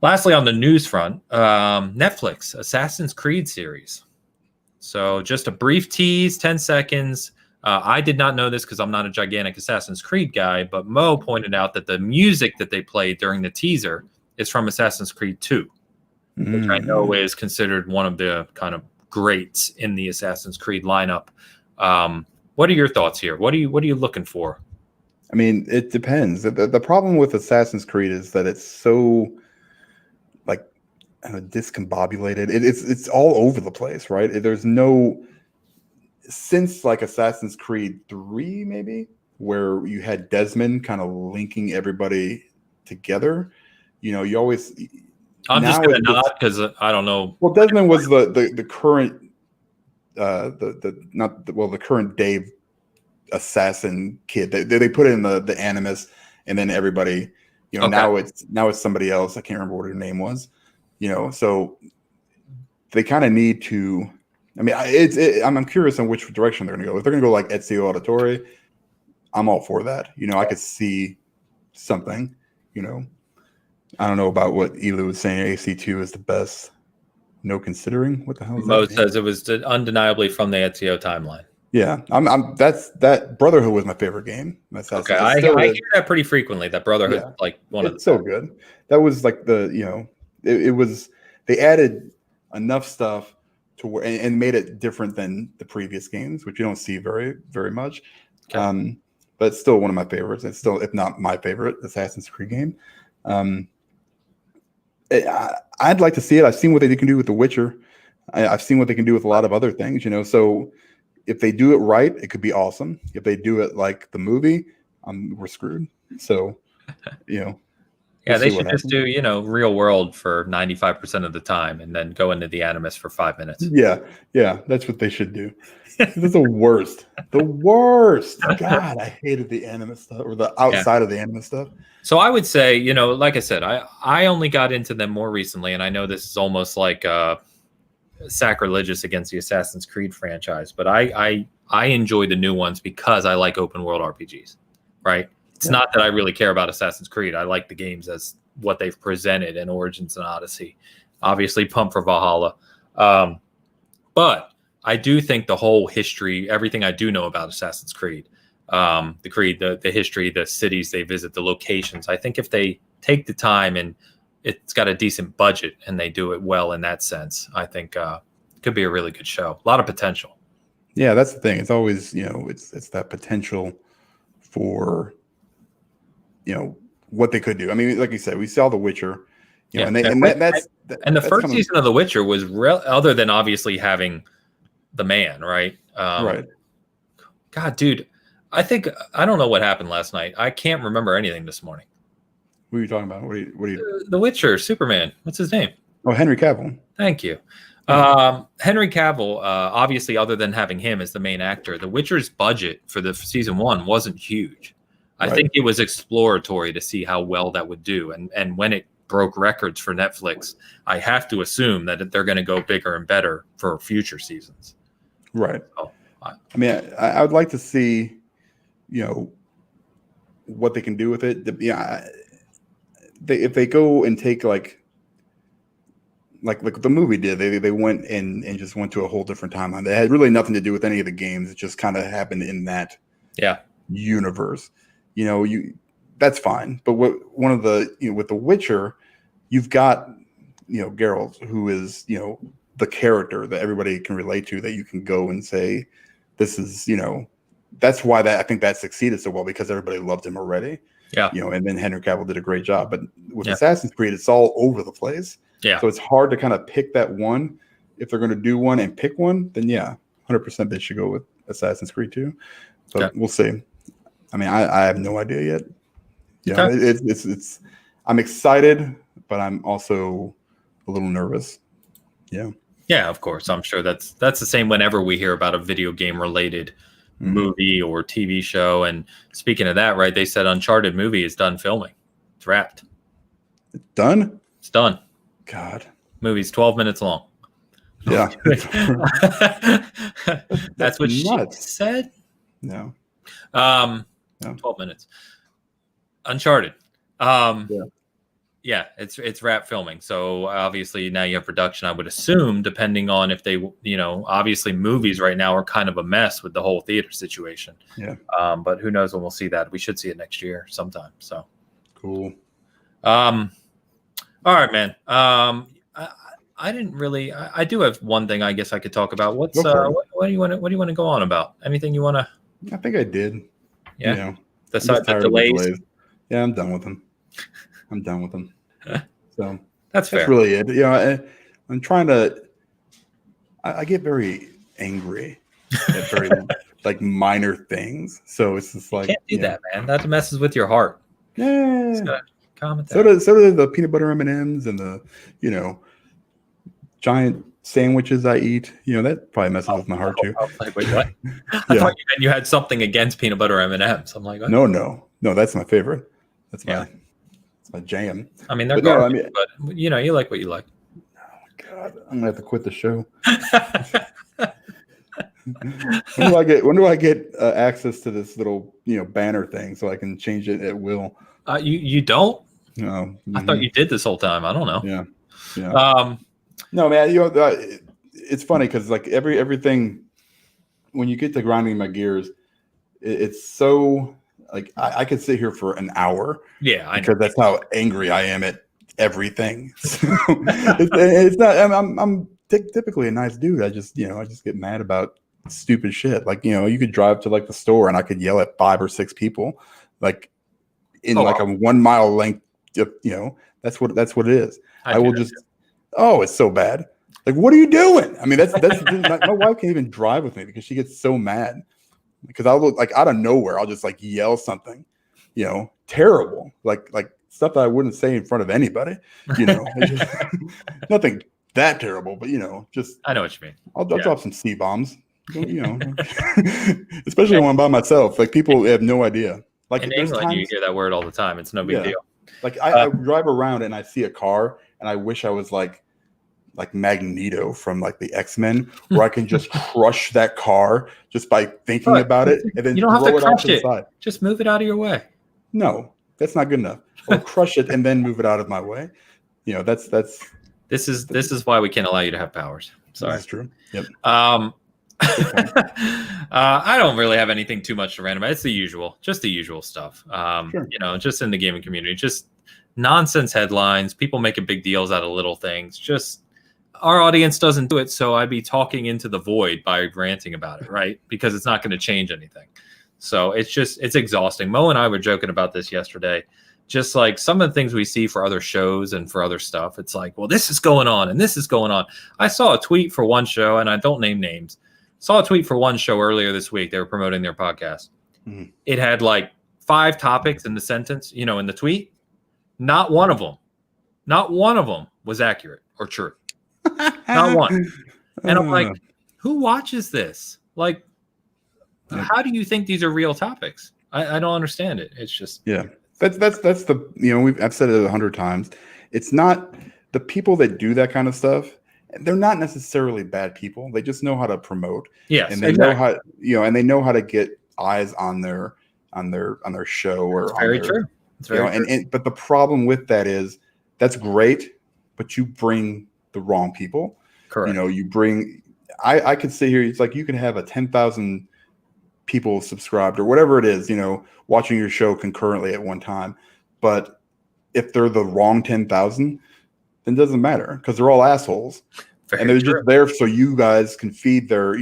Lastly, on the news front, Netflix Assassin's Creed series. So just a brief tease, 10 seconds. I did not know this because I'm not a gigantic Assassin's Creed guy, but Mo pointed out that the music that they played during the teaser is from Assassin's Creed 2, which I know is considered one of the kind of greats in the Assassin's Creed lineup. What are your thoughts here? What are you looking for? I mean, it depends. The problem with Assassin's Creed is that it's so like discombobulated. It's all over the place, right? There's no since like Assassin's Creed 3, maybe, where you had Desmond kind of linking everybody together. You always. I'm just gonna nod because I don't know. Well, Desmond was the current the current day assassin kid. They put in the Animus, and then everybody, okay. now it's somebody else. I can't remember what her name was. So they kind of need to. I mean, I'm curious on which direction they're going to go. If they're going to go like Ezio Auditore, I'm all for that. I could see something. I don't know about what Elu was saying. AC2 is the best. No considering what the hell is Mo says it was undeniably from the Ezio timeline. Yeah, that Brotherhood was my favorite game. Okay, I hear that pretty frequently. That Brotherhood, like one of the so good. That was like it was they added enough stuff to where and made it different than the previous games, which you don't see very very much. Okay. But it's still one of my favorites. It's still, if not my favorite, Assassin's Creed game. I'd like to see it. I've seen what they can do with The Witcher. I've seen what they can do with a lot of other things. So if they do it right, it could be awesome. If they do it like the movie, we're screwed. So, they should just do, real world for 95% of the time and then go into the Animus for 5 minutes. Yeah, that's what they should do. This is the worst. The worst. God, I hated the Animus stuff or the outside of the Animus stuff. So I would say, like I said, I only got into them more recently, and I know this is almost like sacrilegious against the Assassin's Creed franchise, but I enjoy the new ones because I like open world RPGs, right? It's not that I really care about Assassin's Creed. I like the games as what they've presented in Origins and Odyssey. Obviously, pumped for Valhalla. But I do think the whole history, everything I do know about Assassin's Creed, the history, the cities they visit, the locations, I think if they take the time and it's got a decent budget and they do it well in that sense, I think it could be a really good show. A lot of potential. Yeah, that's the thing. It's always, it's that potential for what they could do. I mean, like you said, we saw The Witcher, and the first season of The Witcher was other than obviously having the man, right? Right. God, dude, I don't know what happened last night. I can't remember anything this morning. What are you talking about? What are you? The Witcher, Superman. What's his name? Oh, Henry Cavill. Thank you. Henry Cavill, obviously, other than having him as the main actor, The Witcher's budget for the season 1 wasn't huge. I think it was exploratory to see how well that would do. And when it broke records for Netflix, I have to assume that they're going to go bigger and better for future seasons. Right. So, I mean, I would like to see, what they can do with it. If they go and take like the movie did, they went and just went to a whole different timeline. They had really nothing to do with any of the games. It just kind of happened in that universe. That's fine. But one of the with The Witcher, you've got Geralt, who is the character that everybody can relate to, that you can go and say, this is that's why I think that succeeded so well, because everybody loved him already. Yeah. And then Henry Cavill did a great job. But with Assassin's Creed, it's all over the place. Yeah. So it's hard to kind of pick that one. If they're going to do one and pick one, then 100% they should go with Assassin's Creed 2. But we'll see. I mean, I have no idea yet. It's I'm excited, but I'm also a little nervous. Yeah. Yeah, of course. I'm sure that's the same whenever we hear about a video game related movie or TV show. And speaking of that, right, they said Uncharted movie is done filming. It's wrapped. It's done? It's done. God. Movie's 12 minutes long. Yeah. That's what she said? No. 12 minutes. Uncharted. Yeah, it's wrap filming. So obviously now you have production. I would assume, depending on if they, obviously movies right now are kind of a mess with the whole theater situation. Yeah. But who knows when we'll see that? We should see it next year sometime. So Cool. All right, man. I didn't really. I do have one thing I guess I could talk about. What do you want to go on about? Anything you want to? I think I did. Yeah. You know, Besides the delays. Yeah, I'm done with them. So that's fair. That's really it. You know, I'm trying to. I get very angry at very like minor things. So it's just like you can't do that, man. That messes with your heart. Yeah. Comment so do the peanut butter M&Ms and the giant sandwiches I eat. That probably messes with my heart too. I was like, wait, what? I thought you had something against peanut butter M&Ms. I'm like, what? No, that's my favorite. That's my jam. I mean, they're garbage, but you like what you like. Oh my God, I'm gonna have to quit the show. When do I get access to this little banner thing so I can change it at will? You don't? No. I thought you did this whole time. I don't know. Yeah. No, man. It's funny because like everything, when you get to grinding my gears, it's so like I could sit here for an hour. Yeah, I know. Because that's how angry I am at everything. So it's not. I'm typically a nice dude. I just get mad about stupid shit. Like you could drive to like the store and I could yell at 5 or 6 people, like in a 1 mile length. That's what it is. I will just. Oh, it's so bad. Like, what are you doing? I mean, that's my wife can't even drive with me because she gets so mad. Because I'll look like out of nowhere, I'll just like yell something, terrible, like stuff that I wouldn't say in front of anybody, nothing that terrible, but just I know what you mean. I'll drop some C-bombs, especially when I'm by myself. Like people have no idea. Like in England, you hear that word all the time. It's no big deal. Like I drive around and I see a car and I wish I was like Magneto from like the X-Men, where I can just crush that car just by thinking about it and then you don't have to crush it. Side. Just move it out of your way. No, that's not good enough. I'll crush it and then move it out of my way. That's this is why we can't allow you to have powers. Sorry. That's true. Yep. I don't really have anything too much to rant about. It's just the usual stuff. Sure. Just in the gaming community, just nonsense headlines, people making big deals out of little things. Just our audience doesn't do it, so I'd be talking into the void by ranting about it, right? Because it's not going to change anything. So it's exhausting. Mo and I were joking about this yesterday. Just like some of the things we see for other shows and for other stuff, it's like, well, this is going on and this is going on. I saw a tweet for one show, and I don't name names. Saw a tweet for one show earlier this week. They were promoting their podcast. Mm-hmm. It had like 5 topics in the sentence, in the tweet. Not one of them was accurate or true. Not one. And I'm like, who watches this? Like, how do you think these are real topics? I don't understand it. It's just that's the I've said it 100 times. It's not the people that do that kind of stuff. They're not necessarily bad people. They just know how to promote. Yes, and they know how and they know how to get eyes on their show or That's very true. It's very true. But the problem with that is that's great, but you bring the wrong people. Correct. You bring. I could sit here. It's like you can have a 10,000 people subscribed or whatever it is. Watching your show concurrently at one time, but if they're the wrong 10,000, then it doesn't matter because they're all assholes, and they're just there so you guys can feed their.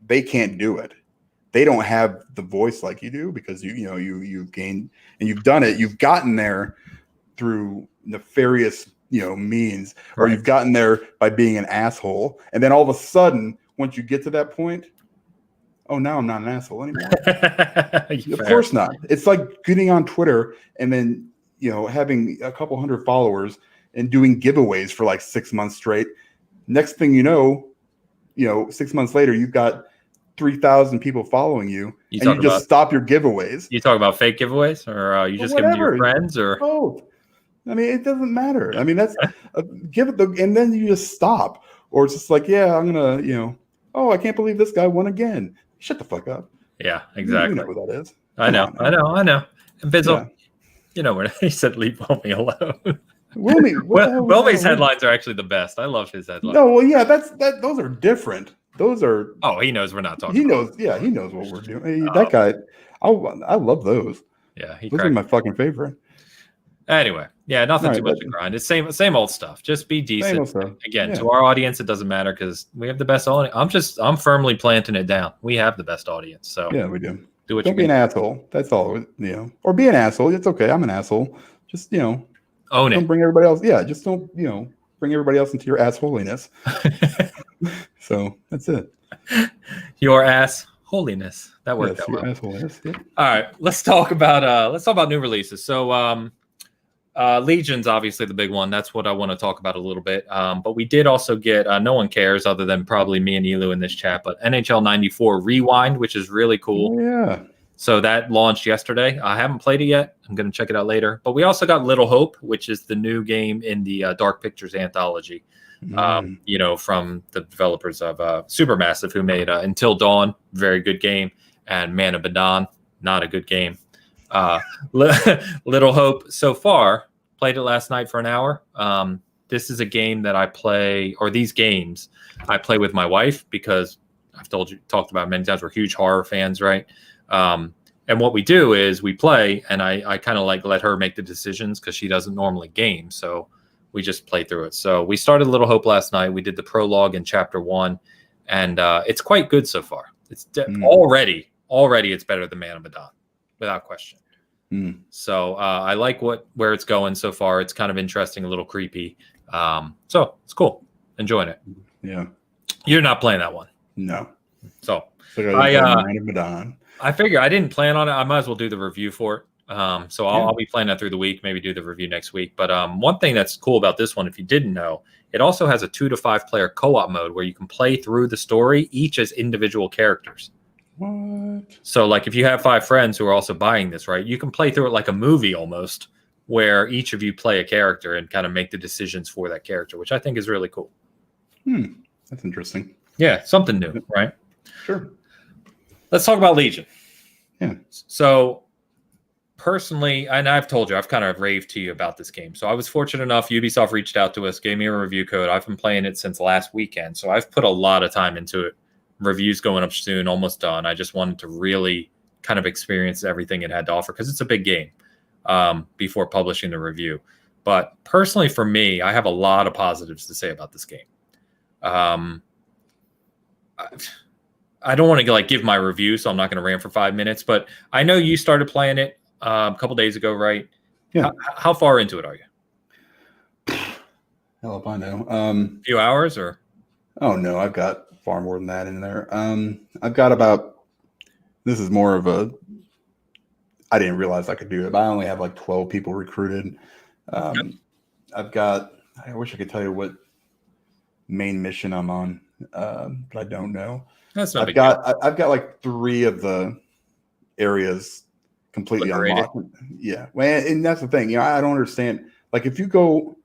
They can't do it. They don't have the voice like you do because you've gained and you've done it. You've gotten there through nefarious means, or you've gotten there by being an asshole, and then all of a sudden, once you get to that point, oh, now I'm not an asshole anymore. Of course not. It's like getting on Twitter and then having a couple hundred followers and doing giveaways for like 6 months straight. Next thing you know, 6 months later, you've got 3,000 people following you, and you just stop your giveaways. You talk about fake giveaways, or you just give them to your friends, or both. I mean, it doesn't matter. I mean, that's give it and then you just stop, or it's just like, yeah, I'm gonna, oh, I can't believe this guy won again. Shut the fuck up. Yeah, exactly. You know what that is. I know. And Vince, You know, when he said leave Wilmy alone. Wilmy, Wilmy's headlines are actually the best. I love his headlines. No, well, yeah, those are different. Those are. Oh, he knows we're not talking. He about knows. Yeah, he knows what we're doing. Hey, that guy, I love those. Yeah, those are my fucking favorite. Anyway, yeah, nothing too much to grind. It's same old stuff. Just be decent. Again, to our audience, it doesn't matter because we have the best audience. I'm firmly planting it down. We have the best audience. So yeah, we do. Don't be an asshole. That's all. Or be an asshole. It's okay. I'm an asshole. Just own don't it. Don't bring everybody else. Yeah, just don't bring everybody else into your assholiness. So that's it. Your ass holiness. That worked out well. Assholiness. Yeah. All right, let's talk about new releases. So Legion's obviously the big one. That's what I want to talk about a little bit. But we did also get no one cares other than probably me and Elu in this chat, but NHL 94 Rewind, which is really cool. Oh, yeah. So that launched yesterday. I haven't played it yet. I'm going to check it out later. But we also got Little Hope, which is the new game in the Dark Pictures anthology. From the developers of Supermassive, who made Until Dawn, very good game, and Man of Medan, not a good game. Little Hope so far, played it last night for an hour. This is a game that I play, or these games I play with my wife because I've talked about it many times. We're huge horror fans, right? And what we do is we play, and I kind of like let her make the decisions because she doesn't normally game. So we just play through it. So we started Little Hope last night. We did the prologue in chapter 1, and it's quite good so far. It's already it's better than Man of Medan, without question. So I like where it's going so far. It's kind of interesting, a little creepy. So it's cool. Enjoying it. Yeah. You're not playing that one. No. So Man of Medan. I figure I didn't plan on it. I might as well do the review for it. So I'll be playing that through the week, maybe do the review next week. But one thing that's cool about this one, if you didn't know, it also has a 2 to 5 player co-op mode where you can play through the story, each as individual characters. What? So like if you have 5 friends who are also buying this, right, you can play through it like a movie almost, where each of you play a character and kind of make the decisions for that character, which I think is really cool. That's interesting. Yeah, something new, right? Sure. Let's talk about Legion. Yeah. So personally, and I've told you, I've kind of raved to you about this game. So I was fortunate enough, Ubisoft reached out to us, gave me a review code. I've been playing it since last weekend. So I've put a lot of time into it. Reviews going up soon, almost done. I just wanted to really kind of experience everything it had to offer because it's a big game before publishing the review. But personally, for me, I have a lot of positives to say about this game. I don't want to give my review, so I'm not going to rant for 5 minutes. But I know you started playing it a couple days ago, right? Yeah. How far into it are you? Hell if I know. A few hours or? Oh no, I've got far more than that in there. I've got about. This is more of a. I didn't realize I could do it, but I only have like 12 people recruited. I've got. I wish I could tell you what main mission I'm on, but I don't know. That's not. I've got like 3 of the areas completely unlocked. Yeah, well, and that's the thing. I don't understand. Like, if you go,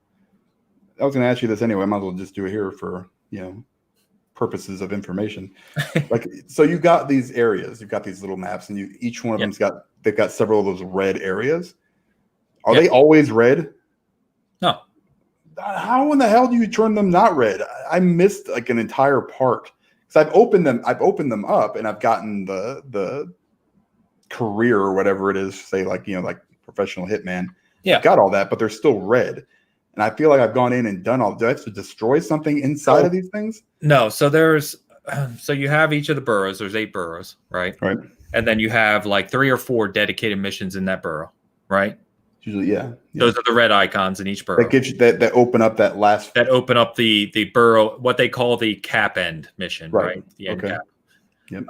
I was going to ask you this anyway. I might as well just do it here for purposes of information. Like, so you got these areas, you've got these little maps, and each one of them's they've got several of those red areas. Are they always red? No. How in the hell do you turn them not red? I missed like an entire part. I've opened them up, and I've gotten the career or whatever it is, say like professional hitman. Yeah, I've got all that, but they're still red, and I feel like I've gone in and done all. Do I have to destroy something inside of these things? No. So you have each of the boroughs. There's 8 boroughs, right? Right. And then you have like 3 or 4 dedicated missions in that borough, right? Usually, yeah. Those are the red icons in each borough. That gives you that open up that last. That open up the borough, what they call the cap end mission, right? The end cap. Yep.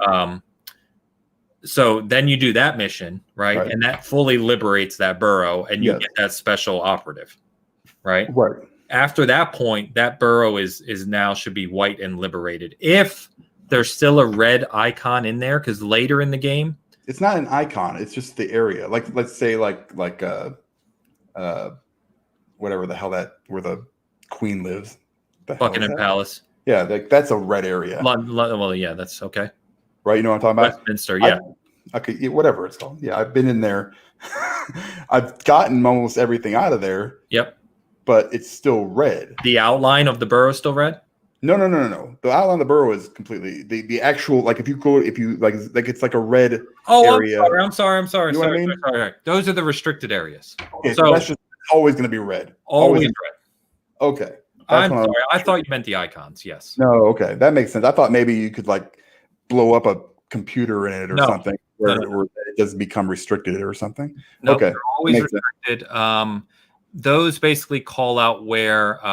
So then you do that mission, right? And that fully liberates that borough, and you get that special operative, right? Right. After that point, that borough is now should be white and liberated. If there's still a red icon in there, because later in the game, it's not an icon; it's just the area. Like, let's say, whatever the hell where the queen lives, Buckingham Palace. Yeah, that's a red area. Well, yeah, that's okay. Right, you know what I'm talking about? Westminster, yeah. Okay, whatever it's called. Yeah, I've been in there. I've gotten almost everything out of there. Yep. But it's still red. The outline of the burrow is still red? No. The outline of the burrow is completely the actual, like if you like it's like a red area. I'm sorry. You know what I mean? Sorry. Those are the restricted areas. Okay, so that's just always going to be red. Always red. Okay. I'm sorry. I thought you meant the icons. Yes. No. Okay, that makes sense. I thought maybe you could like blow up a computer in it or something, where it doesn't become restricted or something. Nope, okay, they're always restricted. Those basically call out where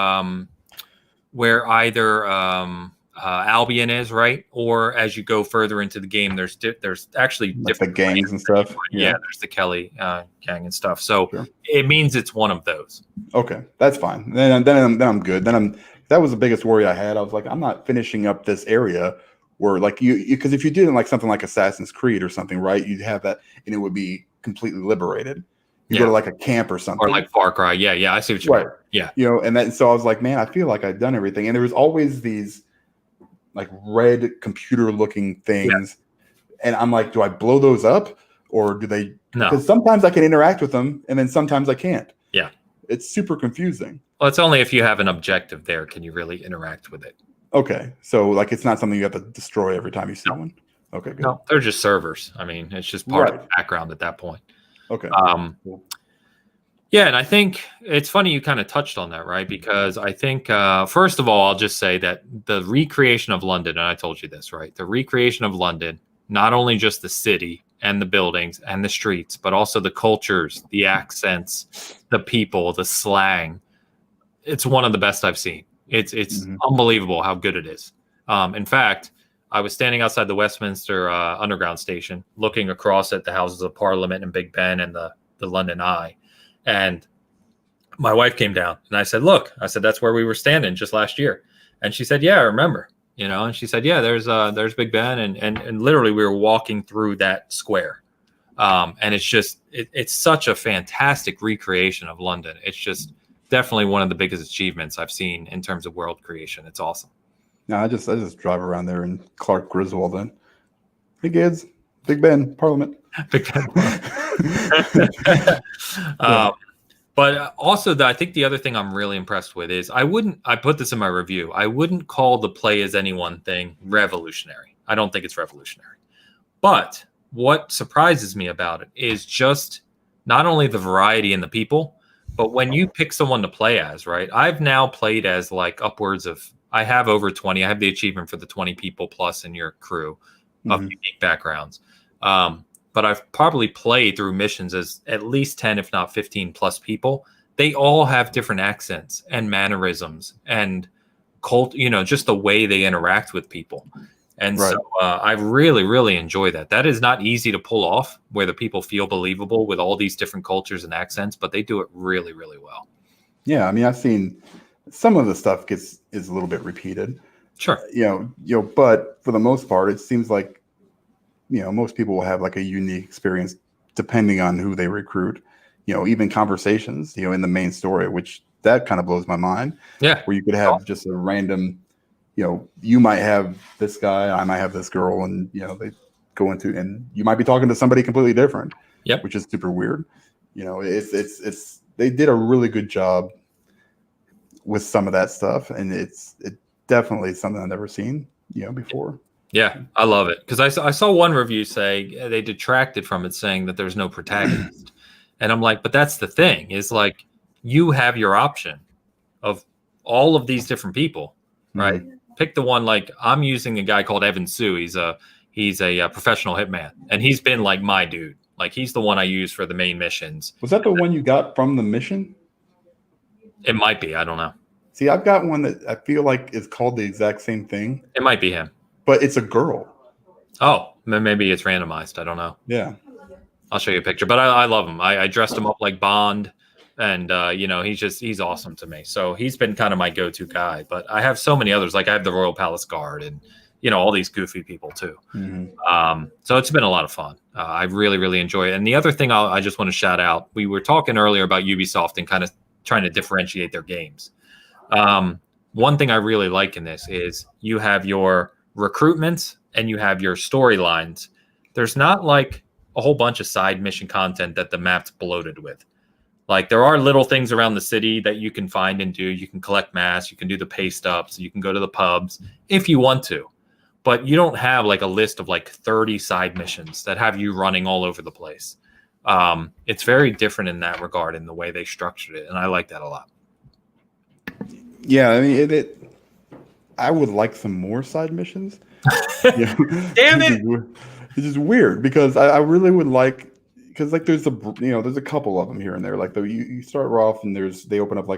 either Albion is, right, or as you go further into the game, there's actually like different the gangs and stuff. Yeah, there's the Kelly gang and stuff. So it means it's one of those. Okay, that's fine. Then I'm good. That was the biggest worry I had. I was like, I'm not finishing up this area where like you because if you did like something like Assassin's Creed or something, right, you'd have that and it would be completely liberated. You go to like a camp or something, or like Far Cry. Yeah, I see what you mean. Yeah, and so I was like, man, I feel like I've done everything. And there was always these like red computer-looking things, and I'm like, do I blow those up or do they? No, because sometimes I can interact with them, and then sometimes I can't. Yeah, it's super confusing. Well, it's only if you have an objective there can you really interact with it. Okay, so like it's not something you have to destroy every time you see one. Okay, good. No, they're just servers. I mean, it's just part of the background at that point. Okay. Cool. Yeah, and I think it's funny you kind of touched on that, right? Because I think, first of all, I'll just say that the recreation of London, and I told you this, right? The recreation of London, not only just the city and the buildings and the streets, but also the cultures, the accents, the people, the slang. It's one of the best I've seen. It's unbelievable how good it is. In fact, I was standing outside the Westminster Underground station, looking across at the Houses of Parliament and Big Ben and the London Eye. And my wife came down and I said, look, that's where we were standing just last year. And she said, yeah, I remember, and she said, yeah, there's Big Ben. And literally we were walking through that square. And it's just, it's such a fantastic recreation of London. It's just definitely one of the biggest achievements I've seen in terms of world creation. It's awesome. No, I just drive around there in Clark Griswold then. Hey kids, Big Ben, Parliament. Big Ben. But also, I think the other thing I'm really impressed with is I put this in my review. I wouldn't call the play as anyone thing revolutionary. I don't think it's revolutionary. But what surprises me about it is just not only the variety in the people, but when you pick someone to play as, right? I've now played as like upwards of, I have over 20. I have the achievement for the 20 people plus in your crew of unique backgrounds. But I've probably played through missions as at least 10, if not 15 plus people. They all have different accents and mannerisms and just the way they interact with people. And so I really, really enjoy that. That is not easy to pull off where the people feel believable with all these different cultures and accents, but they do it really, really well. Yeah. I mean, I've seen some of the stuff is a little bit repeated. Sure. But for the most part, it seems like, most people will have like a unique experience depending on who they recruit, even conversations, in the main story, which that kind of blows my mind. Yeah. Where you could have just a random, you might have this guy, I might have this girl, and, they go into, and you might be talking to somebody completely different. Yep. Which is super weird. It's they did a really good job with some of that stuff. And it's definitely something I've never seen, before. Yeah, I love it because I saw one review say they detracted from it, saying that there's no protagonist, and I'm like, but that's the thing is like you have your option of all of these different people, right? Pick the one. Like I'm using a guy called Evan Sue. He's a professional hitman, and he's been like my dude. Like he's the one I use for the main missions. Was that the one you got from the mission? It might be. I don't know. See, I've got one that I feel like is called the exact same thing. It might be him. But it's a girl. Oh, maybe it's randomized. I don't know. Yeah. I'll show you a picture. But I love him. I dressed him up like Bond. And, he's awesome to me. So he's been kind of my go-to guy. But I have so many others. Like I have the Royal Palace Guard and, all these goofy people too. So it's been a lot of fun. I really, really enjoy it. And the other thing I just want to shout out, we were talking earlier about Ubisoft and kind of trying to differentiate their games. One thing I really like in this is you have your recruitments and you have your storylines. There's not like a whole bunch of side mission content that the map's bloated with. Like there are little things around the city that you can find and do. You can collect masks, you can do the pay stubs, you can go to the pubs if you want to. But you don't have like a list of like 30 side missions that have you running all over the place. It's very different in that regard in the way they structured it. And I like that a lot. Yeah, I mean, I would like some more side missions. Yeah. Damn it! It's just weird because I really would like, because like there's there's a couple of them here and there. Like you start off and they open up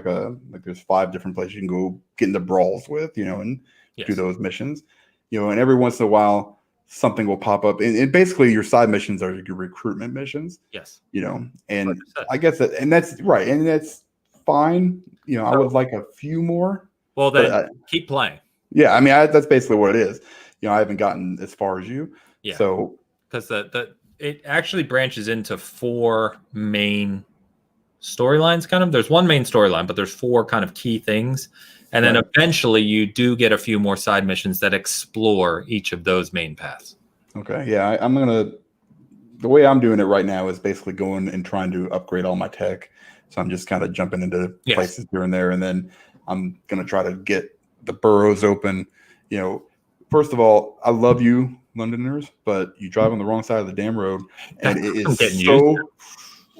there's 5 different places you can go get into brawls with, and Yes. do those missions, and every once in a while something will pop up, and basically your side missions are your recruitment missions. Yes. And 100%. I guess that's right, and that's fine. I would like a few more. Well, then keep playing. Yeah, I mean that's basically what it is. I haven't gotten as far as you. Yeah. So because it actually branches into 4 main storylines. Kind of, there's one main storyline, but there's 4 kind of key things, and then eventually you do get a few more side missions that explore each of those main paths. Okay, yeah, the way I'm doing it right now is basically going and trying to upgrade all my tech. So I'm just kind of jumping into places here and there, and then I'm gonna try to get the boroughs open. First of all, I love you, Londoners, but you drive on the wrong side of the damn road, and it is so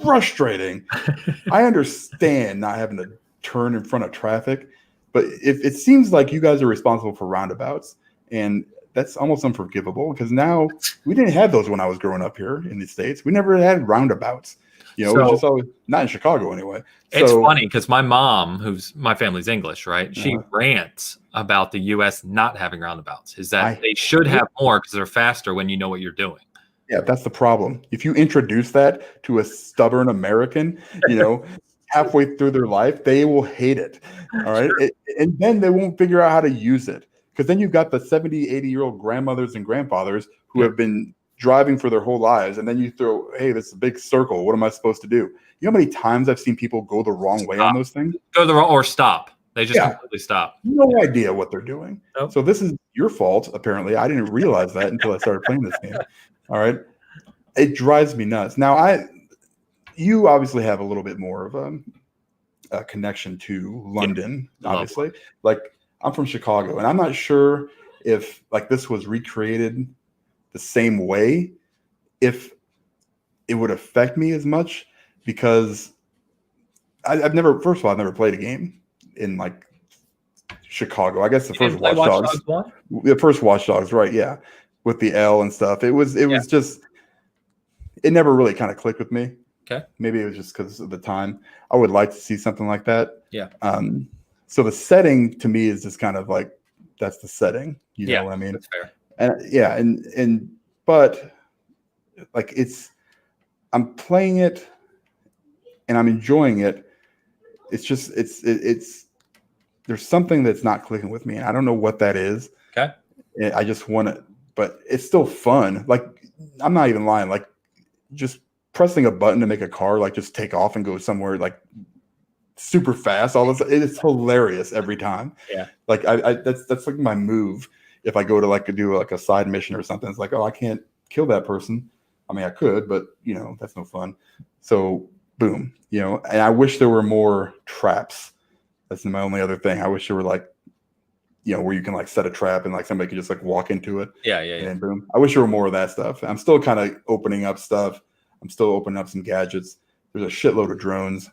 frustrating. I understand not having to turn in front of traffic, but if it seems like you guys are responsible for roundabouts, and that's almost unforgivable because now we didn't have those when I was growing up here in the States. We never had roundabouts. It was just always not in Chicago anyway. It's funny because my mom, my family's English, right? She rants about the U.S. not having roundabouts. Is that they should have more because they're faster when you know what you're doing. Yeah, that's the problem. If you introduce that to a stubborn American, halfway through their life, they will hate it. All right. And then they won't figure out how to use it. Because then you've got the 70, 80-year-old grandmothers and grandfathers who have been driving for their whole lives. And then you throw, hey, this is a big circle. What am I supposed to do? You know how many times I've seen people go the wrong way on those things? Go the wrong or stop. They just completely stop. No idea what they're doing. Nope. So this is your fault, apparently. I didn't realize that until I started playing this game. All right. It drives me nuts. Now, you obviously have a little bit more of a connection to London, obviously. Like, I'm from Chicago, and I'm not sure if like this was recreated the same way, if it would affect me as much, because I've never played a game in like Chicago. I guess the first Watch Dogs. The first Watch Dogs, right? Yeah, with the L and stuff. It was just, it never really kind of clicked with me. Okay, maybe it was just because of the time. I would like to see something like that. Yeah. So the setting to me is just kind of like, that's the setting. You know what I mean? That's fair. And but like I'm playing it and I'm enjoying it. It's just it's there's something that's not clicking with me, and I don't know what that is. Okay. I just want it, but it's still fun. Like, I'm not even lying. Like, just pressing a button to make a car like just take off and go somewhere like super fast. All this, it's hilarious every time. Yeah. Like I that's like my move. If I go to like do like a side mission or something, it's like, oh, I can't kill that person. I mean, I could, but that's no fun. So boom, and I wish there were more traps. That's my only other thing. I wish there were like, where you can like set a trap and like somebody could just like walk into it. Yeah. And boom. I wish there were more of that stuff. I'm still kind of opening up stuff. I'm still opening up some gadgets. There's a shitload of drones.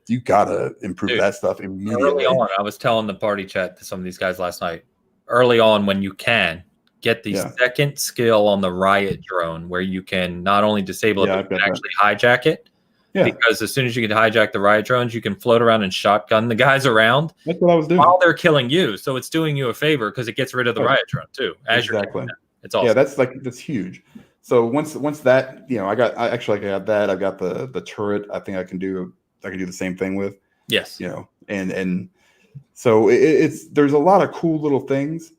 You gotta improve that stuff immediately. Early on, I was telling the party chat to some of these guys last night. Early on, when you can get the second skill on the riot drone, where you can not only disable it, but actually hijack it. Yeah. Because as soon as you can hijack the riot drones, you can float around and shotgun the guys around. That's what I was doing while they're killing you. So it's doing you a favor because it gets rid of the riot drone too. As you're killing them. It's awesome. Yeah, that's huge. So once that, I got that. I've got the turret. I think I can do the same thing with. Yes. And so there's a lot of cool little things,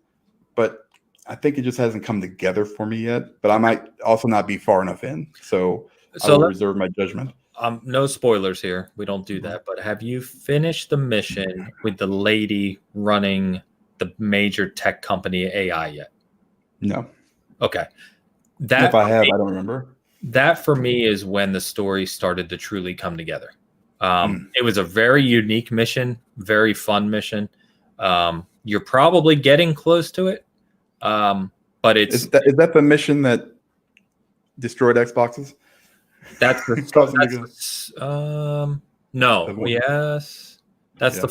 but I think it just hasn't come together for me yet. But I might also not be far enough in. So I will reserve my judgment. No spoilers here. We don't do that. But have you finished the mission with the lady running the major tech company AI yet? No. Okay. If I have, I don't remember. that for me is when the story started to truly come together. It was a very unique mission, very fun mission. You're probably getting close to it, but it's is that the mission that destroyed Xboxes? that's the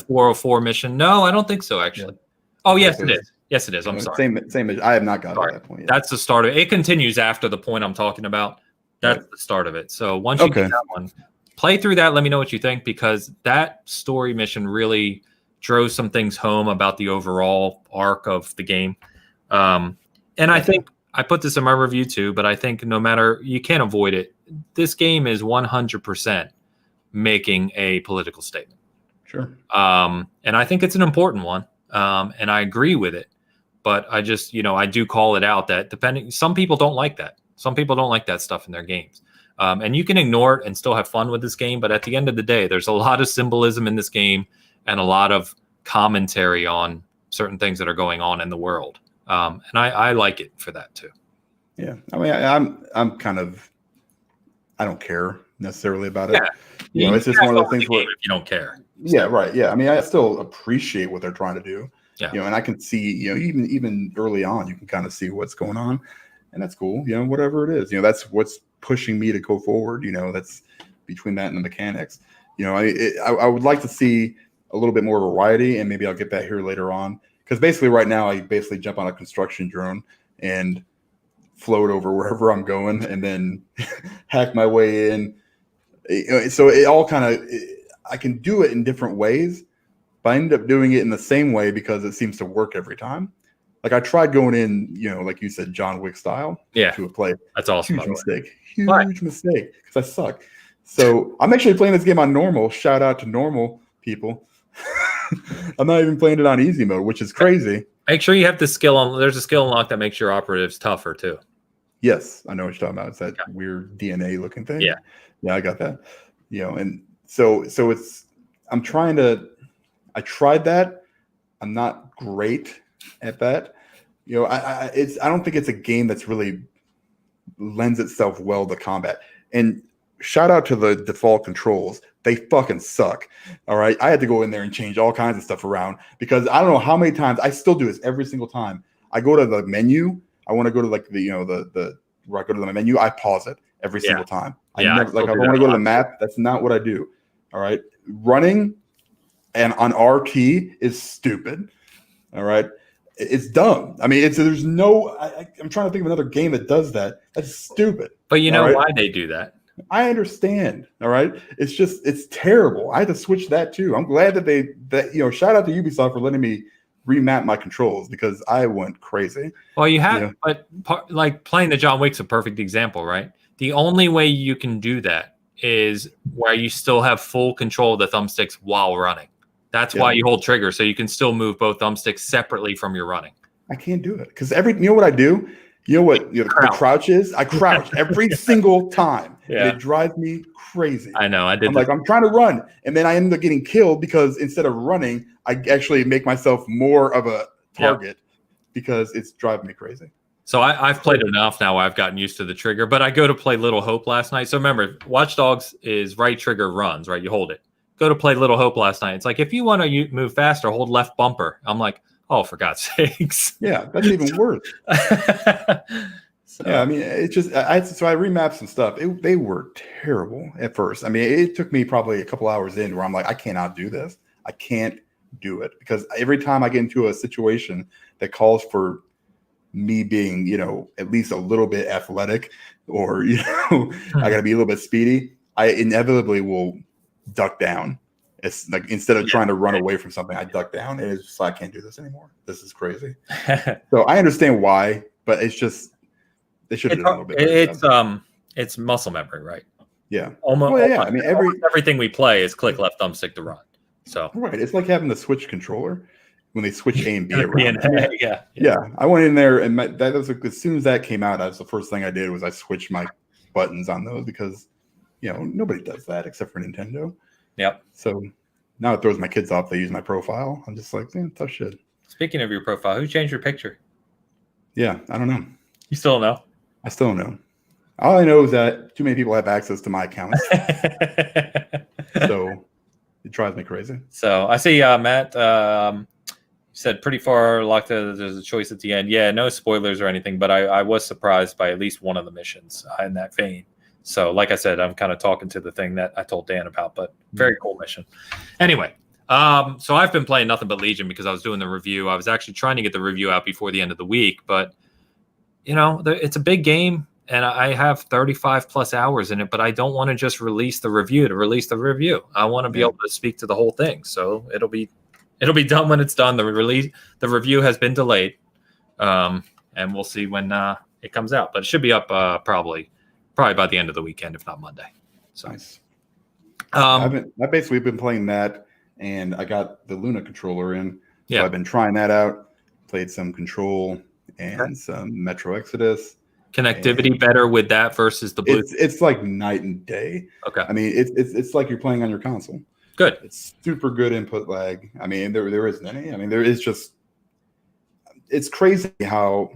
404 mission. No, I don't think so actually. Yeah. Oh yes, it is. Yes, it is. I'm sorry. Same. I have not gotten to that point yet. That's the start of it. It continues after the point I'm talking about. That's the start of it. So once you get that one, play through that. Let me know what you think, because that story mission really drove some things home about the overall arc of the game. And I think I put this in my review too, but I think no matter, you can't avoid it. This game is 100% making a political statement. Sure. And I think it's an important one. And I agree with it. But I just, I do call it out that some people don't like that. Some people don't like that stuff in their games. And you can ignore it and still have fun with this game. But at the end of the day, there's a lot of symbolism in this game and a lot of commentary on certain things that are going on in the world. And I like it for that too. Yeah. I mean, I'm kind of, I don't care necessarily about it. Yeah. It's just one of those things where if you don't care. Yeah, right. Yeah. I mean, I still appreciate what they're trying to do. Yeah. And I can see, even early on, you can kind of see what's going on, and that's cool. Whatever it is, that's what's pushing me to go forward. That's between that and the mechanics. I would like to see a little bit more variety, and maybe I'll get that here later on. Because basically, right now, I basically jump on a construction drone and float over wherever I'm going, and then hack my way in. So it all kind of, I can do it in different ways. But I end up doing it in the same way because it seems to work every time. Like I tried going in, like you said, John Wick style to a play. That's awesome. Huge mistake. Huge mistake because I suck. So I'm actually playing this game on normal. Shout out to normal people. I'm not even playing it on easy mode, which is crazy. Make sure you have the skill on. There's a skill unlock that makes your operatives tougher too. Yes, I know what you're talking about. It's that weird DNA looking thing. Yeah, I got that. And so it's. I tried that. I'm not great at that. I don't think it's a game that's really lends itself well to combat. And shout out to the default controls. They fucking suck. All right. I had to go in there and change all kinds of stuff around because I don't know how many times I still do this every single time. I go to the menu. I want to go to like the where I go to the menu. I pause it every single time. I want to go to the map. That's not what I do. All right. Running and on RT is stupid. All right. It's dumb. I mean, there's no, I'm trying to think of another game that does that. That's stupid. But you know why they do that? I understand. All right. It's terrible. I had to switch that too. I'm glad that shout out to Ubisoft for letting me remap my controls because I went crazy. Well, you have, but like playing the John Wick's a perfect example, right? The only way you can do that is where you still have full control of the thumbsticks while running. That's why you hold trigger, so you can still move both thumbsticks separately from your running. I can't do it because you know what I do? You know what the crouch is? I crouch every single time. Yeah. And it drives me crazy. I know. I'm trying to run, and then I end up getting killed because instead of running, I actually make myself more of a target because it's driving me crazy. So I've played enough now. I've gotten used to the trigger, but I go to play Little Hope last night. So remember, Watch Dogs is right trigger runs, right? You hold it. Go to play Little Hope last night. It's like, if you want to move faster, hold left bumper. I'm like, oh, for God's sakes. Yeah, that's even worse. Yeah, I mean, it's just, so I remapped some stuff. They were terrible at first. I mean, it took me probably a couple hours in where I'm like, I cannot do this. I can't do it because every time I get into a situation that calls for me being, at least a little bit athletic or, I got to be a little bit speedy, I inevitably will duck down. It's like instead of trying to run away from something, I duck down, and it's just like, I can't do this anymore. This is crazy. So I understand why, but it's just they should have done a little bit better. It's muscle memory, right? Yeah. Almost. I mean, everything we play is click left thumbstick to run. So right, it's like having the Switch controller when they switch A and B around. Yeah. I went in there, and that was as soon as that came out, that's the first thing I did was I switched my buttons on those because nobody does that except for Nintendo. Yep. So now it throws my kids off. They use my profile. I'm just like, tough shit. Speaking of your profile, who changed your picture? Yeah, I don't know. You still don't know? I still don't know. All I know is that too many people have access to my accounts, so it drives me crazy. So I see Matt said pretty far locked. There's a choice at the end. Yeah, no spoilers or anything, but I was surprised by at least one of the missions in that vein. So, like I said, I'm kind of talking to the thing that I told Dan about, but very cool mission. Anyway, so I've been playing nothing but Legion because I was doing the review. I was actually trying to get the review out before the end of the week, but it's a big game. And I have 35 plus hours in it, but I don't want to just release the review to release the review. I want to be able to speak to the whole thing. So it'll be done when it's done. The review has been delayed, and we'll see when it comes out. But it should be up probably by the end of the weekend, if not Monday. So nice. I've basically been playing that, and I got the Luna controller in. So I've been trying that out. Played some Control and some Metro Exodus. Connectivity better with that versus the Bluetooth? It's like night and day. Okay. I mean, it's like you're playing on your console. Good. It's super good input lag. I mean, there isn't any. I mean, there is just. It's crazy how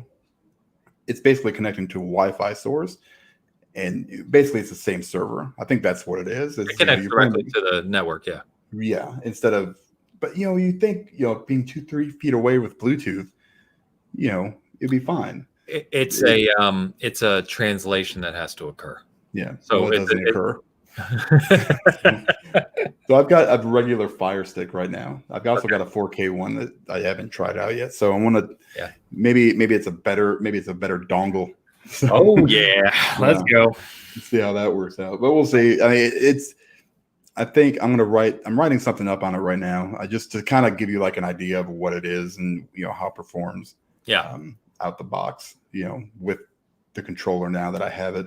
it's basically connecting to a Wi-Fi source, and basically it's the same server. I think that's what it is. It connects directly to the network. Yeah. Yeah. Instead of, but you think being 2-3 feet away with Bluetooth, it'd be fine. It's a translation that has to occur. Yeah. So it doesn't occur. So I've got a regular Fire Stick right now. I've also got a 4K one that I haven't tried out yet. So I want to maybe it's a better dongle. So, let's go. See how that works out. But we'll see. I mean, I think I'm writing something up on it right now. Just to kind of give you like an idea of what it is and how it performs. Yeah. Out the box, with the controller now that I have it.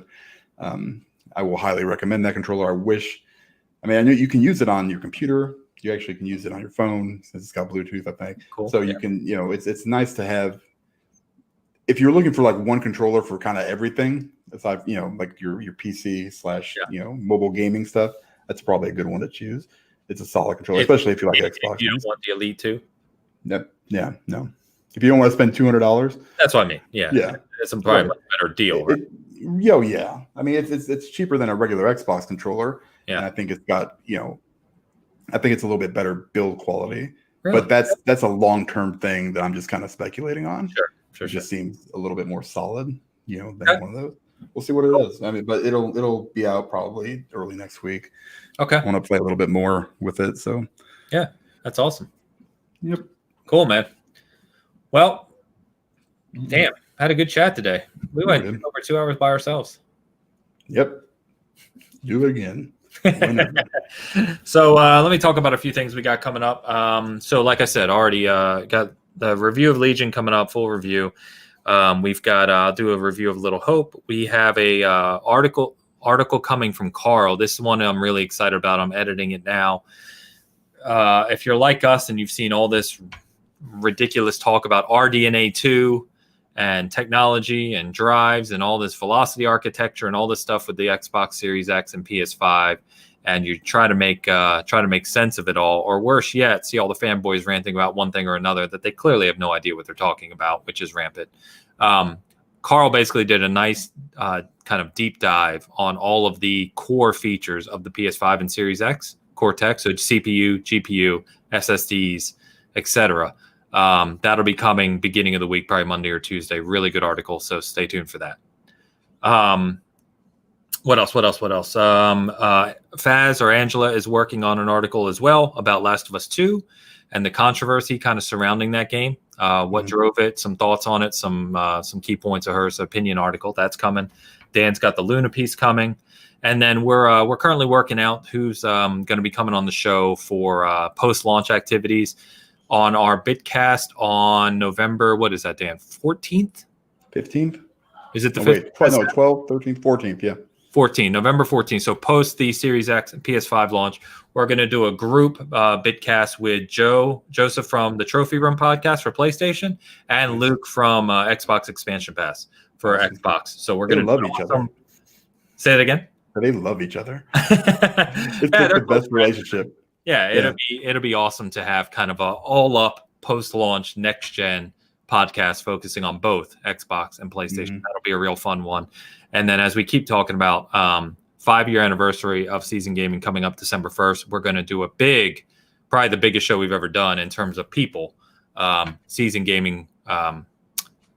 I will highly recommend that controller. I know you can use it on your computer. You actually can use it on your phone since it's got Bluetooth, I think. Cool. So you can, it's nice to have, if you're looking for like one controller for kind of everything, aside, like your PC / mobile gaming stuff, that's probably a good one to choose. It's a solid controller, especially if you like Xbox. If you don't want the Elite 2? Yeah, no. If you don't want to spend $200, that's what I mean. Yeah, it's probably a much better deal. Right? Yeah. I mean, it's cheaper than a regular Xbox controller. Yeah, and I think it's got I think it's a little bit better build quality. Really? But that's a long-term thing that I'm just kind of speculating on. Sure. It just seems a little bit more solid, than one of those. We'll see what it is. I mean, but it'll be out probably early next week. Okay. I want to play a little bit more with it. So yeah, that's awesome. Yep. Cool, man. Well, damn, had a good chat today. We went over 2 hours by ourselves. Yep. Do it again. So let me talk about a few things we got coming up. So like I said, already got the review of Legion coming up, full review. We've got I'll do a review of Little Hope. We have a article coming from Carl. This one I'm really excited about. I'm editing it now. If you're like us and you've seen all this ridiculous talk about RDNA 2 and technology and drives and all this velocity architecture and all this stuff with the Xbox Series X and PS5, and you try to make sense of it all, or worse yet, see all the fanboys ranting about one thing or another that they clearly have no idea what they're talking about, which is rampant. Carl basically did a nice kind of deep dive on all of the core features of the PS5 and Series X, core tech, so CPU, GPU, SSDs, etc. That'll be coming beginning of the week, probably Monday or Tuesday. Really good article, so stay tuned for that. What else? Faz or Angela is working on an article as well about Last of Us 2 and the controversy kind of surrounding that game. What drove it, some thoughts on it, some key points of hers, opinion article. That's coming. Dan's got the Luna piece coming. And then we're currently working out who's going to be coming on the show for post-launch activities on our Bitcast on November, what is that, Dan? 14th? 15th? Is it the 15th? No, 12th, 13th, 14th, yeah. 14, November 14th. So post the Series X and PS5 launch, we're going to do a group Bitcast with Joseph from the Trophy Room podcast for PlayStation and Luke from Xbox Expansion Pass for Xbox. So we're going to love each other. Say it again. They love each other. It's the best relationship. Yeah, it'll be awesome to have kind of a all up post launch next gen podcast focusing on both Xbox and PlayStation. Mhm. That'll be a real fun one. And then as we keep talking about 5-year anniversary of Season Gaming coming up December 1st, we're going to do a probably the biggest show we've ever done in terms of people, Season Gaming kind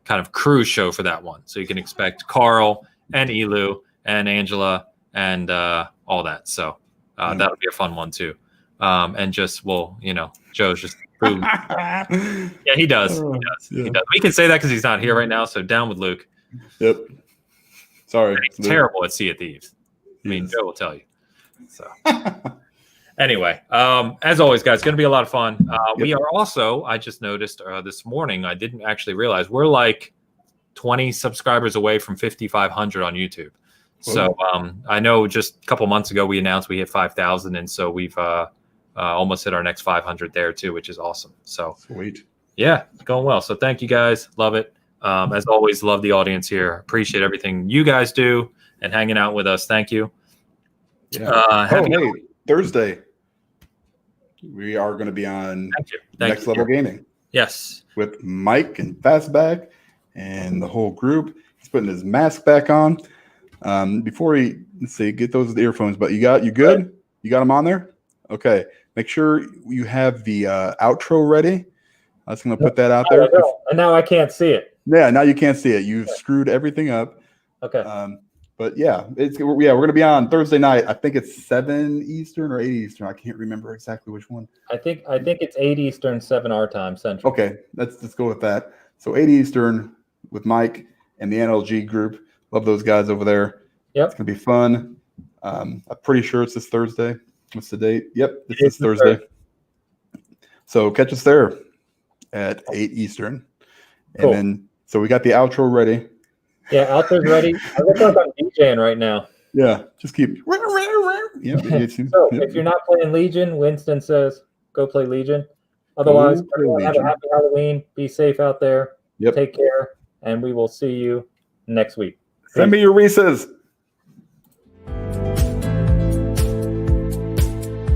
of cruise show for that one. So you can expect Carl and Elu and Angela and all that. So that'll be a fun one too. And just, Joe's just boom. Yeah, he does. He does. We can say that because he's not here right now. So down with Luke. Yep. Sorry. He's terrible at Sea of Thieves. I mean, Joe will tell you. So anyway, as always, guys, it's going to be a lot of fun. We are also, I just noticed this morning, I didn't actually realize, we're like 20 subscribers away from 5,500 on YouTube. So I know just a couple months ago we announced we hit 5,000, and so we've almost hit our next 500 there too, which is awesome. So sweet. Yeah, going well. So thank you guys. Love it. As always, love the audience here. Appreciate everything you guys do and hanging out with us. Thank you. Yeah. Thursday, we are going to be on Next Level Gaming. Yes. With Mike and Fastback and the whole group. He's putting his mask back on. Before he, get those earphones, but you good? Right. You got them on there? Okay. Make sure you have the outro ready. I was going to put that out there. And now I can't see it. Yeah, now you can't see it. You've screwed everything up. Okay. But yeah, we're going to be on Thursday night. I think it's 7 Eastern or 8 Eastern. I can't remember exactly which one. I think it's 8 Eastern, 7 our time central. Okay, let's go with that. So 8 Eastern with Mike and the NLG group. Love those guys over there. Yep. It's going to be fun. I'm pretty sure it's this Thursday. What's the date? Yep, it's this Thursday. So catch us there at 8 Eastern. Cool. And then, so we got the outro ready. Yeah, outro's ready. I look like I'm DJing right now. Yeah, just keep. Yeah, if you're not playing Legion, Winston says go play Legion. Otherwise, have a happy Halloween. Be safe out there. Yep. Take care, and we will see you next week. Send me your Reese's.